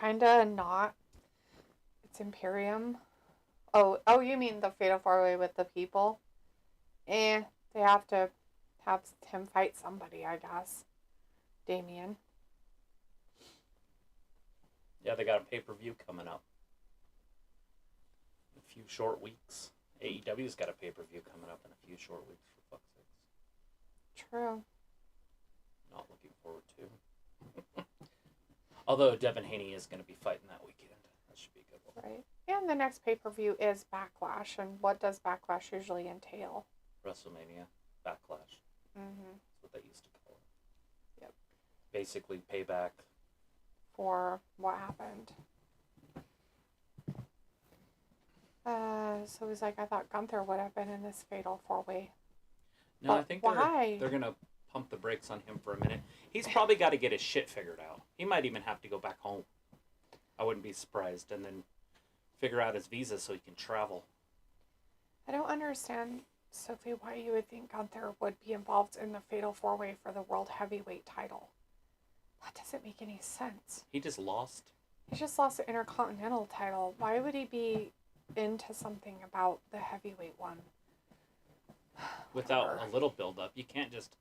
S2: kinda not. It's Imperium. Oh, you mean the fatal 4-way with the people? They have to have him fight somebody, I guess. Damien.
S1: Yeah, they got a pay-per-view coming up. In a few short weeks. AEW's got a pay-per-view coming up in a few short weeks, for fuck's sakes.
S2: True.
S1: Not looking forward to. Although Devin Haney is going to be fighting that weekend. That should be a good one.
S2: Right. And the next pay-per-view is Backlash. And what does Backlash usually entail?
S1: WrestleMania. Backlash.
S2: Mm-hmm.
S1: That's what they used to call it.
S2: Yep.
S1: Basically, payback.
S2: For what happened. So he's like, I thought Gunther would have been in this fatal 4-way.
S1: No,
S2: But
S1: I think
S2: why?
S1: they're going to pump the brakes on him for a minute. He's probably got to get his shit figured out. He might even have to go back home. I wouldn't be surprised. And then figure out his visa so he can travel.
S2: I don't understand, Sophie, why you would think Gunther would be involved in the fatal 4-way for the World Heavyweight title. That doesn't make any sense.
S1: He just lost.
S2: He just lost the Intercontinental title. Why would he be into something about the heavyweight one?
S1: Without
S2: Whatever.
S1: a little build-up. You can't just...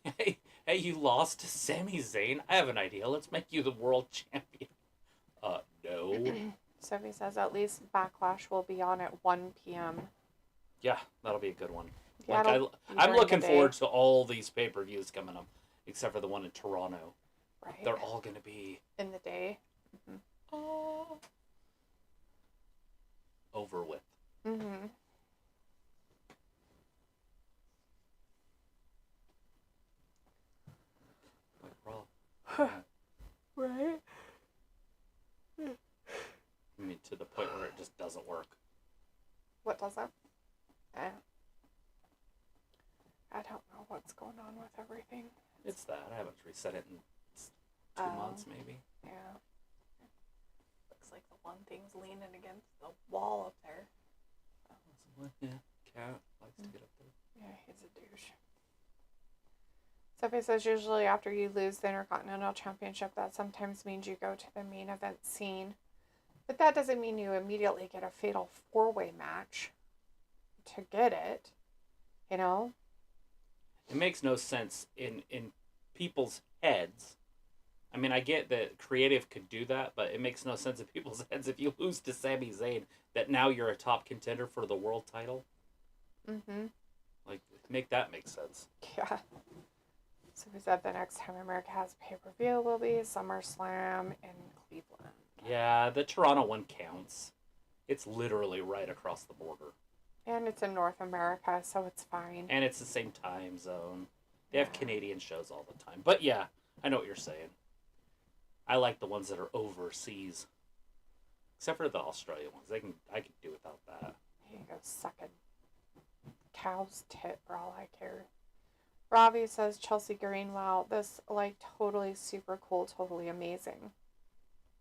S1: Hey, you lost to Sami Zayn? I have an idea. Let's make you the world champion. No.
S2: Sophie says at least Backlash will be on at 1 p.m.
S1: Yeah, that'll be a good one.
S2: Yeah,
S1: Like,
S2: it'll be
S1: I'm
S2: during
S1: looking
S2: the
S1: forward
S2: day.
S1: to all these pay-per-views coming up, except for the one in Toronto.
S2: Right.
S1: They're all going to be
S2: in the day.
S1: over with.
S2: Mm-hmm.
S1: Like Raw.
S2: Right.
S1: I mean, to the point where it just doesn't work.
S2: What does that? I don't know what's going on with everything.
S1: It's that. I haven't reset it in 2
S2: Oh.
S1: months, maybe.
S2: Yeah. Looks like the one thing's leaning against the wall up there.
S1: Yeah, Cat likes to get up there.
S2: Yeah, he's a douche. Sophie says usually after you lose the Intercontinental Championship, that sometimes means you go to the main event scene. But that doesn't mean you immediately get a fatal 4-way match to get it. You know?
S1: It makes no sense in people's heads. I mean, I get that creative could do that, but it makes no sense in people's heads if you lose to Sami Zayn that now you're a top contender for the world title.
S2: Mm-hmm.
S1: Like, make that make sense.
S2: Yeah. So we said the next time America has pay-per-view will be SummerSlam in Cleveland.
S1: Yeah, the Toronto one counts. It's literally right across the border.
S2: And it's in North America, so it's fine.
S1: And it's the same time zone. They have Canadian shows all the time. But yeah, I know what you're saying. I like the ones that are overseas. Except for the Australia ones. I can do without that.
S2: You can go suck a cow's tit for all I care. Robbie says Chelsea Green, wow, this like totally super cool, totally amazing.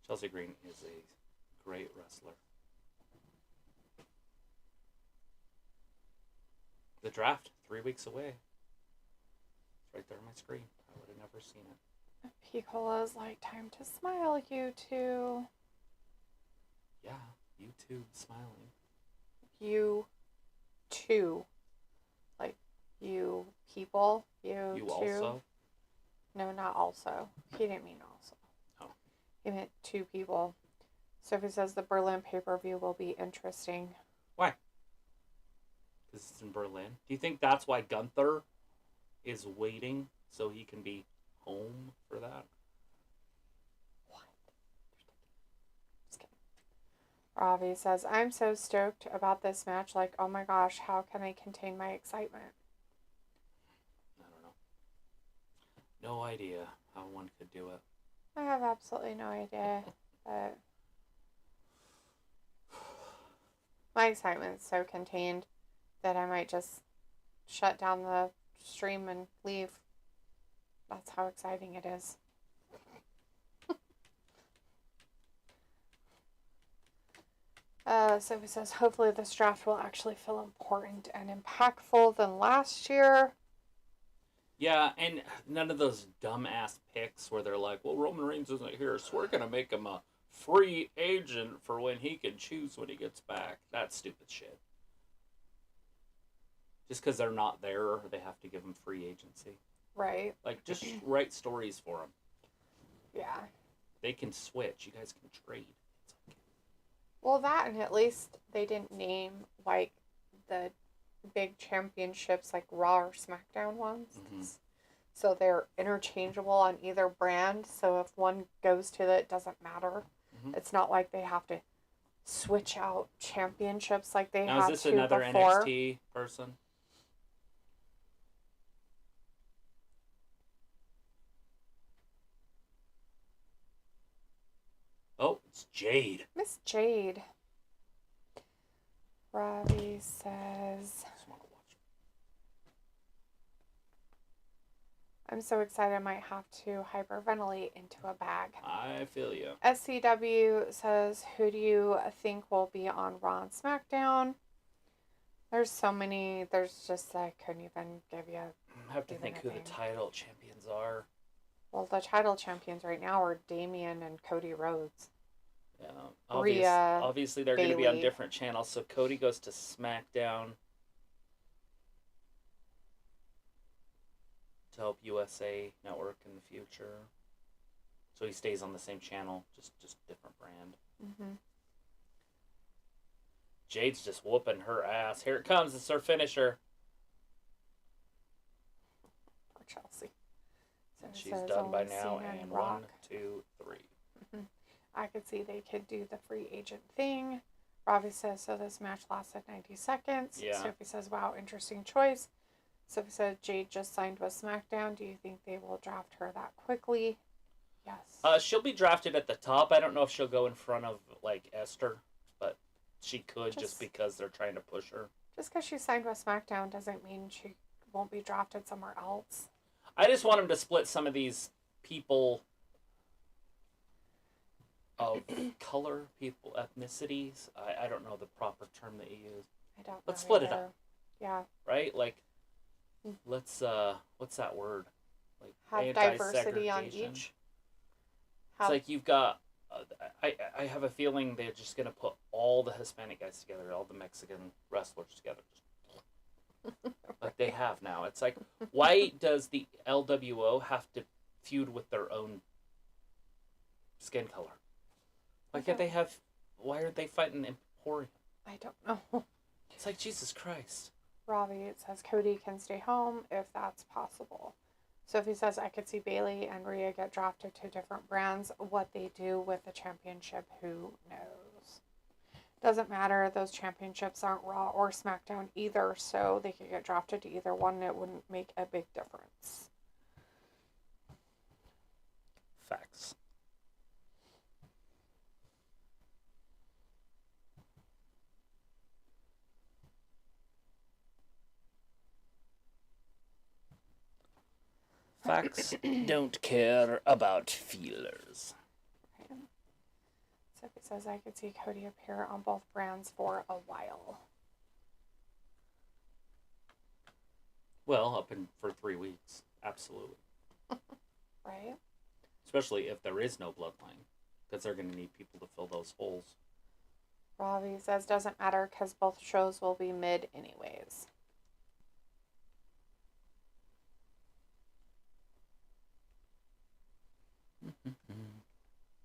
S1: Chelsea Green is a great wrestler. The draft, 3 weeks away. It's right there on my screen. I would have never seen it.
S2: Picola's like, time to smile, you two.
S1: Yeah, YouTube smiling.
S2: You two. Like, you people. You two.
S1: Also?
S2: No, not also. He didn't mean also.
S1: Oh.
S2: He meant two people. Sophie says the Berlin pay-per-view will be interesting.
S1: Why? Because it's in Berlin. Do you think that's why Gunther is waiting so he can be home for that?
S2: What? Just kidding. Ravi says, I'm so stoked about this match. Like, oh my gosh, how can I contain my excitement?
S1: I don't know. No idea how one could do it.
S2: I have absolutely no idea. But my excitement is so contained that I might just shut down the stream and leave. That's how exciting it is. Sophie says, hopefully this draft will actually feel important and impactful than last year.
S1: Yeah, and none of those dumbass picks where they're like, well, Roman Reigns isn't here, so we're going to make him a free agent for when he can choose when he gets back. That's stupid shit. Just because they're not there, they have to give them free agency.
S2: Right.
S1: Like, just write stories for them.
S2: Yeah.
S1: They can switch. You guys can trade. It's okay.
S2: Well, that, and at least they didn't name, like, the big championships, like Raw or SmackDown ones. Mm-hmm. So they're interchangeable on either brand. So if one goes to it doesn't matter. Mm-hmm. It's not like they have to switch out championships like they
S1: now,
S2: had
S1: is this
S2: to
S1: another
S2: before.
S1: NXT person? Oh, it's Jade.
S2: Miss Jade. Robbie says, I'm so excited I might have to hyperventilate into a bag.
S1: I feel you.
S2: SCW says, who do you think will be on Raw and SmackDown? There's so many. There's just, I couldn't even give you.
S1: I have to think who the title champions are.
S2: Well, the title champions right now are Damian and Cody Rhodes.
S1: Yeah, obviously they're going to be on different channels. So Cody goes to SmackDown to help USA Network in the future. So he stays on the same channel, just different brand.
S2: Mm-hmm.
S1: Jade's just whooping her ass. Here it comes. It's her finisher.
S2: Poor Chelsea. So
S1: she's done by now. And 1, 2, 3.
S2: Mm-hmm. I could see they could do the free agent thing. Robbie says, so this match lasted 90 seconds.
S1: Yeah.
S2: Sophie says, wow, interesting choice. Sophie said, Jade just signed with SmackDown. Do you think they will draft her that quickly? Yes.
S1: She'll be drafted at the top. I don't know if she'll go in front of, like, Esther, but she could just because they're trying to push her.
S2: Just because she signed with SmackDown doesn't mean she won't be drafted somewhere else.
S1: I just want them to split some of these people of color, people, ethnicities. I don't know the proper term that you use.
S2: I don't know.
S1: Let's split
S2: either.
S1: it up.
S2: Yeah.
S1: Right? Like, let's, what's that word? Like,
S2: have diversity on each.
S1: It's like you've got, I have a feeling they're just going to put all the Hispanic guys together, all the Mexican wrestlers together. Like they have now. It's like, why does the LWO have to feud with their own skin color. Why can't they have... Why aren't they fighting Imperium?
S2: I don't know.
S1: It's like, Jesus Christ.
S2: Robbie, it says Cody can stay home if that's possible. Sophie says, I could see Bailey and Rhea get drafted to different brands. What they do with the championship, who knows? Doesn't matter. Those championships aren't Raw or SmackDown either, so they could get drafted to either one and it wouldn't make a big difference.
S1: Facts. Facts don't care about feelers.
S2: Right. Sophie says, I could see Cody appear on both brands for a while.
S1: Well, for 3 weeks. Absolutely.
S2: Right?
S1: Especially if there is no bloodline. Because they're going to need people to fill those holes.
S2: Robbie says, doesn't matter because both shows will be mid anyways.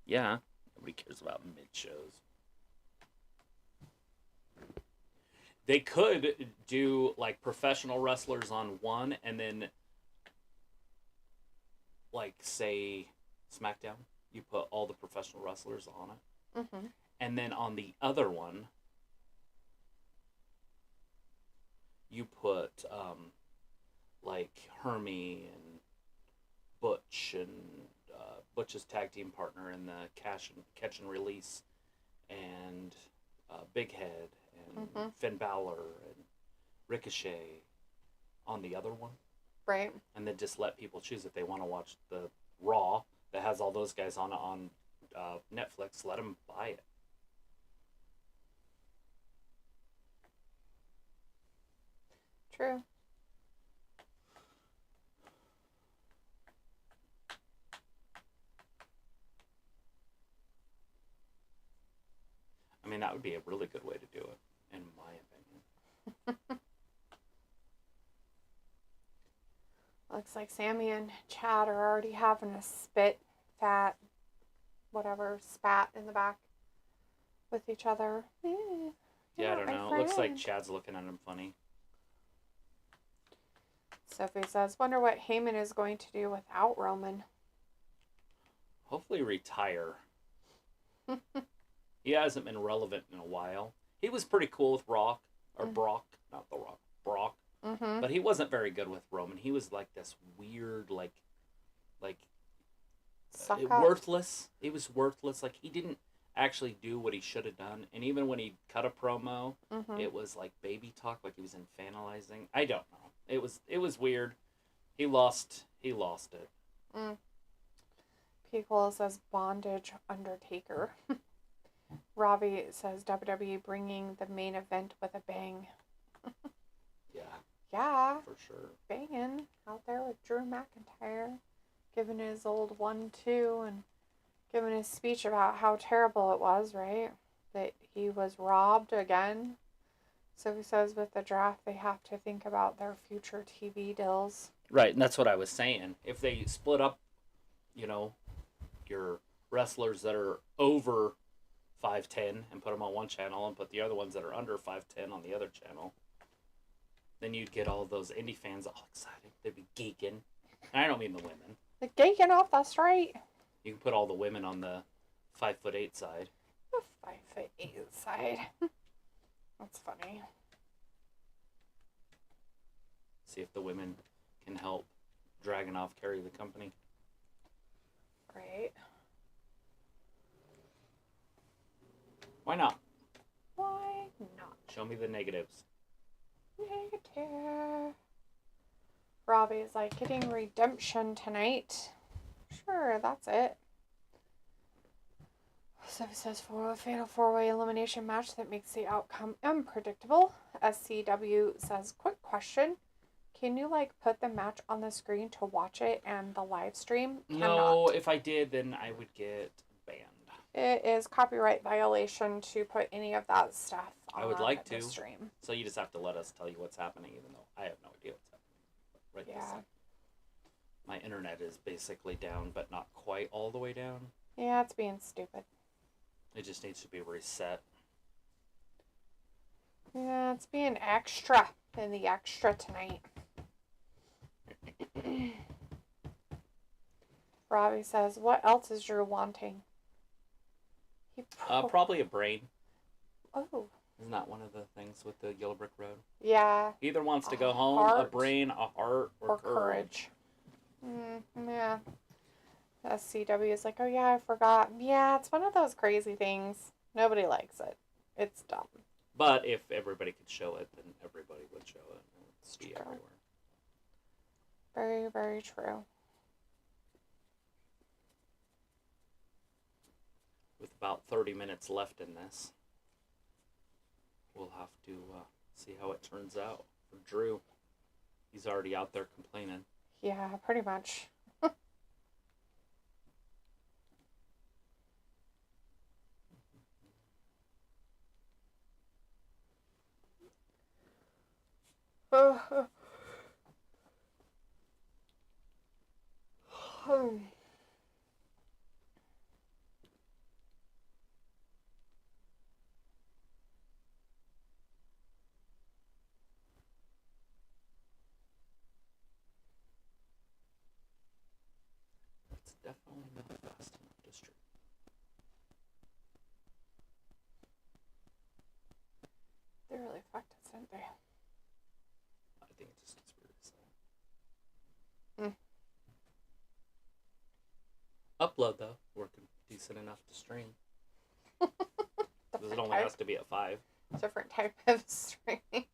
S1: Yeah. Nobody cares about mid shows. They could do like professional wrestlers on one and then like say SmackDown, you put all the professional wrestlers on it.
S2: Mm-hmm.
S1: And then on the other one you put like Hermie and Butch and Butch's tag team partner in the catch and release, and Big Head and Finn Balor and Ricochet on the other one.
S2: Right.
S1: And then just let people choose if they want to watch the Raw that has all those guys on Netflix. Let them buy it.
S2: True.
S1: I mean, that would be a really good way to do it, in my opinion.
S2: Looks like Sami and Chad are already having a spat in the back with each other.
S1: Yeah, I don't know. It looks like Chad's looking at him funny.
S2: Sophie says, wonder what Heyman is going to do without Roman.
S1: Hopefully retire. He hasn't been relevant in a while. He was pretty cool with Brock. Not The Rock. Brock.
S2: Mm-hmm.
S1: But he wasn't very good with Roman. He was like this weird, worthless. He was worthless. Like, he didn't actually do what he should have done. And even when he cut a promo, it was like baby talk, like he was infantilizing. I don't know. It was weird. He lost it.
S2: P. says Bondage Undertaker. Robbie says WWE bringing the main event with a bang.
S1: Yeah.
S2: Yeah.
S1: For sure.
S2: Banging out there with Drew McIntyre. Giving his old 1-2 and giving his speech about how terrible it was, right? That he was robbed again. So he says with the draft, they have to think about their future TV deals.
S1: Right, and that's what I was saying. If they split up, your wrestlers that are over 5'10" and put them on one channel and put the other ones that are under 5'10" on the other channel, then you'd get all those indie fans all excited. They'd be geeking. And I don't mean the women.
S2: They're geeking off the street.
S1: You can put all the women on the 5'8" side.
S2: The 5'8" side. That's funny.
S1: See if the women can help Dragunov carry the company.
S2: Right.
S1: Why not?
S2: Why not?
S1: Show me the negatives.
S2: Negative. Robbie's like, getting redemption tonight. Sure, that's it. So it says for a fatal 4-way elimination match that makes the outcome unpredictable. SCW says, quick question. Can you put the match on the screen to watch it and the live stream?
S1: No, if I did, then I would get banned.
S2: It is copyright violation to put any of that stuff on
S1: I would like
S2: the
S1: to.
S2: stream.
S1: So you just have to let us tell you what's happening, even though I have no idea what's happening. Right.
S2: Yeah.
S1: My internet is basically down, but not quite all the way down.
S2: Yeah, it's being stupid.
S1: It just needs to be reset.
S2: Yeah, it's being extra in the extra tonight. Robbie says, what else is Drew wanting?
S1: Probably a brain.
S2: Oh.
S1: Isn't that one of the things with the Yellow Brick Road?
S2: Yeah.
S1: He either wants to go home, a brain, a heart, or courage.
S2: Yeah. CW is like, oh yeah, I forgot. Yeah, it's one of those crazy things. Nobody likes it. It's dumb.
S1: But if everybody could show it, then everybody would show it. It would be everywhere.
S2: Very, very true.
S1: With about 30 minutes left in this, we'll have to see how it turns out for Drew. He's already out there complaining.
S2: Yeah, pretty much.
S1: It's definitely not fast enough to stream.
S2: They really fucked us, didn't they?
S1: I think it just gets reset. Upload, though, working decent enough to stream. Because it only has to be at 5.
S2: Different type of streaming.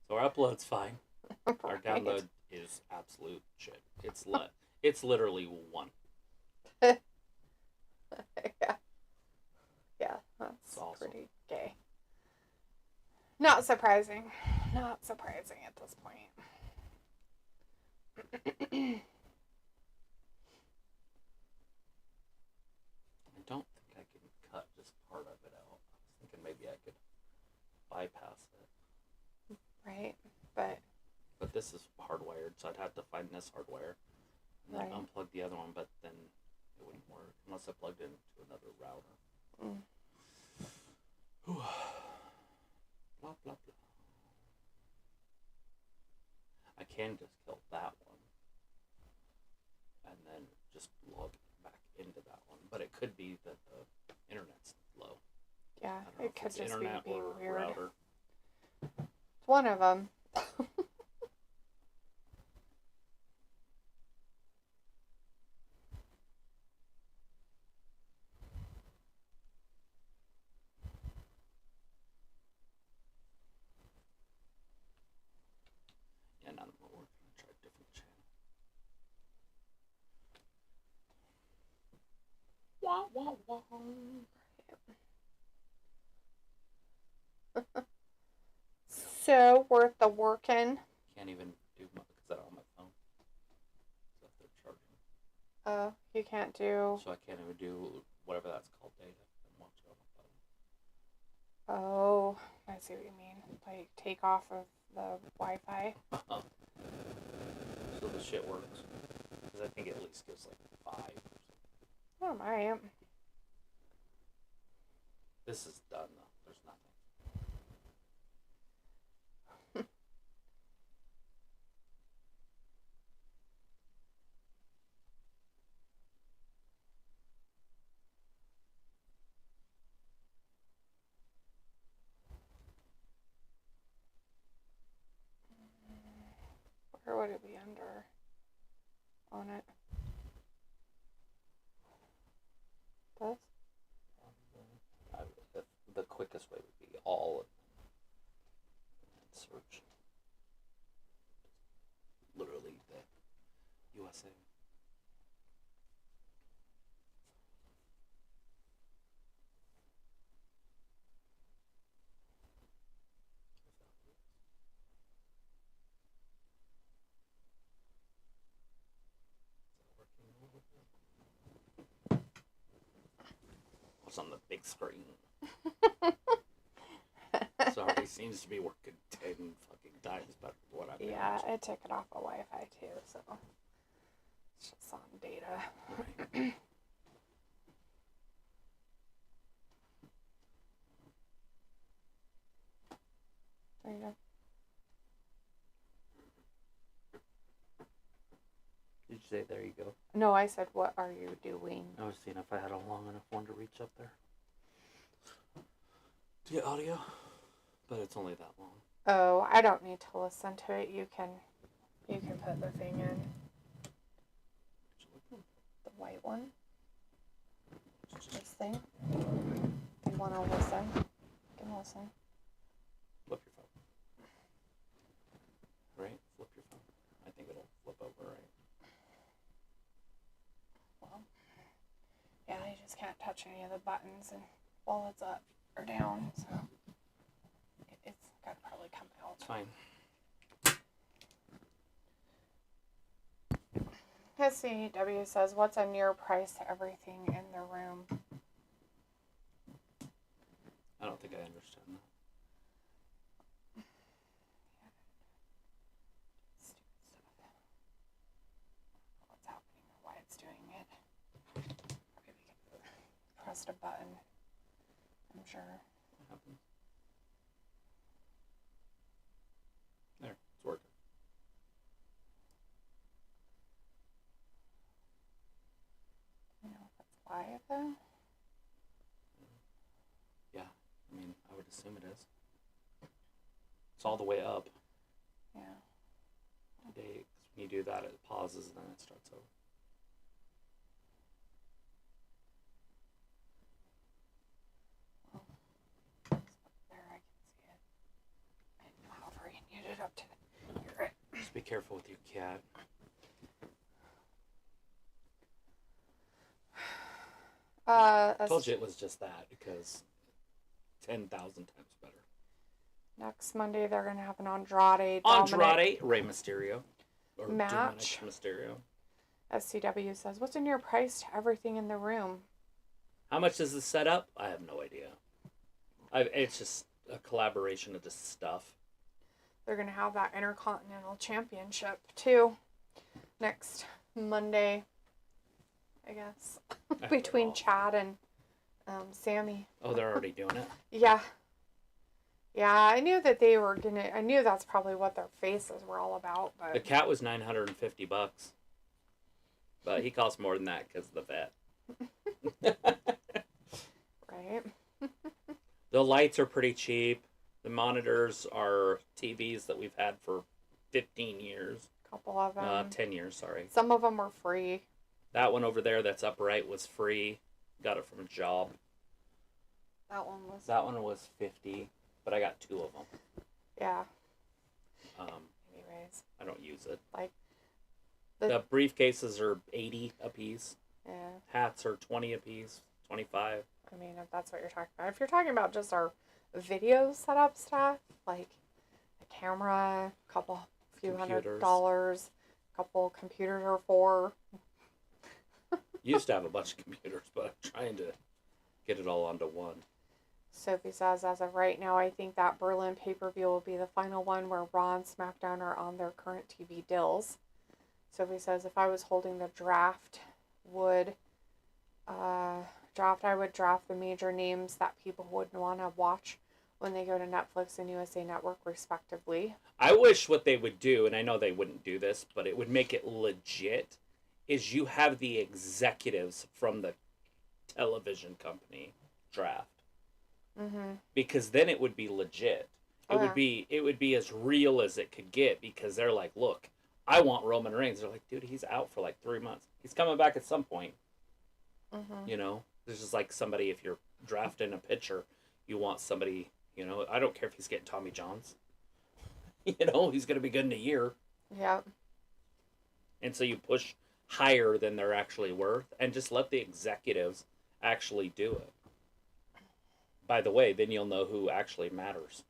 S1: So our upload's fine.
S2: Right.
S1: Our download is absolute shit. It's literally 1.
S2: Yeah. Yeah, that's
S1: awesome.
S2: Pretty gay. Not surprising. Not surprising at this point.
S1: I don't think I can cut just part of it out. I was thinking maybe I could bypass it.
S2: Right, but
S1: this is hardwired, so I'd have to find this hardwire and then unplug the other one, but then it wouldn't work unless I plugged it into another router. Blah, blah, blah. I can just kill that one and then just log back into that one, but it could be that the internet's low.
S2: Yeah, it could just be being weird.
S1: Router.
S2: It's one of them.
S1: Yeah, none of them will work. I'm gonna try a different channel. Wah, wah, wah.
S2: So worth the working.
S1: Can't even do much because I don't have my phone. So if they're charging.
S2: Oh, you can't do.
S1: So I can't even do whatever that's called, data, and watch it on my phone.
S2: Oh, I see what you mean. Like take off of the Wi-Fi.
S1: So the shit works. Because I think it at least gives like 5 or something.
S2: Oh my.
S1: This is done though. There's nothing.
S2: Where would it be under? On it. This?
S1: The quickest way would be all and search. Literally the USA. What's on the big screen? Sorry, seems to be working 10 fucking times better than what I've been watching.
S2: I took it off of Wi-Fi too, so it's just on data.
S1: Right. say, there you go.
S2: No, I said, what are you doing?
S1: I was seeing if I had a long enough one to reach up there to get audio, but it's only that long.
S2: Oh, I don't need to listen to it. You can put the thing in. The white one. This thing. If you want to listen, you can listen.
S1: Flip your phone. Right? Flip your phone. I think it'll flip over, right?
S2: Well, yeah, you just can't touch any of the buttons and while it's up or down, so it's got to probably come out.
S1: It's fine.
S2: SCW says, what's a near price to everything in the room?
S1: I don't think I understand that.
S2: Stupid stuff. What's happening or why it's doing it. Maybe we could press a button. I'm sure.
S1: What happened? There, it's working.
S2: You know if that's live though?
S1: Yeah, I mean, I would assume it is. It's all the way up.
S2: Yeah.
S1: Today, 'cause when you do that, it pauses and then it starts over.
S2: There, I can see it. I didn't know how far you needed up to hear it.
S1: Just be careful with your cat. I told you it was just that because 10,000 times better.
S2: Next Monday, they're going to have an Andrade
S1: Rey Mysterio. Or
S2: match.
S1: Dominic Mysterio.
S2: SCW says, what's in your price to everything in the room?
S1: How much is this set up? I have no idea. It's just a collaboration of this stuff.
S2: They're going to have that Intercontinental Championship, too, next Monday, I guess, between Chad and Sami.
S1: Oh, they're already doing it?
S2: Yeah. Yeah, I knew that they were going to... I knew that's probably what their faces were all about, but...
S1: The cat was $950. But he costs more than that because of the vet.
S2: Right.
S1: The lights are pretty cheap. The monitors are TVs that we've had for 15 years.
S2: A couple of them.
S1: 10 years, sorry.
S2: Some of them were free.
S1: That one over there that's upright was free. Got it from a job.
S2: That one was...
S1: That one was $50, but I got 2 of them.
S2: Yeah.
S1: Anyways. I don't use it.
S2: Like...
S1: The briefcases are $80 a piece.
S2: Yeah.
S1: Hats are $20 a piece, $25.
S2: I mean, if that's what you're talking about. If you're talking about just our video setup stuff, like a camera, few $100, a couple computers or 4.
S1: Used to have a bunch of computers, but I'm trying to get it all onto one.
S2: Sophie says, as of right now, I think that Berlin pay-per-view will be the final one where Raw and SmackDown are on their current TV deals. Sophie says, if I was holding the draft, I would draft the major names that people would want to watch when they go to Netflix and USA Network, respectively.
S1: I wish what they would do, and I know they wouldn't do this, but it would make it legit, is you have the executives from the television company draft.
S2: Mm-hmm.
S1: Because then it would be legit. It would be as real as it could get, because they're like, look, I want Roman Reigns. They're like, dude, he's out for like 3 months. He's coming back at some point.
S2: Mm-hmm.
S1: You know, this is like somebody, if you're drafting a pitcher, you want somebody, you know, I don't care if he's getting Tommy Johns. You know, he's going to be good in a year.
S2: Yeah.
S1: And so you push higher than they're actually worth and just let the executives actually do it. By the way, then you'll know who actually matters.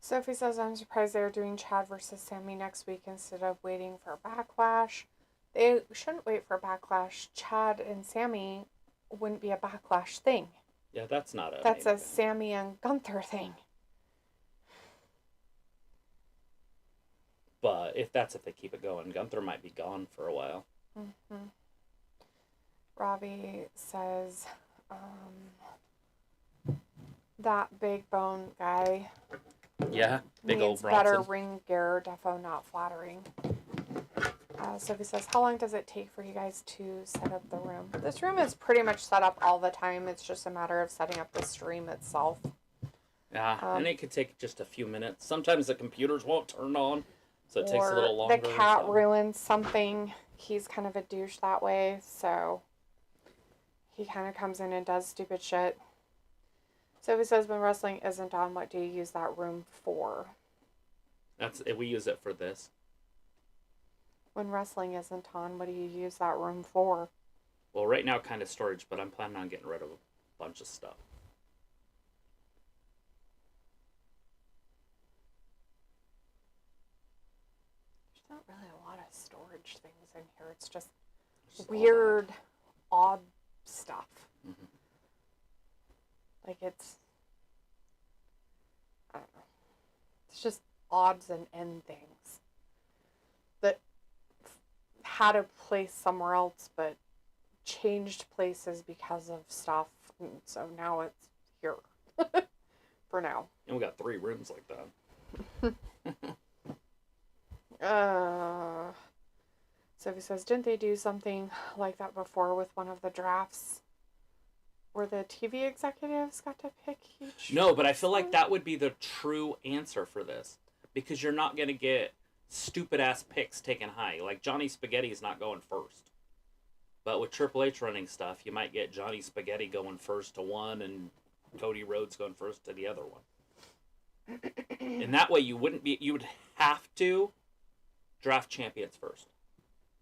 S2: Sophie says, I'm surprised they're doing Chad versus Sami next week instead of waiting for Backlash. They shouldn't wait for Backlash. Chad and Sami wouldn't be a Backlash thing.
S1: Yeah, that's not a...
S2: That's a Sami and Gunther thing.
S1: But if they keep it going, Gunther might be gone for a while.
S2: Mm-hmm. Robbie says, that big bone guy...
S1: Yeah, big old
S2: needs
S1: Bronson.
S2: better ring gear, defo not flattering. Sophie says, how long does it take for you guys to set up the room? This room is pretty much set up all the time. It's just a matter of setting up the stream itself.
S1: Yeah, and it could take just a few minutes. Sometimes the computers won't turn on, so it takes a little longer.
S2: The cat ruins something. He's kind of a douche that way, so he kind of comes in and does stupid shit. Sophie says, when wrestling isn't on, what do you use that room for?
S1: We use it for this.
S2: When wrestling isn't on, what do you use that room for?
S1: Well, right now, kind of storage, but I'm planning on getting rid of a bunch of stuff.
S2: There's not really a lot of storage things in here. It's just weird, odd stuff.
S1: Mm-hmm.
S2: Like it's, I don't know. It's just odds and end things that had a place somewhere else, but changed places because of stuff. And so now it's here for now.
S1: And we got 3 rooms like
S2: that. Sophie says, didn't they do something like that before with one of the drafts where the TV executives got to pick each?
S1: No, but I feel like that would be the true answer for this, because you're not going to get stupid-ass picks taken high. Like, Johnny Spaghetti's not going first. But with Triple H running stuff, you might get Johnny Spaghetti going first to one and Cody Rhodes going first to the other one. And that way you would have to draft champions first.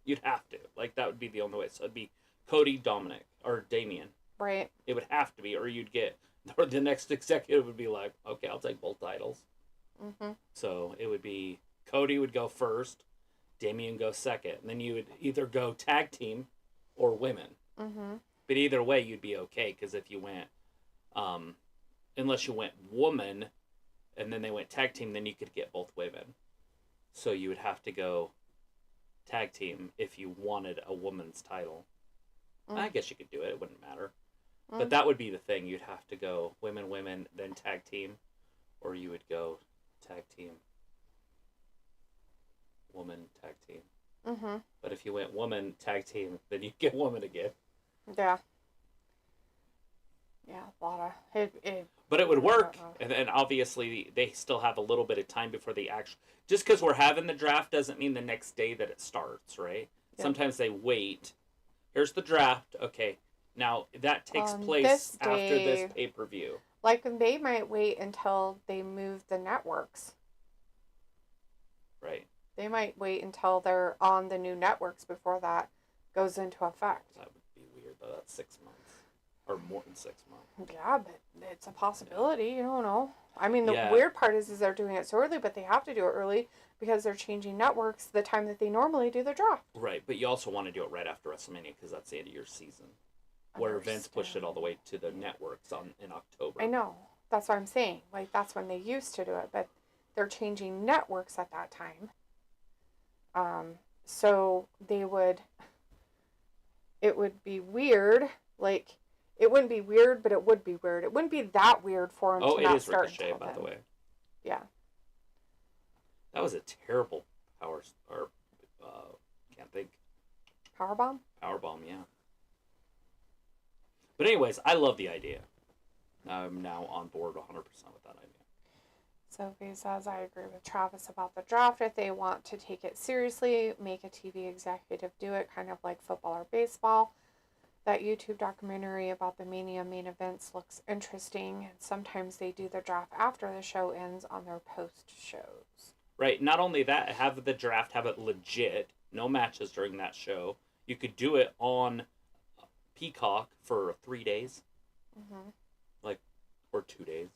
S1: You'd have to. Like, that would be the only way. So it'd be Cody, Dominic, or Damian.
S2: Right.
S1: It would have to be, or you'd get, or the next executive would be like, okay, I'll take both titles.
S2: Mm-hmm.
S1: So it would be, Cody would go first, Damian go second, and then you would either go tag team or women.
S2: Mm-hmm.
S1: But either way, you'd be okay, because if you went, unless you went woman, and then they went tag team, then you could get both women. So you would have to go tag team if you wanted a woman's title. I guess you could do it. It wouldn't matter. But that would be the thing. You'd have to go women, then tag team. Or you would go tag team, woman, tag team.
S2: Mm-hmm.
S1: But if you went woman, tag team, then you get woman again.
S2: Yeah. Yeah, a lot of...
S1: But it would work. And then obviously they still have a little bit of time before the actual... Just because we're having the draft doesn't mean the next day that it starts, right? Yep. Sometimes they wait. Here's the draft. Okay. Now, that takes place after this pay-per-view.
S2: Like, they might wait until they move the networks.
S1: Right.
S2: They might wait until they're on the new networks before that goes into effect.
S1: That would be weird, though. That's 6 months. Or more than 6 months.
S2: Yeah, but it's a possibility. You don't know. I mean, the weird part is they're doing it so early, but they have to do it early because they're changing networks the time that they normally do the draft.
S1: Right, but you also want to do it right after WrestleMania because that's the end of your season. Where Vince pushed it all the way to the networks in October.
S2: I know. That's what I'm saying. Like, that's when they used to do it, but they're changing networks at that time. So they would... It would be weird. Like, it wouldn't be weird, but it would be weird. It wouldn't be that weird for them to not start until then. Oh, it is Ricochet, by the way. Yeah.
S1: That was a terrible can't think.
S2: Powerbomb?
S1: Powerbomb, yeah. But anyways, I love the idea. I'm now on board 100% with that idea.
S2: Sophie says, I agree with Travis about the draft. If they want to take it seriously, make a TV executive do it, kind of like football or baseball. That YouTube documentary about the Mania main events looks interesting. And sometimes they do the draft after the show ends on their post shows.
S1: Right. Not only that, have the draft, have it legit. No matches during that show. You could do it on Peacock for 3 days.
S2: Mm-hmm.
S1: Or 2 days.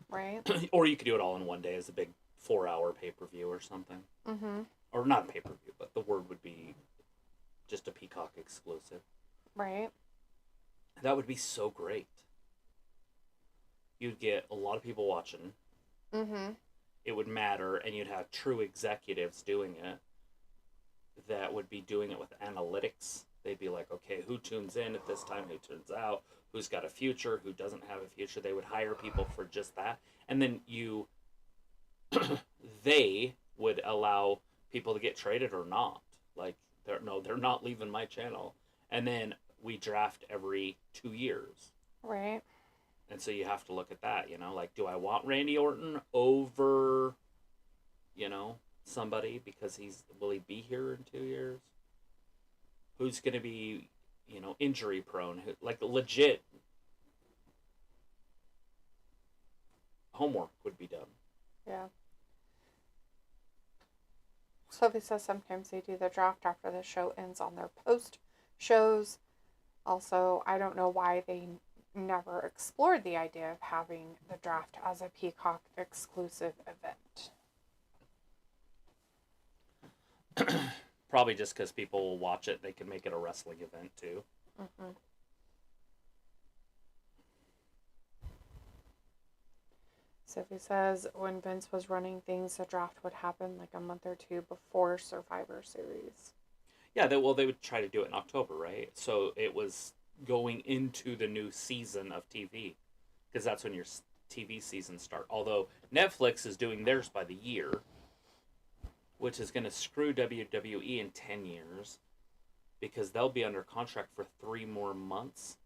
S2: Right.
S1: Or you could do it all in one day as a big 4-hour pay-per-view or something.
S2: Mm-hmm.
S1: Or not pay-per-view, but the word would be just a Peacock exclusive.
S2: Right.
S1: That would be so great. You'd get a lot of people watching.
S2: Mm-hmm.
S1: It would matter, and you'd have true executives doing it that would be doing it with analytics. They'd be like, okay, who tunes in at this time, who tunes out, who's got a future, who doesn't have a future. They would hire people for just that. And then they would allow people to get traded or not. Like, they're not leaving my channel. And then we draft every 2 years.
S2: Right.
S1: And so you have to look at that, you know, like, do I want Randy Orton over, you know, somebody because will he be here in 2 years? Who's going to be, you know, injury prone? Like, legit homework would be done.
S2: Yeah. Sophie says sometimes they do the draft after the show ends on their post shows. Also, I don't know why they never explored the idea of having the draft as a Peacock exclusive event.
S1: Probably just because people will watch it. They can make it a wrestling event too.
S2: Mm-hmm. Sophie says when Vince was running things, the draft would happen like a month or two before Survivor Series.
S1: Yeah, they would try to do it in October, right? So it was going into the new season of TV, because that's when your TV seasons start. Although Netflix is doing theirs by the year, which is going to screw WWE in 10 years, because they'll be under contract for 3 more months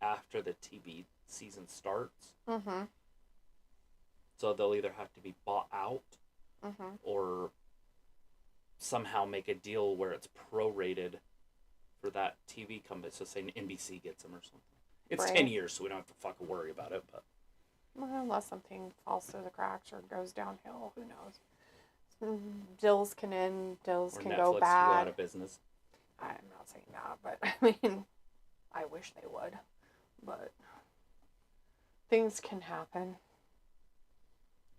S1: after the TV season starts.
S2: Mm-hmm.
S1: So they'll either have to be bought out,
S2: mm-hmm.
S1: or somehow make a deal where it's prorated for that TV company. So say NBC gets them or something. It's
S2: Right.
S1: 10 years, so we don't have to fucking worry about it. But
S2: Well, unless something falls through the cracks or goes downhill, who knows? Deals can end, deals
S1: or
S2: can
S1: Netflix
S2: go
S1: go
S2: bad.
S1: out of business.
S2: I'm not saying that, but I mean, I wish they would. But things can happen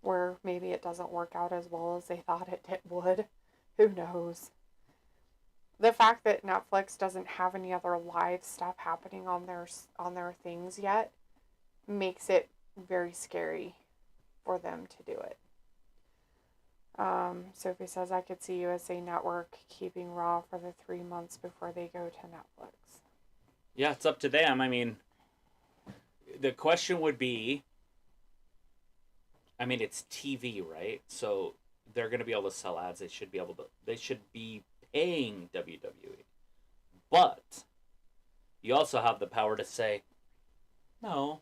S2: where maybe it doesn't work out as well as they thought it would. Who knows? The fact that Netflix doesn't have any other live stuff happening on their things yet makes it very scary for them to do it. Sophie says, I could see USA Network keeping Raw for the 3 months before they go to Netflix.
S1: Yeah, it's up to them. I mean, the question would be, I mean, it's TV, right? So they're going to be able to sell ads. They should be paying WWE. But you also have the power to say, no,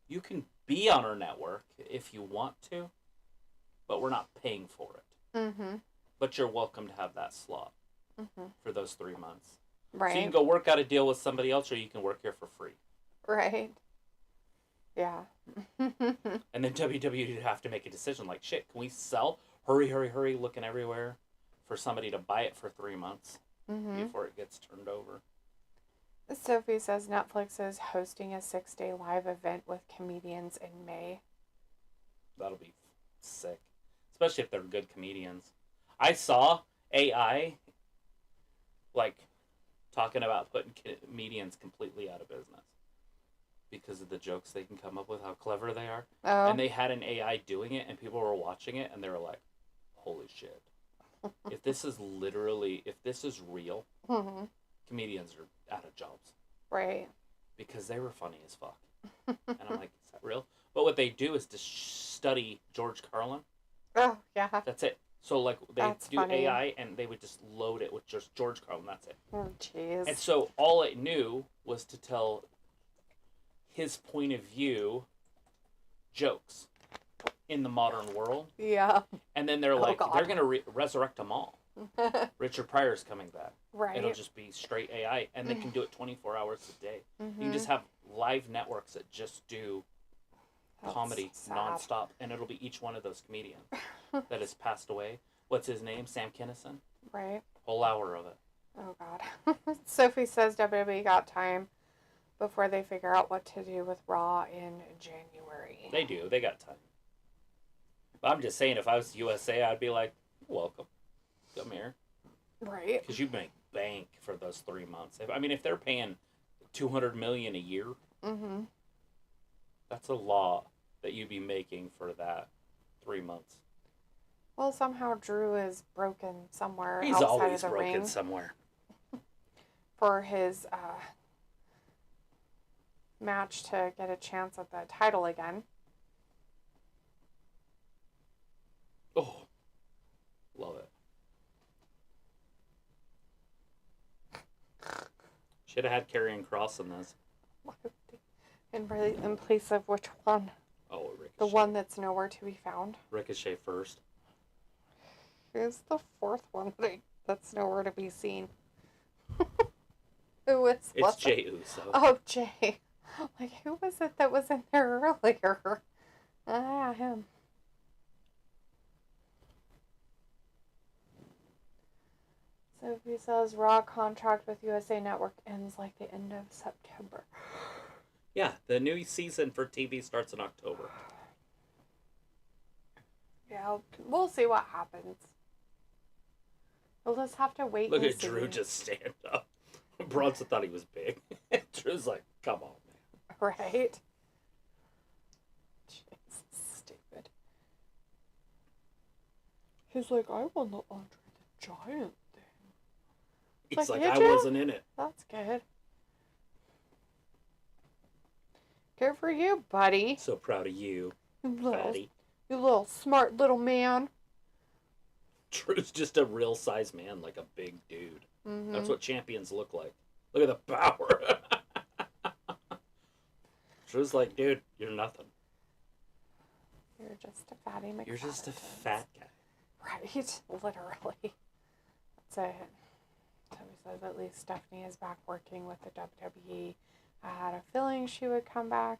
S1: you can be on our network if you want to, but we're not paying for it.
S2: Mm-hmm.
S1: But you're welcome to have that slot
S2: Mm-hmm.
S1: for those 3 months.
S2: Right.
S1: So you can go work out a deal with somebody else, or you can work here for free.
S2: Right. Yeah.
S1: And then WWE would have to make a decision like, shit, can we sell? Hurry, hurry, hurry, looking everywhere for somebody to buy it for 3 months
S2: Mm-hmm.
S1: before it gets turned over.
S2: Sophie says Netflix is hosting a 6-day live event with comedians in May.
S1: That'll be sick. Especially if they're good comedians. I saw AI, like, talking about putting comedians completely out of business because of the jokes they can come up with, how clever they are.
S2: Oh.
S1: And they had an AI doing it, and people were watching it, and they were like, holy shit. If this is real,
S2: Mm-hmm.
S1: comedians are out of jobs.
S2: Right.
S1: Because they were funny as fuck. And I'm like, is that real? But what they do is to study George Carlin.
S2: Oh, yeah.
S1: That's it. So, like, they
S2: That's
S1: do
S2: funny.
S1: AI, and they would just load it with just George Carlin. That's it.
S2: Oh, jeez.
S1: And so all it knew was to tell his point of view jokes in the modern world.
S2: Yeah.
S1: And then they're like,
S2: God.
S1: they're going to resurrect them all. Richard Pryor's coming back.
S2: Right.
S1: It'll just be straight AI, and they can do it 24 hours a day.
S2: Mm-hmm.
S1: You can just have live networks that just do
S2: That's
S1: comedy
S2: sad.
S1: nonstop, and it'll be each one of those comedians that has passed away. What's his name? Sam Kinison.
S2: Right.
S1: Whole hour of it.
S2: Oh, God. Sophie says WWE got time before they figure out what to do with Raw in January.
S1: They do. They got time. But I'm just saying, if I was USA, I'd be like, welcome. Come here.
S2: Right.
S1: Because you make bank for those 3 months. If they're paying $200 million a year,
S2: Mm-hmm.
S1: that's a lot that you'd be making for that 3 months.
S2: Well, somehow Drew is broken somewhere
S1: He's
S2: outside
S1: always
S2: of the
S1: broken
S2: ring
S1: somewhere.
S2: for his match to get a chance at the title again.
S1: Oh, love it. Should have had Karrion Kross in this.
S2: In place of which one?
S1: Oh, Ricochet.
S2: The one that's nowhere to be found.
S1: Ricochet first.
S2: Who's the fourth one that's nowhere to be seen? Who is
S1: It's
S2: what?
S1: Jey Uso.
S2: Oh, Jay. Like, who was it that was in there earlier? Ah, him. Sophie says Raw contract with USA Network ends like the end of September.
S1: Yeah, the new season for TV starts in October.
S2: Yeah, we'll see what happens. We'll just have to wait
S1: Look
S2: and
S1: at
S2: see.
S1: Drew just stand up. Bronson thought he was big. Drew's like, come on, man.
S2: Right? Jesus, stupid. He's like, I won the Andre the Giant thing.
S1: He's like,
S2: "Did
S1: I
S2: you?"
S1: wasn't in it.
S2: That's good. Good for you, buddy.
S1: So proud of you, fatty.
S2: You little smart little man.
S1: Drew's just a real size man, like a big dude.
S2: Mm-hmm.
S1: That's what champions look like. Look at the power. Drew's like, dude, you're nothing.
S2: You're just a fatty McFadden.
S1: You're just a fat guy.
S2: Right, literally. That's it. So he says at least Stephanie is back working with the WWE. I had a feeling she would come back.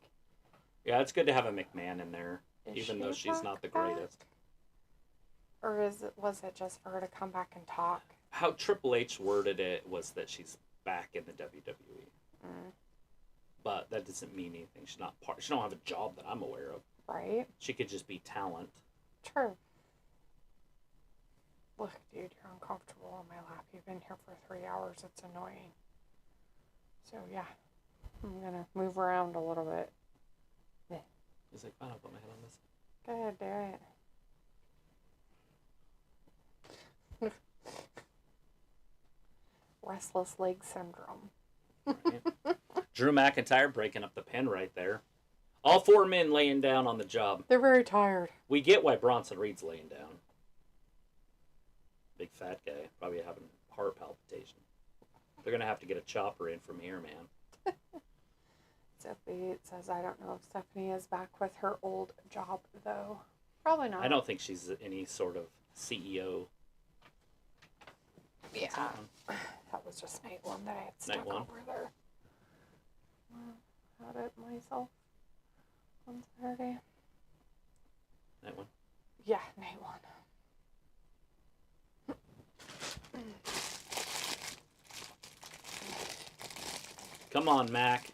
S1: Yeah, it's good to have a McMahon in there,
S2: Is
S1: even
S2: she
S1: though she's not the
S2: back?
S1: greatest.
S2: Or was it just for her to come back and talk?
S1: How Triple H worded it was that she's back in the WWE.
S2: Mm.
S1: But that doesn't mean anything. She's not part. She don't have a job that I'm aware of.
S2: Right?
S1: She could just be talent.
S2: True. Look, dude, you're uncomfortable on my lap. You've been here for 3 hours. It's annoying. So, yeah. I'm going to move around a little bit.
S1: He's like, fine, I'll put my head on this.
S2: Go ahead, do it. Restless leg syndrome.
S1: Right. Drew McIntyre breaking up the pin right there. All four men laying down on the job.
S2: They're very tired.
S1: We get why Bronson Reed's laying down. Big fat guy, probably having heart palpitation. They're going to have to get a chopper in from here, man.
S2: Sophie says, I don't know if Stephanie is back with her old job, though. Probably not.
S1: I don't think she's any sort of CEO.
S2: Yeah. That was just night one that I had stuck
S1: Night one.
S2: over there. Had it myself on Saturday.
S1: That one.
S2: Yeah, night one.
S1: Come on, Mac.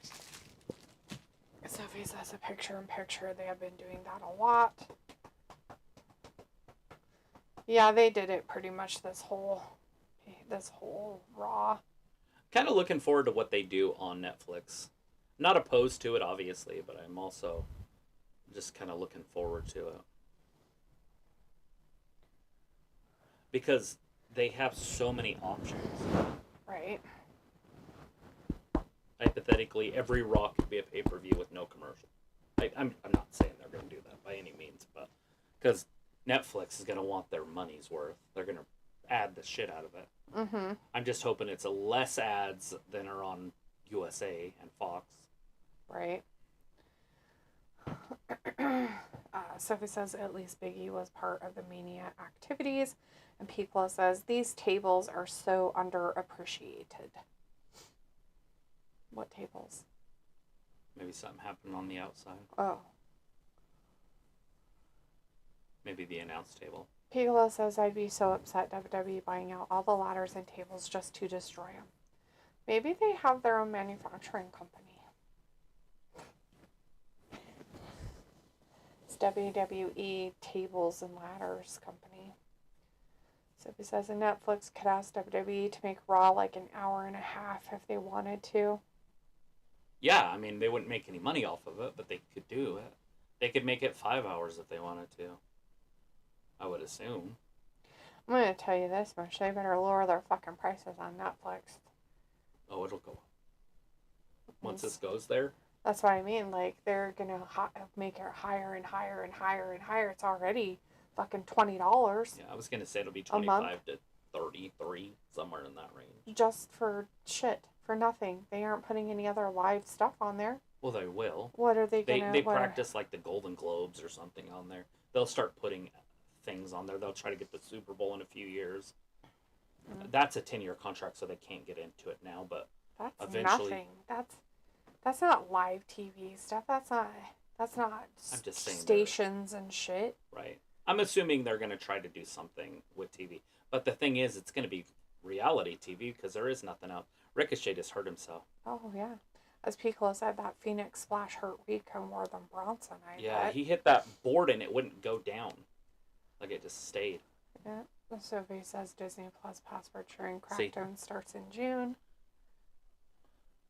S2: Sophie says a picture-in-picture. They have been doing that a lot. Yeah, they did it pretty much this whole Raw.
S1: Kind of looking forward to what they do on Netflix. Not opposed to it, obviously, but I'm also just kind of looking forward to it. Because they have so many options.
S2: Right.
S1: Hypothetically, every Raw could be a pay-per-view with no commercial. I'm not saying they're going to do that by any means, but because Netflix is going to want their money's worth. They're going to add the shit out of it.
S2: Mm-hmm.
S1: I'm just hoping it's a less ads than are on USA and Fox.
S2: Right. Sophie says at least Big E was part of the Mania activities. And Piccolo says these tables are so underappreciated. What tables?
S1: Maybe something happened on the outside.
S2: Oh.
S1: Maybe the announce table.
S2: Piccolo says I'd be so upset WWE buying out all the ladders and tables just to destroy them. Maybe they have their own manufacturing company. It's WWE Tables and Ladders Company. Sophie says Netflix could ask WWE to make Raw like an hour and a half if they wanted to.
S1: Yeah, I mean, they wouldn't make any money off of it, but they could do it. They could make it 5 hours if they wanted to. I would assume.
S2: I'm going to tell you this much. They better lower their fucking prices on Netflix.
S1: Oh, it'll go up. Once this goes there?
S2: That's what I mean. Like, they're going to make it higher and higher and higher and higher. It's already fucking $20.
S1: Yeah, I was going to say it'll be
S2: A month?
S1: 25 to 33, somewhere in that range.
S2: Just for shit. for nothing. They aren't putting any other live stuff on there.
S1: Well, they will.
S2: What are they gonna?
S1: They practice like the Golden Globes or something on there. They'll start putting things on there. They'll try to get the Super Bowl in a few years. That's a 10-year contract, so they can't get into it now. But
S2: that's
S1: eventually,
S2: nothing. That's not live TV stuff. That's not.
S1: I'm just saying
S2: stations and shit.
S1: Right. I'm assuming they're going to try to do something with TV. But the thing is, it's going to be reality TV because there is nothing else. Ricochet just hurt himself.
S2: Oh, yeah. As Piccolo said, that Phoenix Splash hurt Rico more than Bronson, I bet.
S1: He hit that board and it wouldn't go down. Like it just stayed.
S2: Yeah. Sophie says Disney Plus password sharing crackdown starts in June.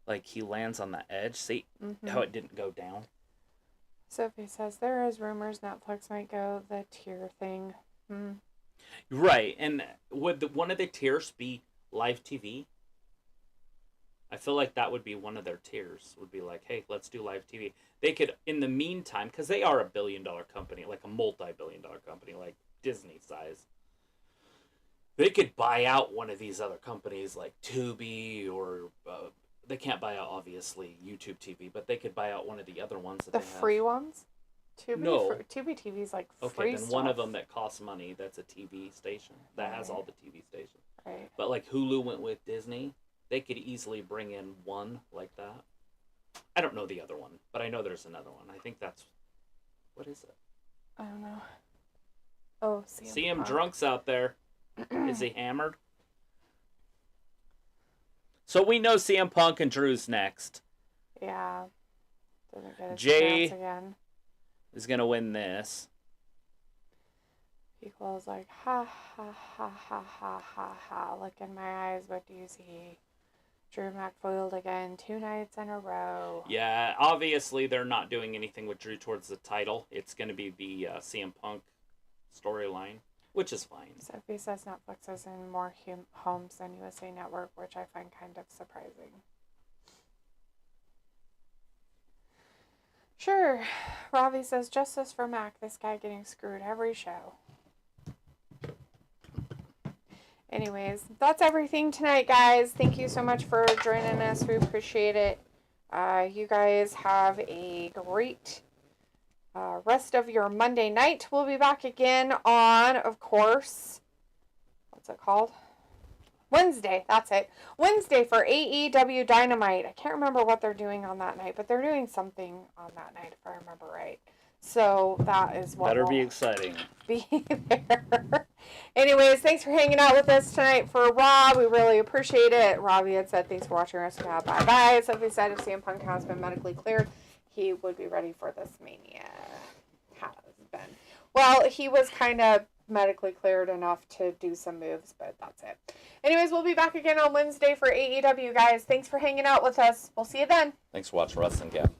S1: Like he lands on the edge. See how it didn't go down?
S2: Sophie says there is rumors Netflix might go the tier thing.
S1: Right. And would one of the tiers be live TV? I feel like that would be one of their tiers. Would be like, hey, let's do live TV. They could, in the meantime, because they are a billion-dollar company, like a multi-billion-dollar company, like Disney size. They could buy out one of these other companies like Tubi or they can't buy out, obviously, YouTube TV, but they could buy out one of the other ones that they have.
S2: The free ones? Tubi,
S1: no.
S2: Tubi TV's like free
S1: Okay, then
S2: stuff.
S1: one of them that costs money, that's a TV station. That has all the TV stations.
S2: Right.
S1: But like Hulu went with Disney, they could easily bring in one like that. I don't know the other one, but I know there's another one. I think that's... What is it?
S2: I don't know. Oh,
S1: CM Drunk's out there. Is he hammered? So we know CM Punk and Drew's next.
S2: Yeah. Didn't get his
S1: Jay
S2: chance again.
S1: is going to win this.
S2: Piccolo's like, ha, ha, ha, ha, ha, ha, ha. Look in my eyes, what do you see? Drew McFoiled again, 2 nights in a row.
S1: Yeah, obviously they're not doing anything with Drew towards the title. It's going to be the CM Punk storyline, which is fine.
S2: Sophie says Netflix is in more homes than USA Network, which I find kind of surprising. Sure. Ravi says, justice for Mac. This guy getting screwed every show. Anyways, that's everything tonight, guys. Thank you so much for joining us. We appreciate it. You guys have a great rest of your Monday night. We'll be back again on, of course, what's it called? Wednesday. That's it. Wednesday for AEW Dynamite. I can't remember what they're doing on that night, but they're doing something on that night, if I remember right. So that is what
S1: better be exciting.
S2: Be there. Anyways, thanks for hanging out with us tonight for Raw. We really appreciate it. Robbie had said thanks for watching us. Bye-bye. Sophie said if CM Punk has been medically cleared, he would be ready for this Mania. Has been. Well, he was kind of medically cleared enough to do some moves, but that's it. Anyways, we'll be back again on Wednesday for AEW, guys. Thanks for hanging out with us. We'll see you then.
S1: Thanks for watching Wrestling Gap.